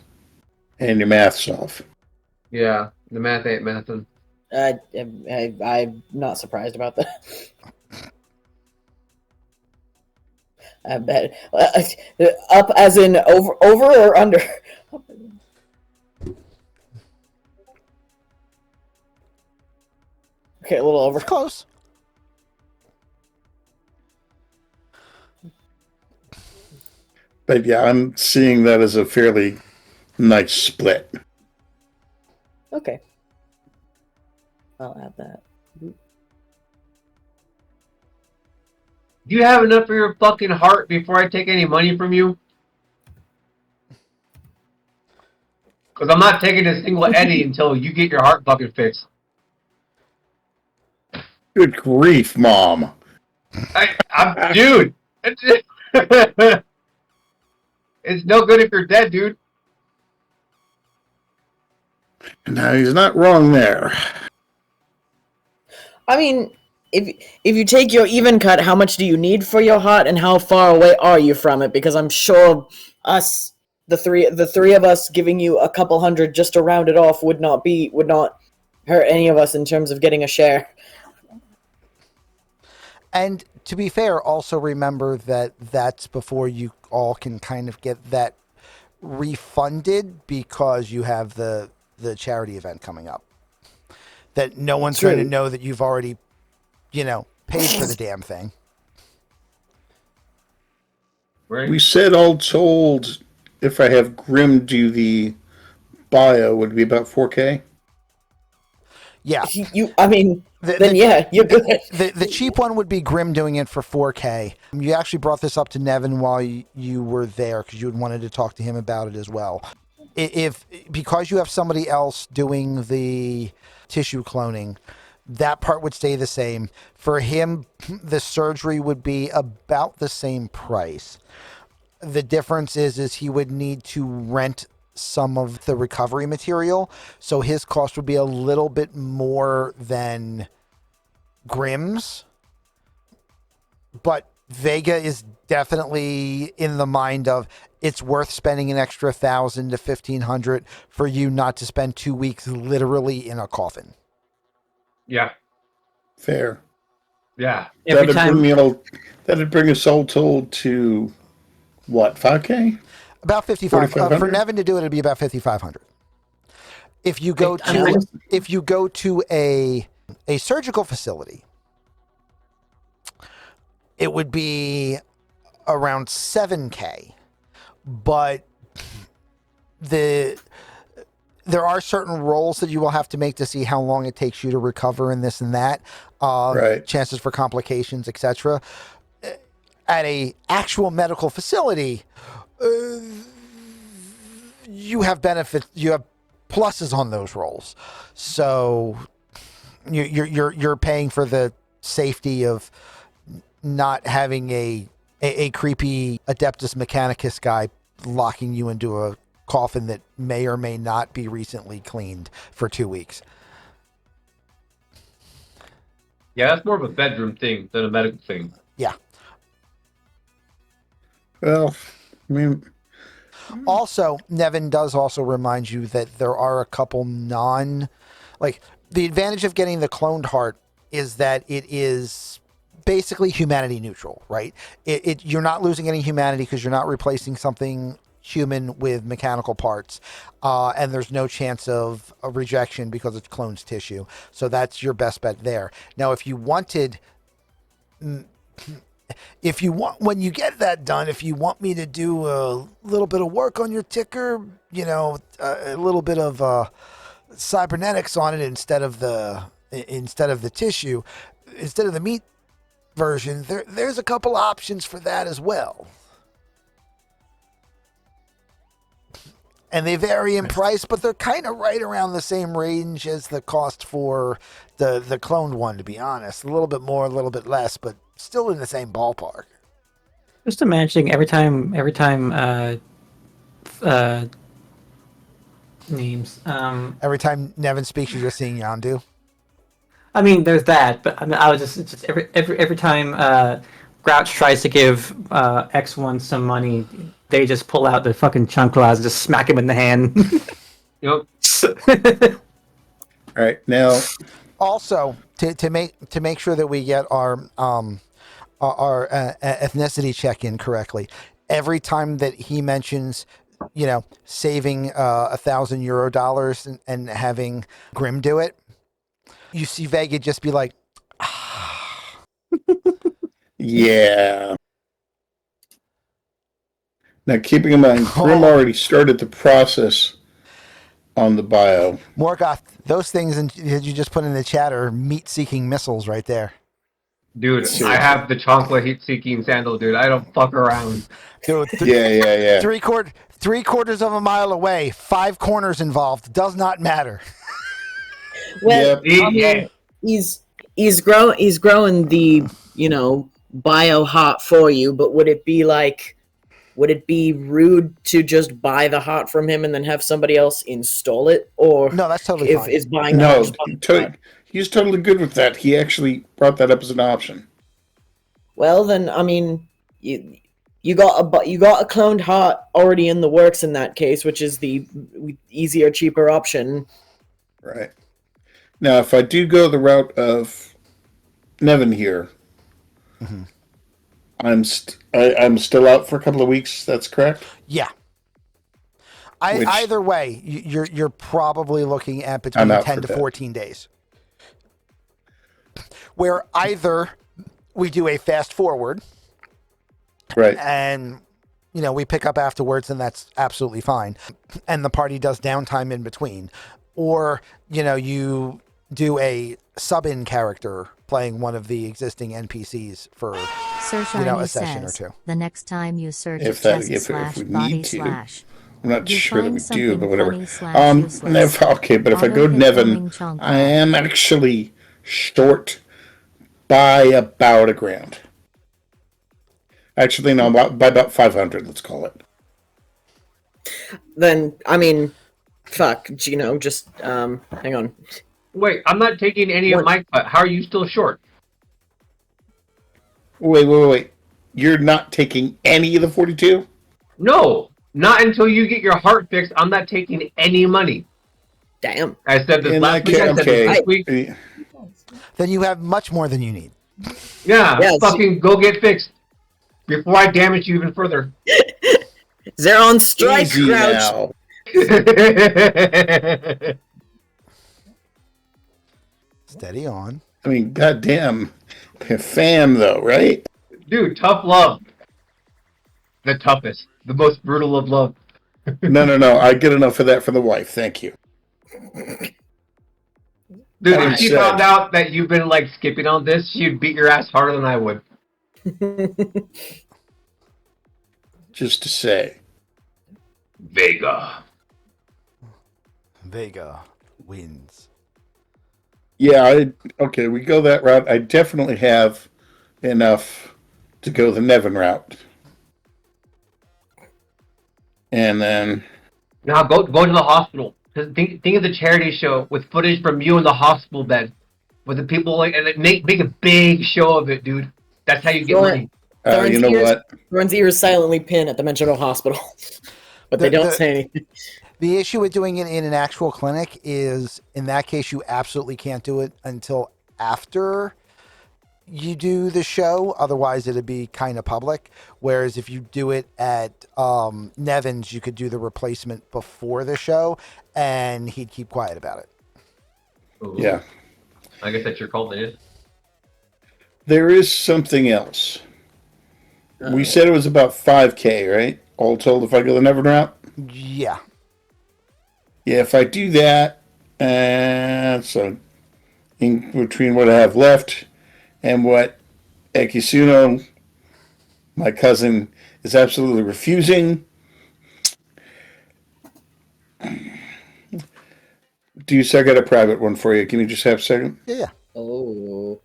and your math's off. Yeah, the math ain't mathin'. I'm not surprised about that. I bet. Up as in over or under? Okay, a little over. Close. But yeah, I'm seeing that as a fairly nice split. Okay. I'll add that. Do you have enough for your fucking heart before I take any money from you? Because I'm not taking a single Eddie until you get your heart fucking fixed. Good grief, Mom. Dude. It's no good if you're dead, dude. No, he's not wrong there. I mean, if you take your even cut, how much do you need for your heart, and how far away are you from it? Because I'm sure us, the three of us, giving you a couple hundred just to round it off would not hurt any of us in terms of getting a share. And to be fair, also remember that that's before you all can kind of get that refunded because you have the charity event coming up. That no one's going to know that you've already, paid for the damn thing. Right. We said all told, if I have Grim do the bio, would it be about 4K? Yeah. You're good. The cheap one would be Grim doing it for 4K. You actually brought this up to Nevin while you were there because you had wanted to talk to him about it as well. Because you have somebody else doing the tissue cloning, that part would stay the same. For him, the surgery would be about the same price. The difference is he would need to rent some of the recovery material, so his cost would be a little bit more than Grimm's. But Vega is definitely in the mind of it's worth spending an extra $1,000 to $1,500 for you not to spend 2 weeks literally in a coffin. Yeah. Fair. Yeah. That'd bring us all told to what, 5K? About 55. For Nevin to do it, it'd be about 5,500. If you go to a surgical facility, it would be around 7K. But there are certain rolls that you will have to make to see how long it takes you to recover and this and that. Right. Chances for complications, etc. At a actual medical facility, you have benefits. You have pluses on those rolls, so you're paying for the safety of not having a creepy Adeptus Mechanicus guy locking you into a coffin that may or may not be recently cleaned for 2 weeks. Yeah, that's more of a bedroom thing than a medical thing. Yeah. Well, I mean... Also, Nevin does also remind you that there are a couple the advantage of getting the cloned heart is that it is basically humanity neutral, right? You're not losing any humanity because you're not replacing something human with mechanical parts, and there's no chance of a rejection because it's cloned tissue. So that's your best bet there. Now, if you want, when you get that done, if you want me to do a little bit of work on your ticker, a little bit of cybernetics on it instead of the instead of the tissue, instead of the meat version, there's a couple options for that as well. And they vary in price, but they're kind of right around the same range as the cost for the cloned one, to be honest. A little bit more, a little bit less, but still in the same ballpark. Just imagining every time names. Every time Nevin speaks, you're just seeing Yondu. I mean, there's that, but I mean, I was just every time Grouch tries to give X1 some money, they just pull out the fucking chunk claws and just smack him in the hand. Yep. All right, now. Also, to make sure that we get our ethnicity check in correctly, every time that he mentions, saving €1,000 and having Grim do it, you see Vega just be like, Yeah. Now, keeping in mind, Grim already started the process on the bio. Morgoth, those things that you just put in the chat are meat-seeking missiles right there. Dude, I have the chocolate heat-seeking sandal, dude. I don't fuck around. Dude, Yeah. Three quarters of a mile away, 5 corners involved. Does not matter. Well, Yep. I mean, he's growing the bio hot for you, but would it be rude to just buy the hot from him and then have somebody else install it? Or No, that's totally fine. Is buying No, the he's totally good with that. He actually brought that up as an option. Well, then, I mean, you got a cloned heart already in the works in that case, which is the easier, cheaper option. Right. Now, if I do go the route of Nevin here, mm-hmm. I'm still out for a couple of weeks. That's correct. Yeah. Either way, you're probably looking at between I'm out 10 for to that. 14 days. Where either we do a fast forward, Right. and we pick up afterwards, and that's absolutely fine, and the party does downtime in between, or you do a sub-in character playing one of the existing NPCs for Sir Shiny a session says, or two. the next time you search If we chest/body/ need to. I'm not you sure that find we do, something but whatever. funny/useless. Okay, but if I go Auto-hit Nevin, roaming chunk I am actually short by about $1,000. Actually, no, by about 500. Let's call it. Then, I mean, fuck, just hang on. Wait, I'm not taking any of my cut. How are you still short? Wait. You're not taking any of the 42? No, not until you get your heart fixed. I'm not taking any money. Damn. I said this In last that week. I said okay. this week. Then you have much more than you need. Yeah, Yeah, fucking go get fixed before I damage you even further. They're on strike, Easy Grouch. now. Steady on. I mean, goddamn. Fam, though, right? Dude, tough love. The toughest. The most brutal of love. No. I get enough of that for the wife. Thank you. Dude, That if she said- found out that you've been like skipping on this, she'd beat your ass harder than I would. Just to say. Vega. Vega wins. Yeah, okay, we go that route. I definitely have enough to go the Nevin route. And then... Now go to the hospital. Think of the charity show with footage from you in the hospital bed. With the people and make a big show of it, dude. That's how you get money. you know what? Thorn's ears silently pin at the mental hospital. But they don't say anything. The issue with doing it in an actual clinic is, in that case, you absolutely can't do it until after you do the show. Otherwise, it'd be kind of public. Whereas if you do it at Nevin's, you could do the replacement before the show, and he'd keep quiet about it. Ooh. Yeah. I guess that's your call, then. There is something else. We said it was about 5K, right? All told, if I go the Nevin route? Yeah. Yeah, if I do that, so in between what I have left and what Ekisuno, my cousin, is absolutely refusing. Deuce, I got a private one for you. Can you just have a second? Yeah. Oh.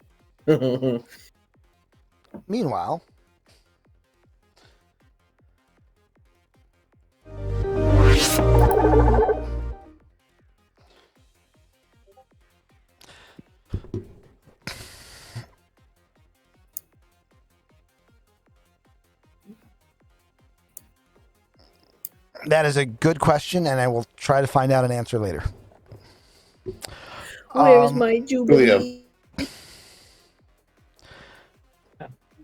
Meanwhile, that is a good question, and I will try to find out an answer later. Where's my Jubilee? Julio.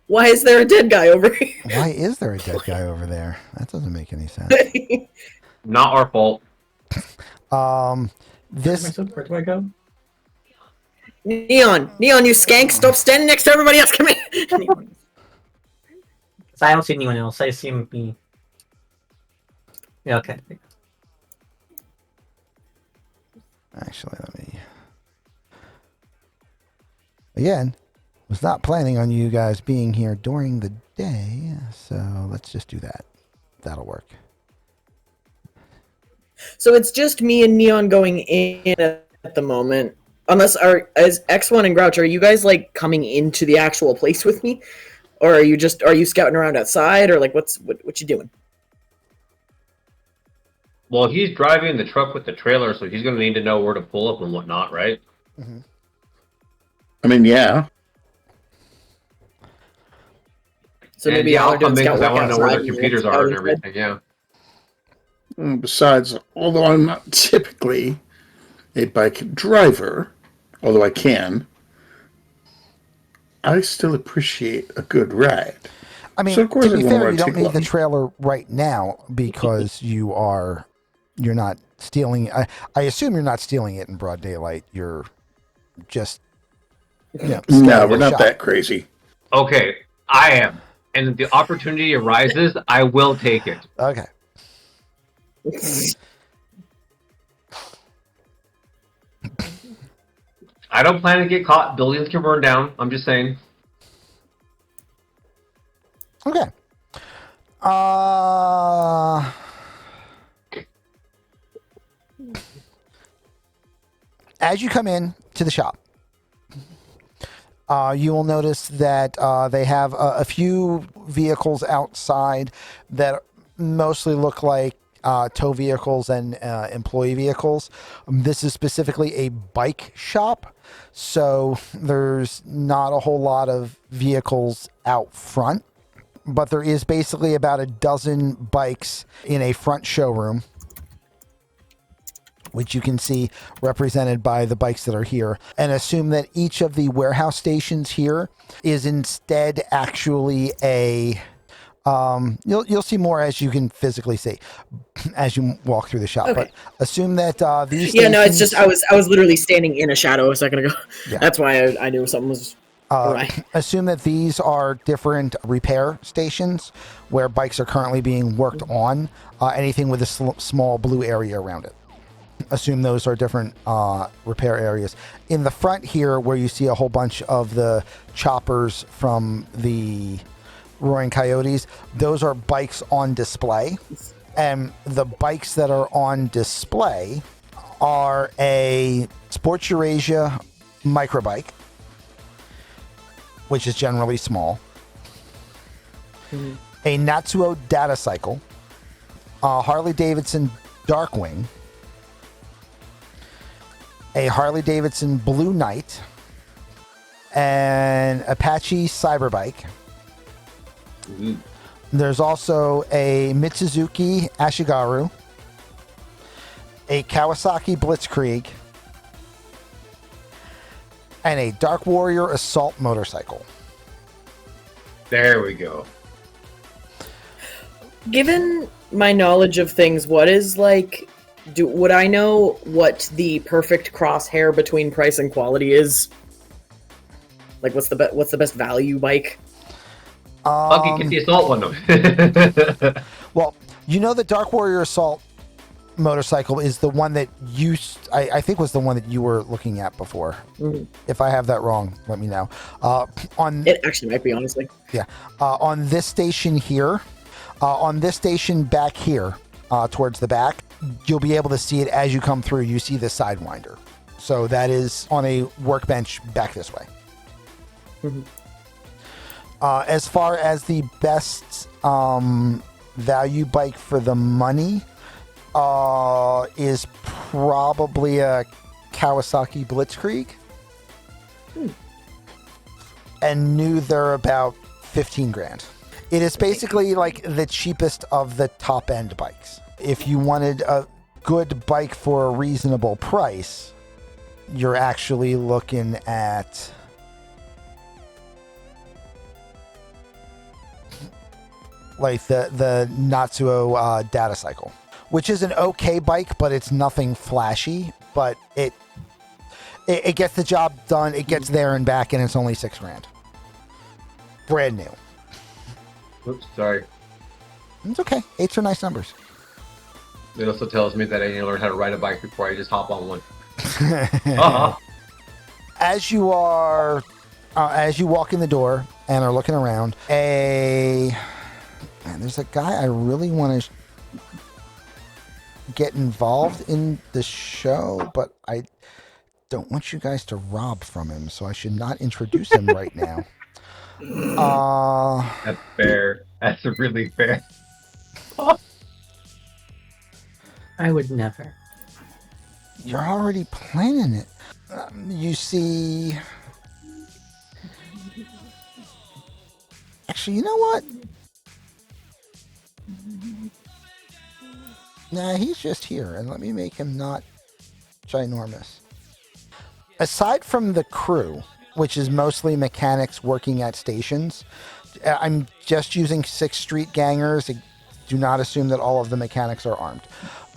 Why is there a dead guy over here? Why is there a dead guy over there? That doesn't make any sense. Not our fault. This Where do I go? Neon, you skank! Stop standing next to everybody else. Come here. I don't see anyone else. I see me. Yeah, okay. actually, let me. Again, was not planning on you guys being here during the day, so let's just do that. That'll work. So it's just me and Neon going in at the moment. Unless as X1 and Grouch, are you guys like coming into the actual place with me, or are you scouting around outside, or like what you doing? Well, he's driving the truck with the trailer, so he's going to need to know where to pull up and whatnot, right? Mm-hmm. I mean, yeah. So And maybe yeah, y'all I'll are doing come in scout 'cause I work want to know where outside the and computers scout are and inside. everything, yeah. Besides, although I'm not typically a bike driver, although I can, I still appreciate a good ride. I mean, So, of course, to be I fair, wanna you don't take need the one. trailer right now because you're not stealing. I assume you're not stealing it in broad daylight. You're just, No, scanning we're the not shop. that crazy. Okay, I am. And if the opportunity arises, I will take it. Okay. I don't plan to get caught. Buildings can burn down. I'm just saying. Okay. As you come in to the shop, you will notice that they have a few vehicles outside that mostly look like tow vehicles and employee vehicles. This is specifically a bike shop, so there's not a whole lot of vehicles out front, but there is basically about a dozen bikes in a front showroom, which you can see represented by the bikes that are here, and assume that each of the warehouse stations here is instead actually a you'll see more as you can physically see as you walk through the shop. Okay. But assume that these Yeah, no, it's stations- just I was literally standing in a shadow a second ago. Yeah. That's why I knew something was awry. assume that these are different repair stations where bikes are currently being worked on. Anything with a small blue area around it. Assume those are different repair areas. In the front here, where you see a whole bunch of the choppers from the Roaring Coyotes, those are bikes on display. And the bikes that are on display are a Sports Eurasia microbike, which is generally small, a Natsuo data cycle, a Harley Davidson Darkwing, a Harley Davidson Blue Knight, an Apache Cyberbike. There's also a Mitsuzuki Ashigaru, a Kawasaki Blitzkrieg, and a Dark Warrior Assault motorcycle. There we go. Given my knowledge of things, what is like? Would I know what the perfect crosshair between price and quality is? Like, what's the best value bike? Lucky, get the assault one though. Well, you know the Dark Warrior Assault motorcycle is the one that I think was the one that you were looking at before. If I have that wrong, let me know. It actually might be, honestly. Yeah. On this station here, on this station back here, towards the back, you'll be able to see it as you come through. You see the Sidewinder. So that is on a workbench back this way. As far as the best value bike for the money, is probably a Kawasaki Blitzkrieg. And new they're about 15 grand. It is basically like the cheapest of the top end bikes. If you wanted a good bike for a reasonable price, you're actually looking at like the Natsuo Data Cycle, which is an okay bike, but it's nothing flashy, but it gets the job done. It gets there and back, and it's only $6 grand. Brand new. Oops, sorry. It's okay. 8s are nice numbers. It also tells me that I need to learn how to ride a bike before I just hop on one. As you walk in the door and are looking around, there's a guy I really want to get involved in the show, but I don't want you guys to rob from him, so I should not introduce him right now. That's fair. That's really fair. I would never. You're already planning it. You see... Actually, you know what? Nah, he's just here, and let me make him not ginormous. Aside from the crew, which is mostly mechanics working at stations, I'm just using 6th Street gangers. Do not assume that all of the mechanics are armed.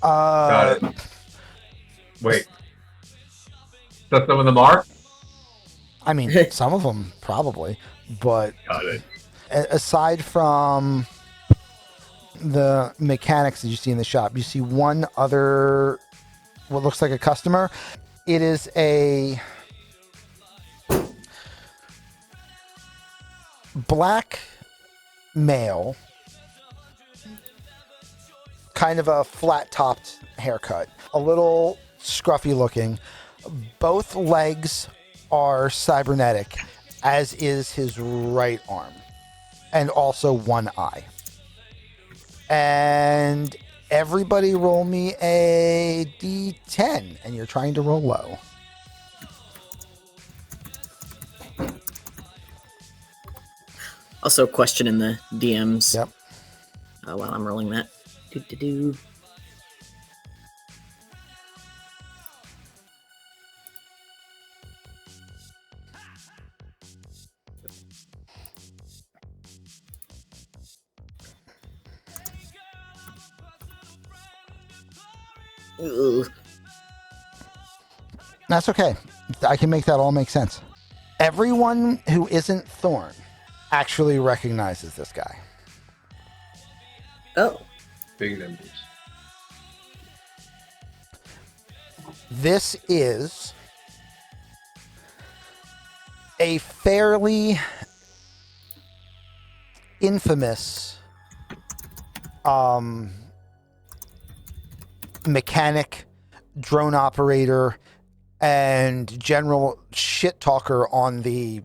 Got it. Wait. So some of them are? I mean, some of them probably, but Got it. Aside from the mechanics that you see in the shop, you see one other, what looks like a customer. It is a black male, kind of a flat-topped haircut, a little scruffy looking. Both legs are cybernetic, as is his right arm, and also one eye. And everybody roll me a D10, and you're trying to roll low. Also, question in the DMs. Yep. While I'm rolling that. Do. Ugh. That's okay. I can make that all make sense. Everyone who isn't Thorn actually recognizes this guy. Oh. Big numbers. This is a fairly infamous mechanic, drone operator, and general shit talker on the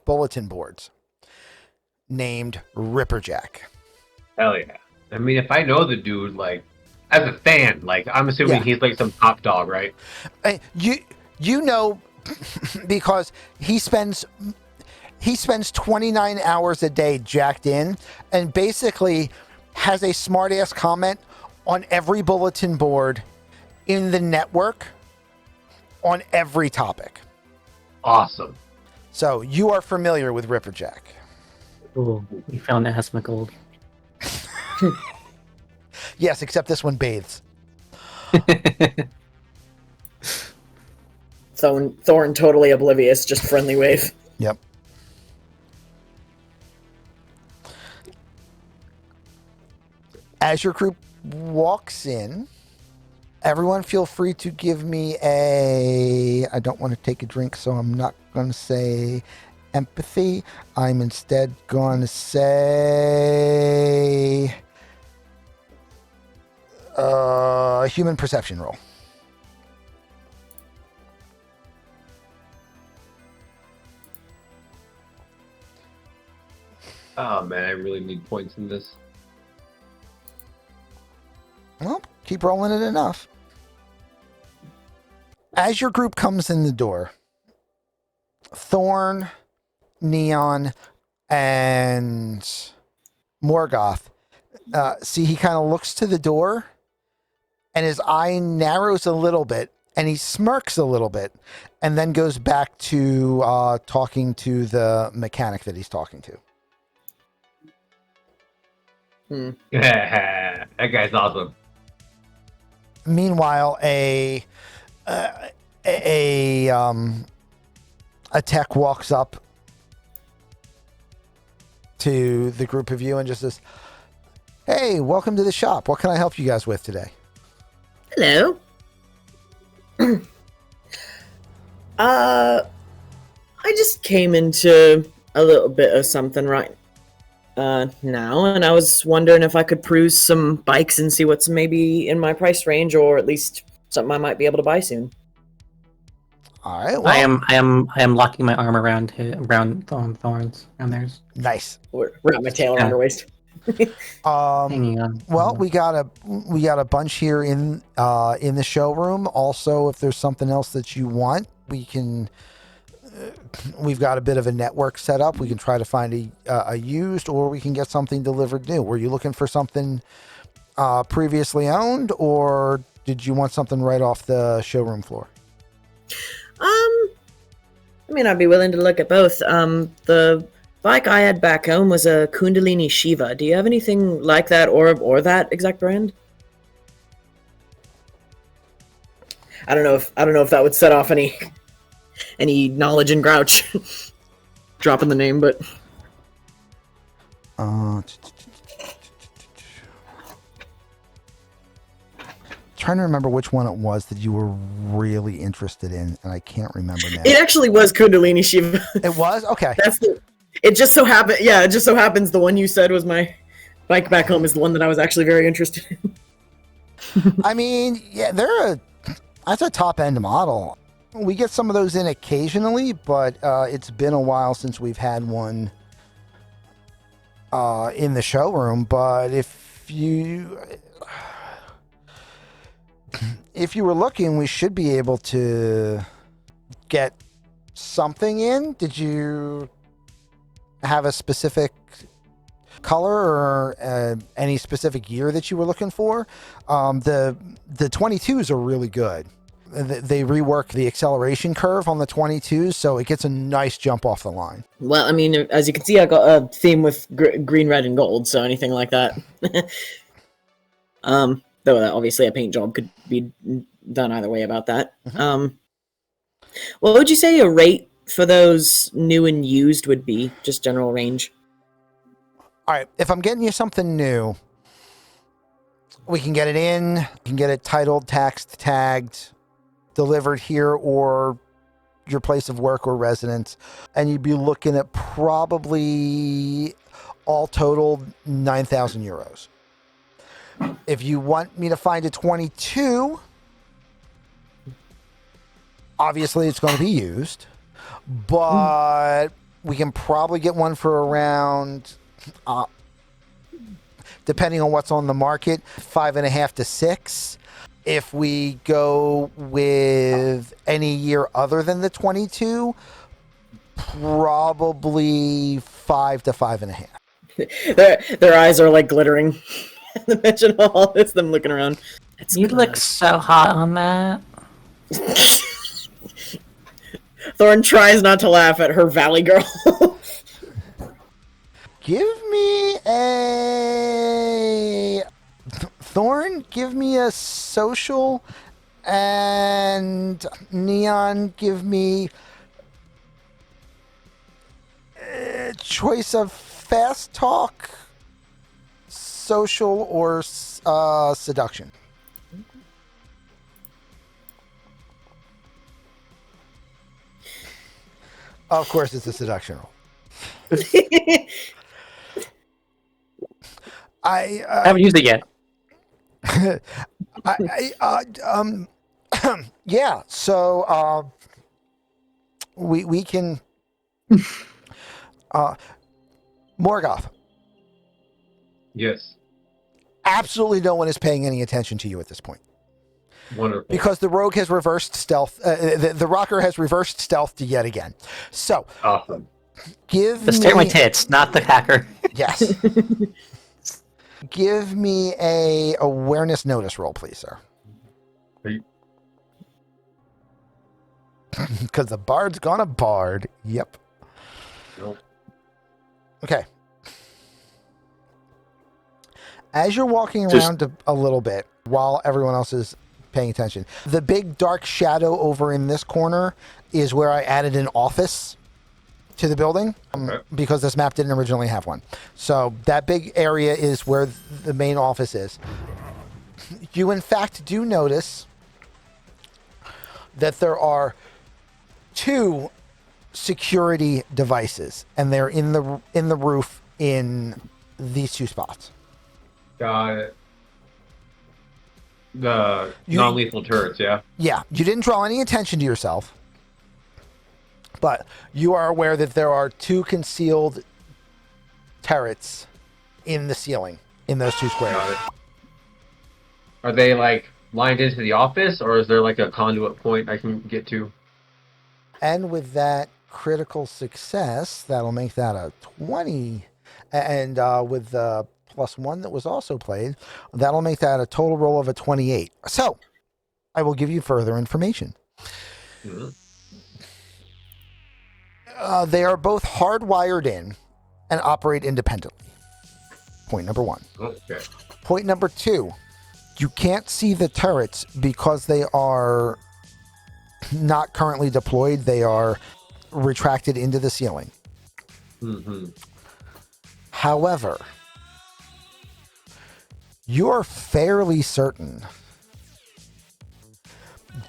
bulletin boards named Ripperjack. Hell yeah. I mean, if I know the dude, like, as a fan, like, I'm assuming he's like some top dog, right? You know, because he spends 29 hours a day jacked in, and basically has a smart-ass comment on every bulletin board in the network on every topic. Awesome. So you are familiar with Ripperjack. Ooh, we found asthma gold. Yes, except this one bathes. Thorn totally oblivious, just friendly wave. Yep. As your group walks in, Everyone feel free to give me a... I don't want to take a drink, so I'm not going to say empathy. I'm instead going to say... human perception roll. Oh man, I really need points in this. Well, keep rolling it enough. As your group comes in the door, Thorn, Neon, and Morgoth, see, he kind of looks to the door, and his eye narrows a little bit, and he smirks a little bit, and then goes back to talking to the mechanic that he's talking to. That guy's awesome. Meanwhile, a tech walks up to the group of you and just says, "Hey, welcome to the shop. What can I help you guys with today?" Hello. I just came into a little bit of something right now, and I was wondering if I could peruse some bikes and see what's maybe in my price range, or at least something I might be able to buy soon. All right. Well, I am locking my arm around Thorns, and there's nice. Wrap my tail around her waist. hanging on. Well, we got a bunch here in the showroom. Also, if there's something else that you want, we can. We've got a bit of a network set up. We can try to find a used, or we can get something delivered new. Were you looking for something previously owned, or did you want something right off the showroom floor? I mean, I'd be willing to look at both. The bike I had back home was a Kundalini Shiva. Do you have anything like that, or that exact brand? I don't know if that would set off any knowledge in Grouch. Dropping the name, but trying to remember which one it was that you were really interested in, and I can't remember now. it actually was Kundalini Shiva. It was? Okay. It just so happened. Yeah, it just so happens the one you said was my bike back home is the one that I was actually very interested in. I mean, yeah, that's a top end model. We get some of those in occasionally, but it's been a while since we've had one in the showroom. But if you were looking, we should be able to get something in. Did you have a specific color or any specific year that you were looking for? The 22s are really good. They rework the acceleration curve on the 22s, so it gets a nice jump off the line. Well, I mean, as you can see, I got a theme with green, red, and gold, so anything like that. Though obviously a paint job could be done either way about that. Mm-hmm. What would you say a rate for those new and used would be? Just general range. All right, if I'm getting you something new, we can get it in, you can get it titled, taxed, tagged, delivered here or your place of work or residence, and you'd be looking at probably all total 9,000 euros. If you want me to find a 22, obviously it's going to be used, but we can probably get one for around, depending on what's on the market, 5.5 to 6. If we go with any year other than the 22, probably 5 to 5.5. Their eyes are like glittering. The mention of all this, them looking around. You look so hot on that. Thorn tries not to laugh at her Valley Girl. Give me a... Thorn, give me a social, and Neon, give me a choice of fast talk, social, or seduction. Of course, it's a seduction roll. I haven't used it yet. yeah. So we can Morgoth. Yes. Absolutely, no one is paying any attention to you at this point. Wonderful. Because the rogue has reversed stealth. The rocker has reversed stealth to yet again. So Awesome. give The me stare my tits, not the hacker. yes. Give me a awareness notice roll, please, sir. Are you- Because the bard's gonna bard. Yep. Nope. Okay. As you're walking Just- around a little bit while everyone else is paying attention, the big dark shadow over in this corner is where I added an office to the building because this map didn't originally have one. So that big area is where the main office is. You, in fact, do notice that there are 2 security devices, and they're in the roof in these 2 spots. Got it. The non-lethal turrets, yeah? Yeah, you didn't draw any attention to yourself, but you are aware that there are 2 concealed turrets in the ceiling in those 2 squares. Got it. Are they, like, lined into the office, or is there, like, a conduit point I can get to? And with that critical success, that'll make that a 20. And with the +1 that was also played, that'll make that a total roll of a 28. So, I will give you further information. Mhm. They are both hardwired in and operate independently. Point number 1. Okay. Point number 2, you can't see the turrets because they are not currently deployed. They are retracted into the ceiling. Mm-hmm. However, you're fairly certain,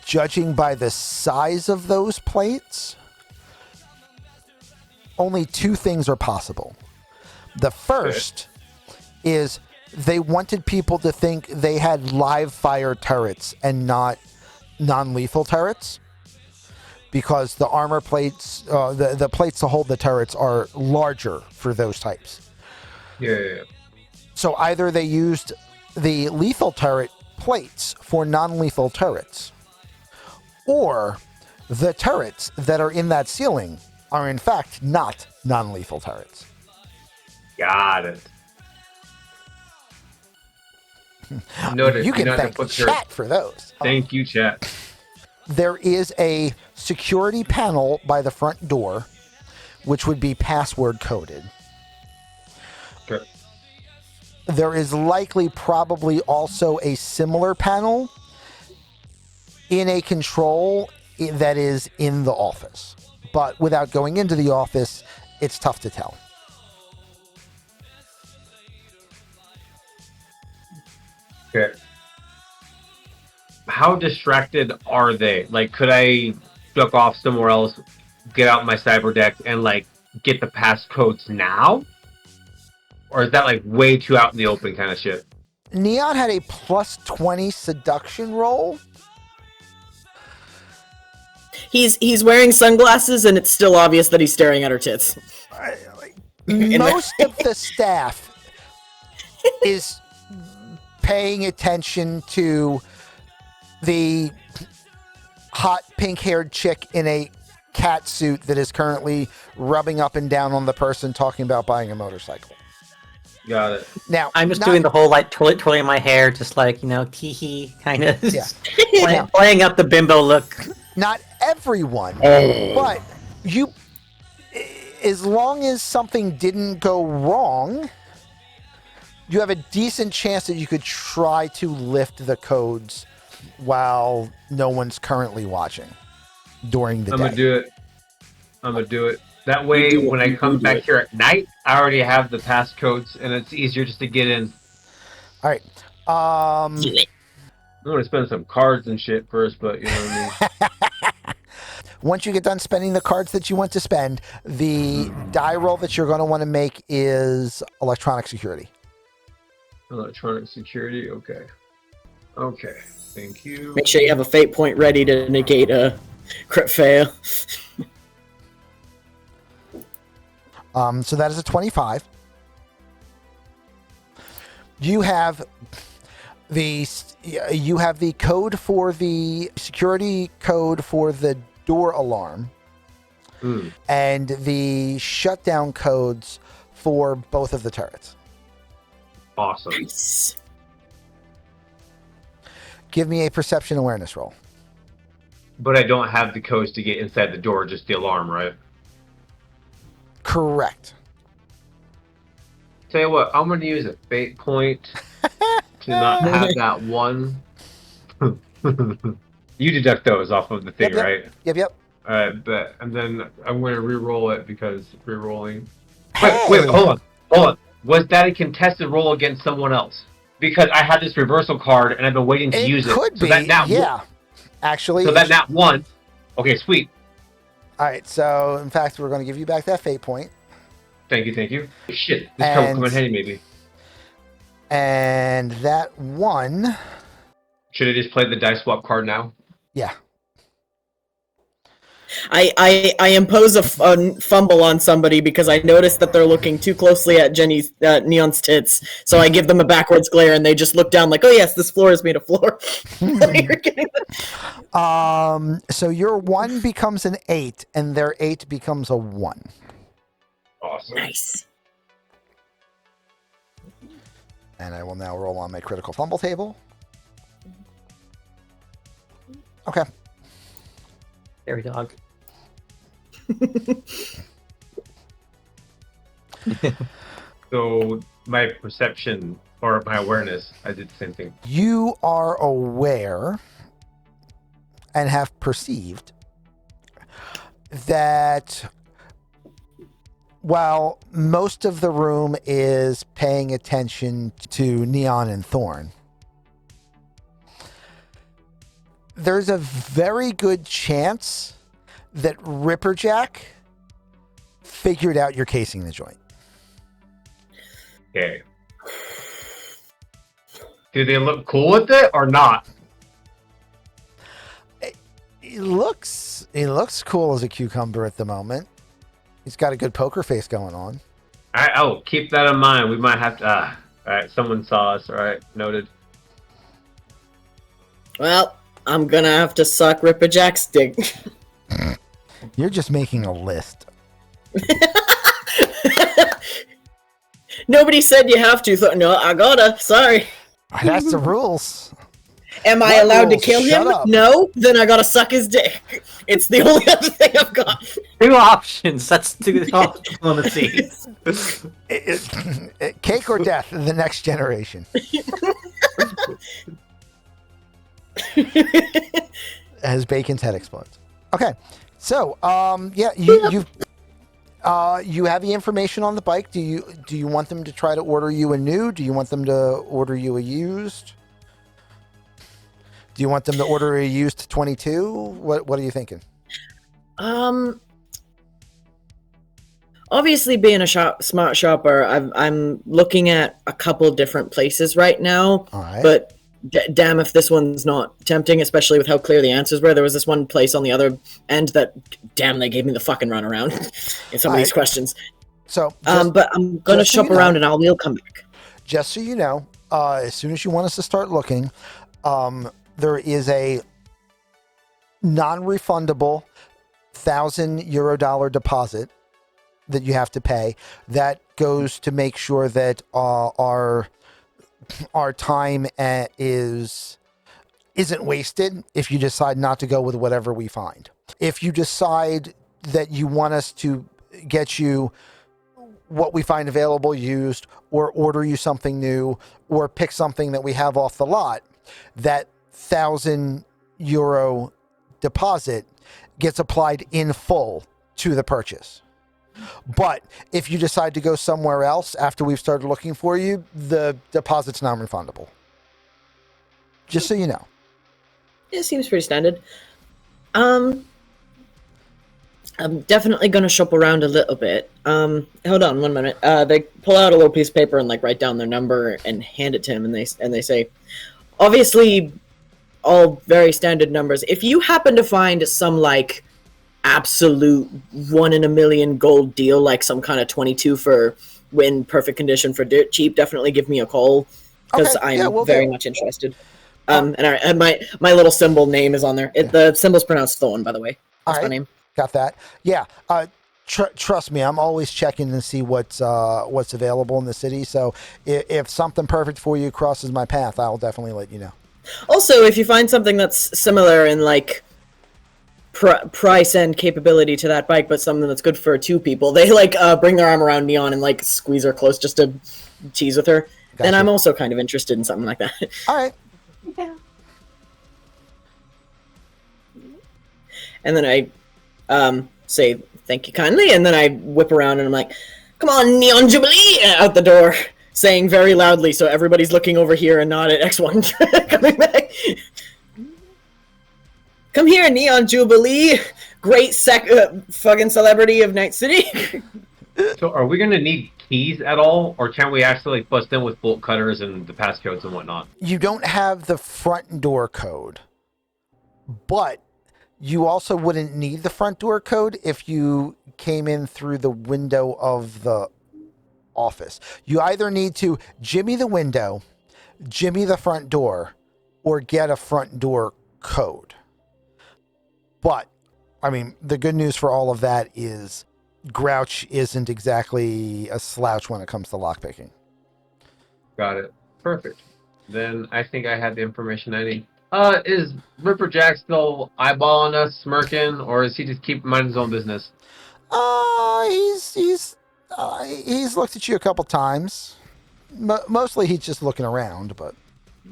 judging by the size of those plates, only 2 things are possible. The first is they wanted people to think they had live fire turrets and not non-lethal turrets, because the armor plates, the plates to hold the turrets are larger for those types. Yeah. So either they used the lethal turret plates for non-lethal turrets, or the turrets that are in that ceiling are in fact not non-lethal turrets. Got it. Noted. You can not to thank put chat for those. Thank you, chat. There is a security panel by the front door, which would be password coded. Okay. There is likely probably also a similar panel in a control that is in the office. But without going into the office, it's tough to tell. Okay. How distracted are they? Like, could I duck off somewhere else, get out my cyber deck, and, like, get the passcodes now? Or is that, like, way too out in the open kind of shit? Neon had a +20 seduction roll. He's wearing sunglasses, and it's still obvious that he's staring at her tits. Most of the staff is paying attention to the hot pink-haired chick in a cat suit that is currently rubbing up and down on the person talking about buying a motorcycle. Got it. Now, I'm just doing the whole like twirling my hair, just like, you know, tee-hee kind of. Yeah. Playing up the bimbo look. Not everyone, Oh. but you, as long as something didn't go wrong, you have a decent chance that you could try to lift the codes while no one's currently watching during the I'm day. gonna do it. That way, when I come back here at night, I already have the passcodes, and it's easier just to get in. All right. I'm gonna spend some cards and shit first, but you know what I mean. Once you get done spending the cards that you want to spend, the die roll that you're going to want to make is electronic security. Electronic security, okay. Okay, thank you. Make sure you have a fate point ready to negate a crit fail. So that is a 25. You have the code for the security code for the door alarm, and the shutdown codes for both of the turrets. Awesome. Nice. Give me a perception awareness roll. But I don't have the codes to get inside the door, just the alarm, right? Correct. Tell you what, I'm going to use a fate point to not have that one. You deduct those off of the thing, Yep. right? Yep. Alright, bet. And then I'm going to re-roll it because re-rolling. Hey! Wait, hold on. Was that a contested roll against someone else? Because I had this reversal card and I've been waiting to use it. It could be, yeah. Actually. So that nat one. Okay, sweet. All right, so in fact, we're going to give you back that fate point. Thank you. Shit, this card will come in handy maybe. And that one. Should I just play the dice swap card now? Yeah. I impose a fumble on somebody because I noticed that they're looking too closely at Jenny's Neon's tits. So I give them a backwards glare, and they just look down like, "Oh yes, this floor is made of floor." So your 1 becomes an 8, and their 8 becomes a 1. Awesome. Nice. And I will now roll on my critical fumble table. Okay. Scary dog. So my perception or my awareness, I did the same thing. You are aware and have perceived that while most of the room is paying attention to Neon and Thorn, there's a very good chance that Ripperjack figured out you're casing the joint. Okay. Do they look cool with it or not? He looks cool as a cucumber at the moment. He's got a good poker face going on. I'll keep that in mind. We might have to. All right, someone saw us. All right, noted. Well, I'm gonna have to suck Ripperjack's dick. You're just making a list. Nobody said you have to. No, I gotta. Sorry. That's the rules. Am I What allowed rules? to kill Shut him? up. No. Then I gotta suck his dick. It's the only other thing I've got. 2 options. That's diplomacy. Cake or death, the next generation. As Bacon's head explodes. Okay, so yeah, you have the information on the bike. Do you want them to try to order you a new? Do you want them to order you a used? Do you want them to order a used 22? What are you thinking? Obviously, being a smart shopper, I'm looking at a couple different places right now. All right. But damn if this one's not tempting, especially with how clear the answers were. There was this one place on the other end that, damn, they gave me the fucking runaround in some of these questions. So, but I'm gonna shop around and we'll come back. Just so you know, as soon as you want us to start looking, there is a non-refundable $1,000 deposit that you have to pay. That goes to make sure that our time isn't wasted if you decide not to go with whatever we find. If you decide that you want us to get you what we find available used, or order you something new, or pick something that we have off the lot, that €1,000 deposit gets applied in full to the purchase. But if you decide to go somewhere else after we've started looking for you, the deposit's non-refundable. Just so you know. It seems pretty standard. I'm definitely gonna shop around a little bit. Hold on 1 minute. They pull out a little piece of paper and like write down their number and hand it to him, and they say, obviously, all very standard numbers. If you happen to find some like absolute 1 in a million gold deal, like some kind of 22 for win, perfect condition for dirt cheap, definitely give me a call because I'm very much interested. And my little symbol name is on there. The symbol's pronounced Thorn, by the way. That's my name. Got that. Yeah. Trust me, I'm always checking to see what's available in the city. So if something perfect for you crosses my path, I'll definitely let you know. Also, if you find something that's similar in like price and capability to that bike, but something that's good for 2 people, they like bring their arm around Neon and like squeeze her close just to tease with her. Then I'm also kind of interested in something like that. All right. Yeah. And then I say thank you kindly, and then I whip around and I'm like, come on, Neon Jubilee, out the door, saying very loudly so everybody's looking over here and not at X1 coming back. Come here, Neon Jubilee, great fucking celebrity of Night City. So are we going to need keys at all, or can we actually like, bust in with bolt cutters and the passcodes and whatnot? You don't have the front door code, but you also wouldn't need the front door code if you came in through the window of the office. You either need to jimmy the window, jimmy the front door, or get a front door code. But, I mean, the good news for all of that is Grouch isn't exactly a slouch when it comes to lockpicking. Got it. Perfect. Then I think I had the information I need. Is Ripper Jack still eyeballing us, smirking, or is he just keeping mind his own business? He's looked at you a couple times. Mostly he's just looking around, but.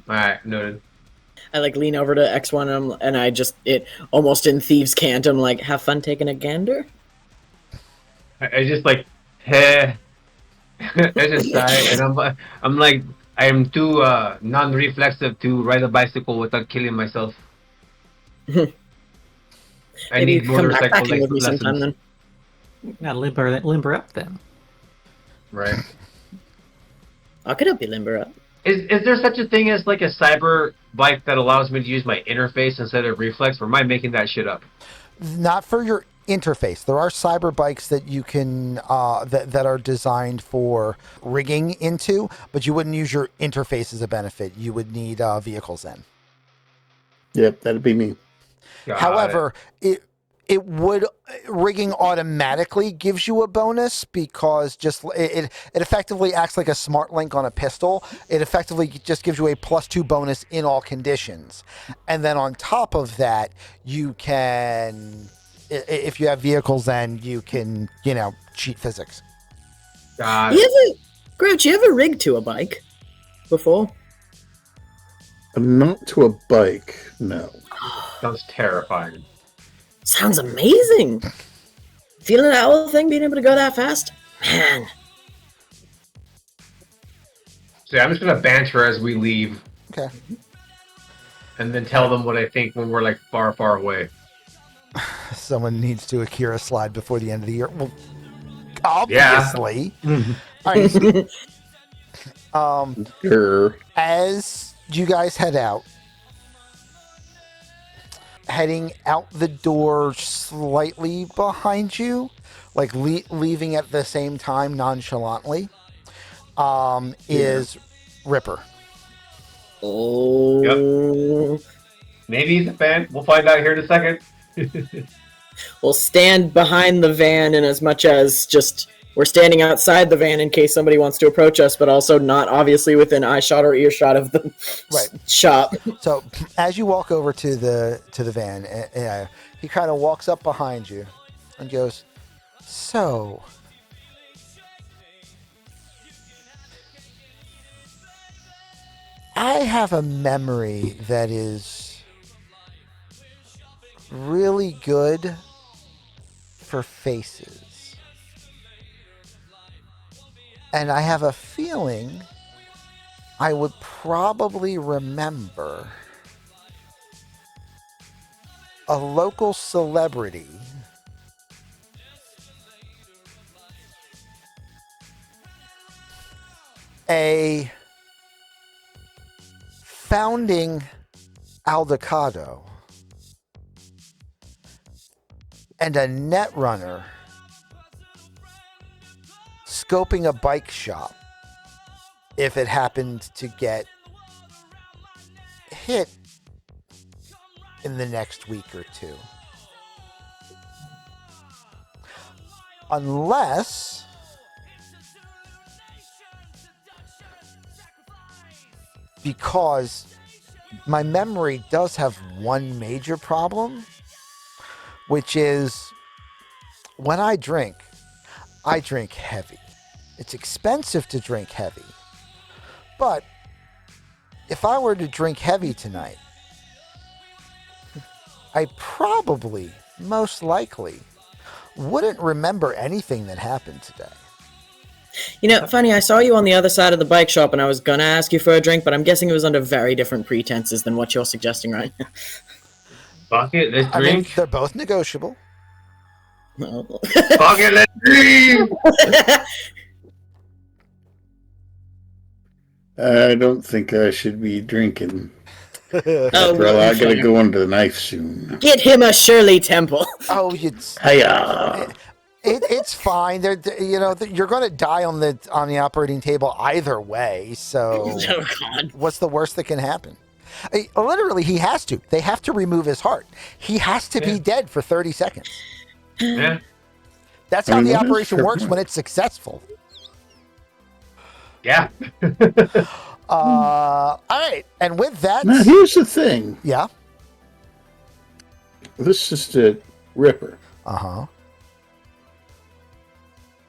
Alright, noted. I like lean over to X1 and I just, it almost in thieves' cant, I'm like, have fun taking a gander? I just like, heh. I just sigh, and I'm like, I am too non-reflexive to ride a bicycle without killing myself. I need motorcycle with me sometime lessons. then. Gotta limber up then. Right. I could help you limber up. Is there such a thing as like a cyber bike that allows me to use my interface instead of reflex, or am I making that shit up? Not for your interface. There are cyber bikes that you can that are designed for rigging into, but you wouldn't use your interface as a benefit. You would need vehicles then. Yep, that'd be me. However, it would rigging automatically gives you a bonus because just it effectively acts like a smart link on a pistol. It effectively just gives you a +2 bonus in all conditions, and then on top of that, you can. If you have vehicles, then you can, cheat physics. Grouch, you ever rigged to a bike before? Not to a bike, no. Sounds terrifying. Sounds amazing. Feeling that whole thing, being able to go that fast? Man. So I'm just going to banter as we leave. Okay. And then tell them what I think when we're like far, far away. Someone needs to Akira slide before the end of the year. Well, obviously. Yeah. All right. Sure. As you guys head out, heading out the door slightly behind you, like leaving at the same time nonchalantly, is Ripper. Oh. Yep. Maybe he's a fan. We'll find out here in a second. We'll stand behind the van in as much as just we're standing outside the van in case somebody wants to approach us, but also not obviously within eyeshot or earshot of the shop. So as you walk over to the van, he kind of walks up behind you and goes, "So, I have a memory that is really good for faces. And I have a feeling I would probably remember a local celebrity a founding Aldecado and a netrunner scoping a bike shop if it happened to get hit in the next week or two. Unless because my memory does have one major problem, which is when I drink heavy. It's expensive to drink heavy. But if I were to drink heavy tonight, I probably, most likely, wouldn't remember anything that happened today. You know, funny, I saw you on the other side of the bike shop and I was gonna ask you for a drink, but I'm guessing it was under very different pretenses than what you're suggesting right now. Bucket, let's I mean, drink. they're both negotiable. Bucket, let's drink. I don't think I should be drinking. Oh, Well, I gotta go under the knife soon. get him a Shirley Temple. Oh, it's Hiya! it's fine. You're going to die on the operating table either way. So, Oh, God. what's the worst that can happen? Literally, he has to. They have to remove his heart. He has to be dead for 30 seconds. Yeah. That's how I mean, the that is operation fair works point. when it's successful. Yeah. All right, and with that, Now, here's the thing. yeah, This is the Ripper. uh-huh.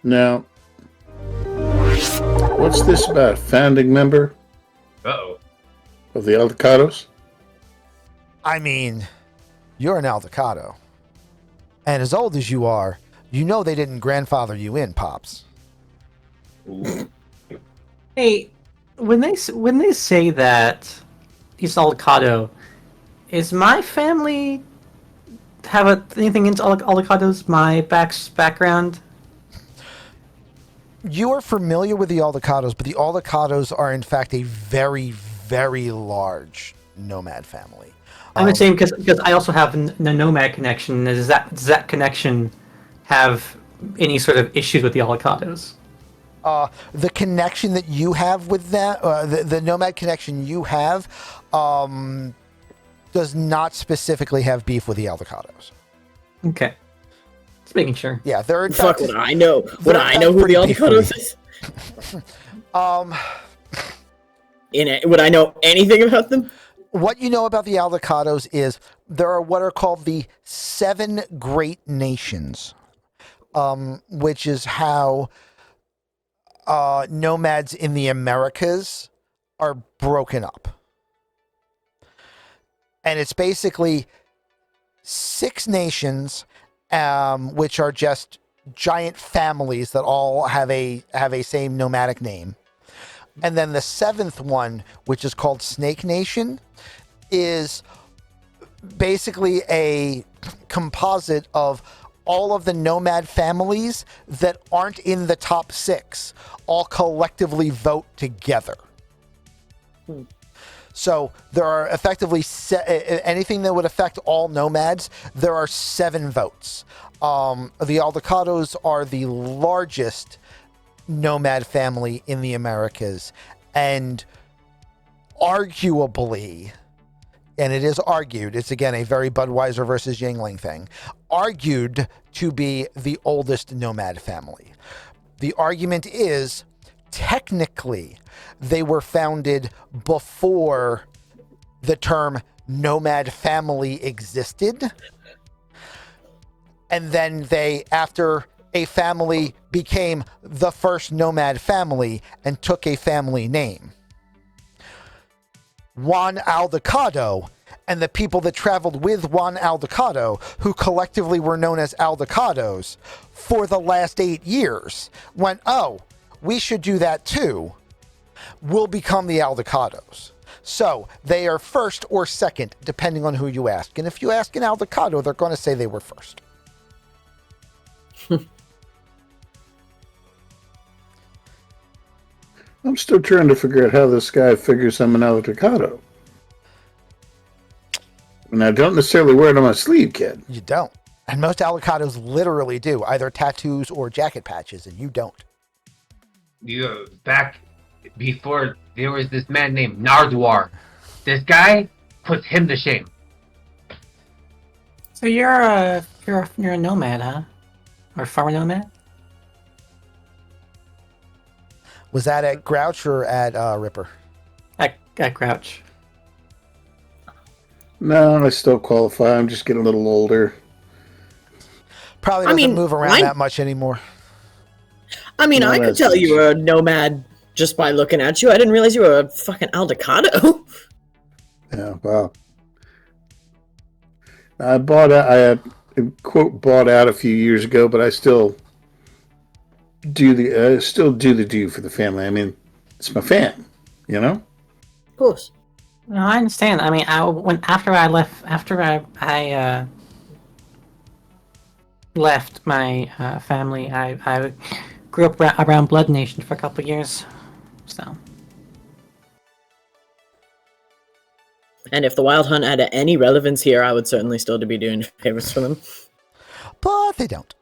Now, what's this about? Founding member Uh-oh. of the Aldecados? I mean, you're an Aldecado, and as old as you are, you know they didn't grandfather you in, Pops. Hey, when they say that he's Aldecado, is my family anything into Aldecados? My background? You are familiar with the Aldecados, but the Aldecados are in fact a very, very large nomad family. I'm just saying because I also have a nomad connection. Does that connection have any sort of issues with the Aldecados? The connection that you have with them, the nomad connection you have, does not specifically have beef with the Aldecados. Okay, just making sure. Yeah, they're in Fuck, fact, would I know? Would they're I know who the pretty Aldecados beefy. is? Would I know anything about them? What you know about the Aldecados is there are what are called the 7 Great Nations, which is how nomads in the Americas are broken up. And it's basically 6 nations, which are just giant families that all have a same nomadic name. And then the 7th one, which is called Snake Nation, is basically a composite of all of the nomad families that aren't in the top 6 all collectively vote together. So there are effectively anything that would affect all nomads, there are 7 votes. The Aldecados are the largest nomad family in the Americas, and arguably, and it is argued, it's again a very Budweiser versus Yingling thing, argued to be the oldest nomad family. The argument is, technically, they were founded before the term nomad family existed. And then after a family became the first nomad family and took a family name, Juan Aldecado and the people that traveled with Juan Aldecado, who collectively were known as Aldecados for the last 8 years, went, oh, we should do that too, will become the Aldecados. So they are first or second, depending on who you ask. And if you ask an Aldecado, they're going to say they were first. I'm still trying to figure out how this guy figures I'm an avocado. And I don't necessarily wear it on my sleeve, kid. You don't. And most avocados literally do, either tattoos or jacket patches, and you don't. You back before there was this man named Nardwar. This guy puts him to shame. So you're a nomad, huh? Or far nomad? Was that at Grouch or at Ripper? At Grouch. No, I still qualify. I'm just getting a little older. Probably doesn't move around that much anymore. I mean, No, I could that's tell nice. you were a nomad just by looking at you. I didn't realize you were a fucking aldecado. Yeah, wow. I bought out a few years ago, but I still do the do for the family. I mean, it's my fam, you know? Of course. No, I understand. I mean, after I left my family, I grew up around Blood Nation for a couple of years. So And if the Wild Hunt had any relevance here, I would certainly still be doing favors for them. But they don't.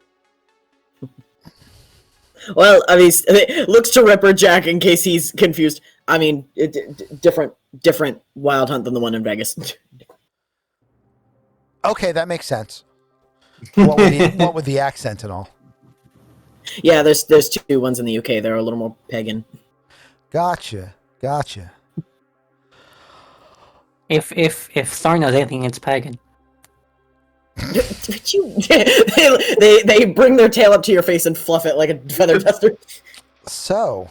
Well, I mean, it looks to Ripper Jack in case he's confused. I mean, different Wild Hunt than the one in Vegas. Okay, that makes sense. What with the accent and all? Yeah, there's two ones in the UK. They're a little more pagan. Gotcha. if Thar knows anything, it's pagan. they bring their tail up to your face and fluff it like a feather duster. So,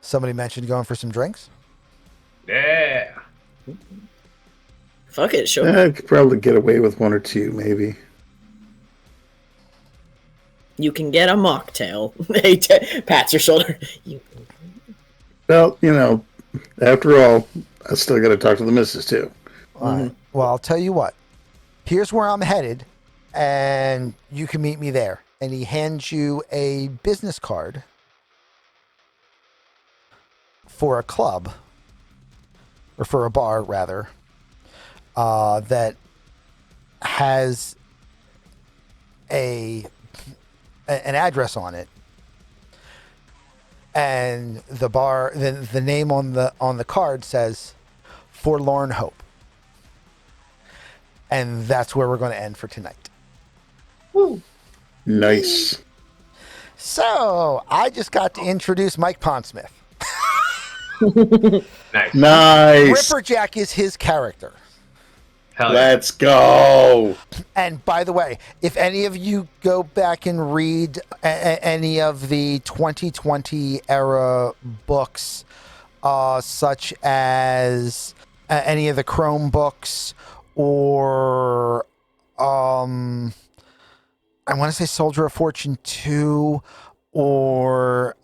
somebody mentioned going for some drinks. Yeah. Fuck it, sure. I could probably get away with one or two, maybe. You can get a mocktail. He pats your shoulder. Well, you know, after all, I still got to talk to the missus, too. All right. Well, I'll tell you what. Here's where I'm headed, and you can meet me there. And he hands you a business card for a club, or for a bar, rather, that has an address on it. And the bar, the name on the card says Forlorn Hope. And that's where we're going to end for tonight. Woo. Nice. So, I just got to introduce Mike Pondsmith. Nice. Ripperjack is his character. Hell yeah. Let's go. And by the way, if any of you go back and read any of the 2020 era books, such as any of the Chrome books, or I want to say Soldier of Fortune 2, or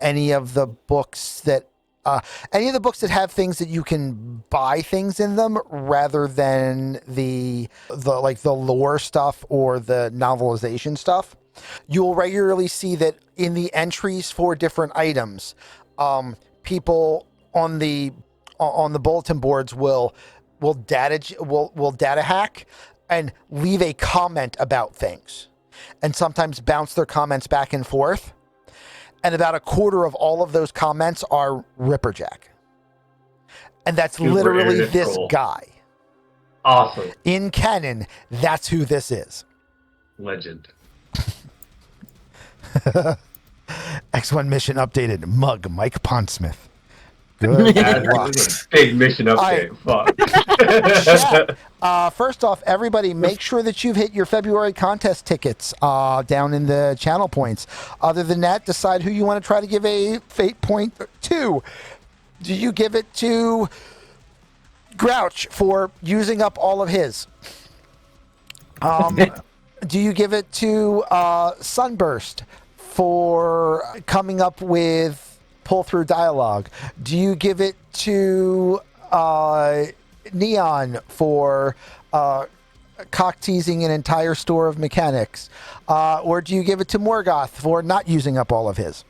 any of the books that have things that you can buy things in them rather than the lore stuff or the novelization stuff, you will regularly see that in the entries for different items, people on the bulletin boards will data hack and leave a comment about things, and sometimes bounce their comments back and forth. And about a quarter of all of those comments are Ripperjack. And that's literally this guy. Awesome. In canon, that's who this is. Legend. X1 mission updated. Mug Mike Pondsmith. Good luck. That's a big mission update. Fuck. First off, everybody, make sure that you've hit your February contest tickets down in the channel points. Other than that, decide who you want to try to give a fate point to. Do you give it to Grouch for using up all of his? Do you give it to Sunburst for coming up with pull-through dialogue? Do you give it to Neon for cock teasing an entire store of mechanics, or do you give it to Morgoth for not using up all of his?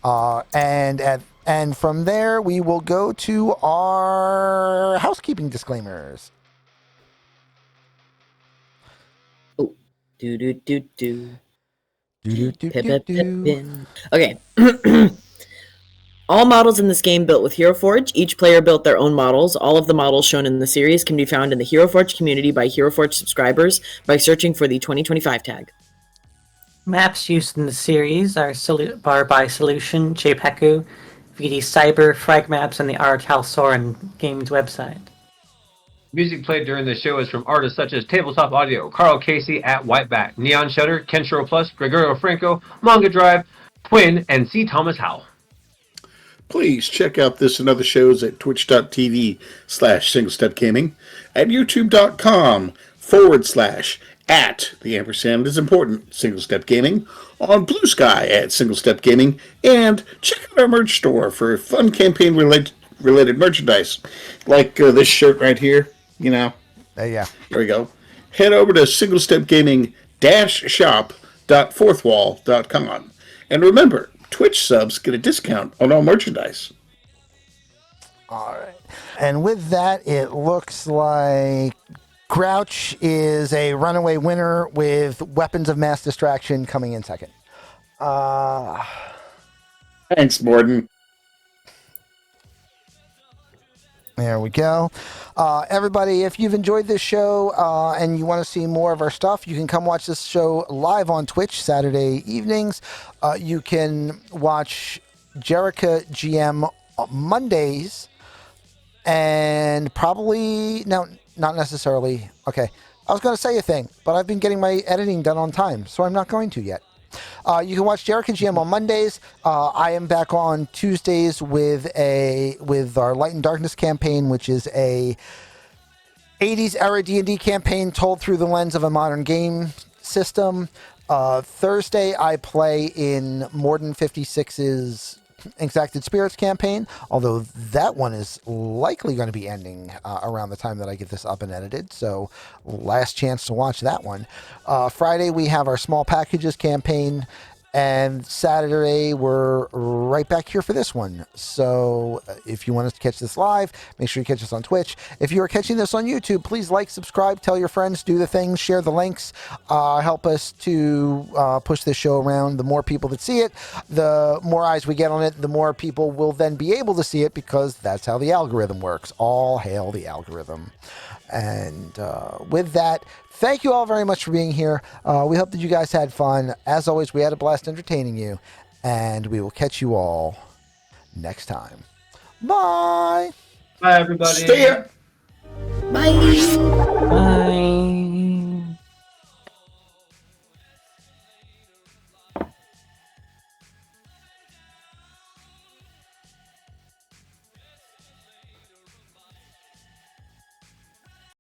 And from there, we will go to our housekeeping disclaimers. Oh, do do do do. Do-do-do-do-do. Okay. All models in this game built with Hero Forge. Each player built their own models. All of the models shown in the series can be found in the Hero Forge community by Hero Forge subscribers by searching for the 2025 tag. Maps used in the series are by Solution, JPEGU, VD Cyber, Frag Maps, and the Art Halsoren Games website. Music played during the show is from artists such as Tabletop Audio, Karl Casey at Whiteback, Neon Shudder, Kenshiro Plus, Gregorio Franco, Mangadrive, Quine, and See Thomas Howl. Please check out this and other shows at twitch.tv/singlestepgaming, at youtube.com/@ the ampersand is important, Single Step Gaming, on Blue Sky at Single Step Gaming, and check out our merch store for fun campaign related merchandise, like this shirt right here, you know. Yeah. There we go. Head over to singlestepgaming-shop.fourthwall.com. And remember, Twitch subs get a discount on all merchandise. All right. And with that, it looks like Grouch is a runaway winner with Weapons of Mass Distraction coming in second. Thanks, Morden. There we go. Everybody, if you've enjoyed this show and you want to see more of our stuff, you can come watch this show live on Twitch Saturday evenings. You can watch Jerica GM Mondays and probably, no, not necessarily. Okay. I was going to say a thing, but I've been getting my editing done on time, so I'm not going to yet. You can watch Jerica GM on Mondays. I am back on Tuesdays with our Light and Darkness campaign, which is a 80s era D&D campaign told through the lens of a modern game system. Thursday, I play in Morden 56's Exacted Spirits campaign, although that one is likely going to be ending around the time that I get this up and edited, so last chance to watch that one. Friday, we have our Small Packages campaign, and Saturday, we're right back here for this one. So if you want us to catch this live, make sure you catch us on Twitch. If you are catching this on YouTube, please like, subscribe, tell your friends, do the things, share the links, help us to push this show around. The more people that see it, the more eyes we get on it, the more people will then be able to see it, because that's how the algorithm works. All hail the algorithm. And with that, thank you all very much for being here. We hope that you guys had fun. As always, we had a blast entertaining you, and we will catch you all next time. Bye. Bye, everybody. Stay up. Bye. Bye.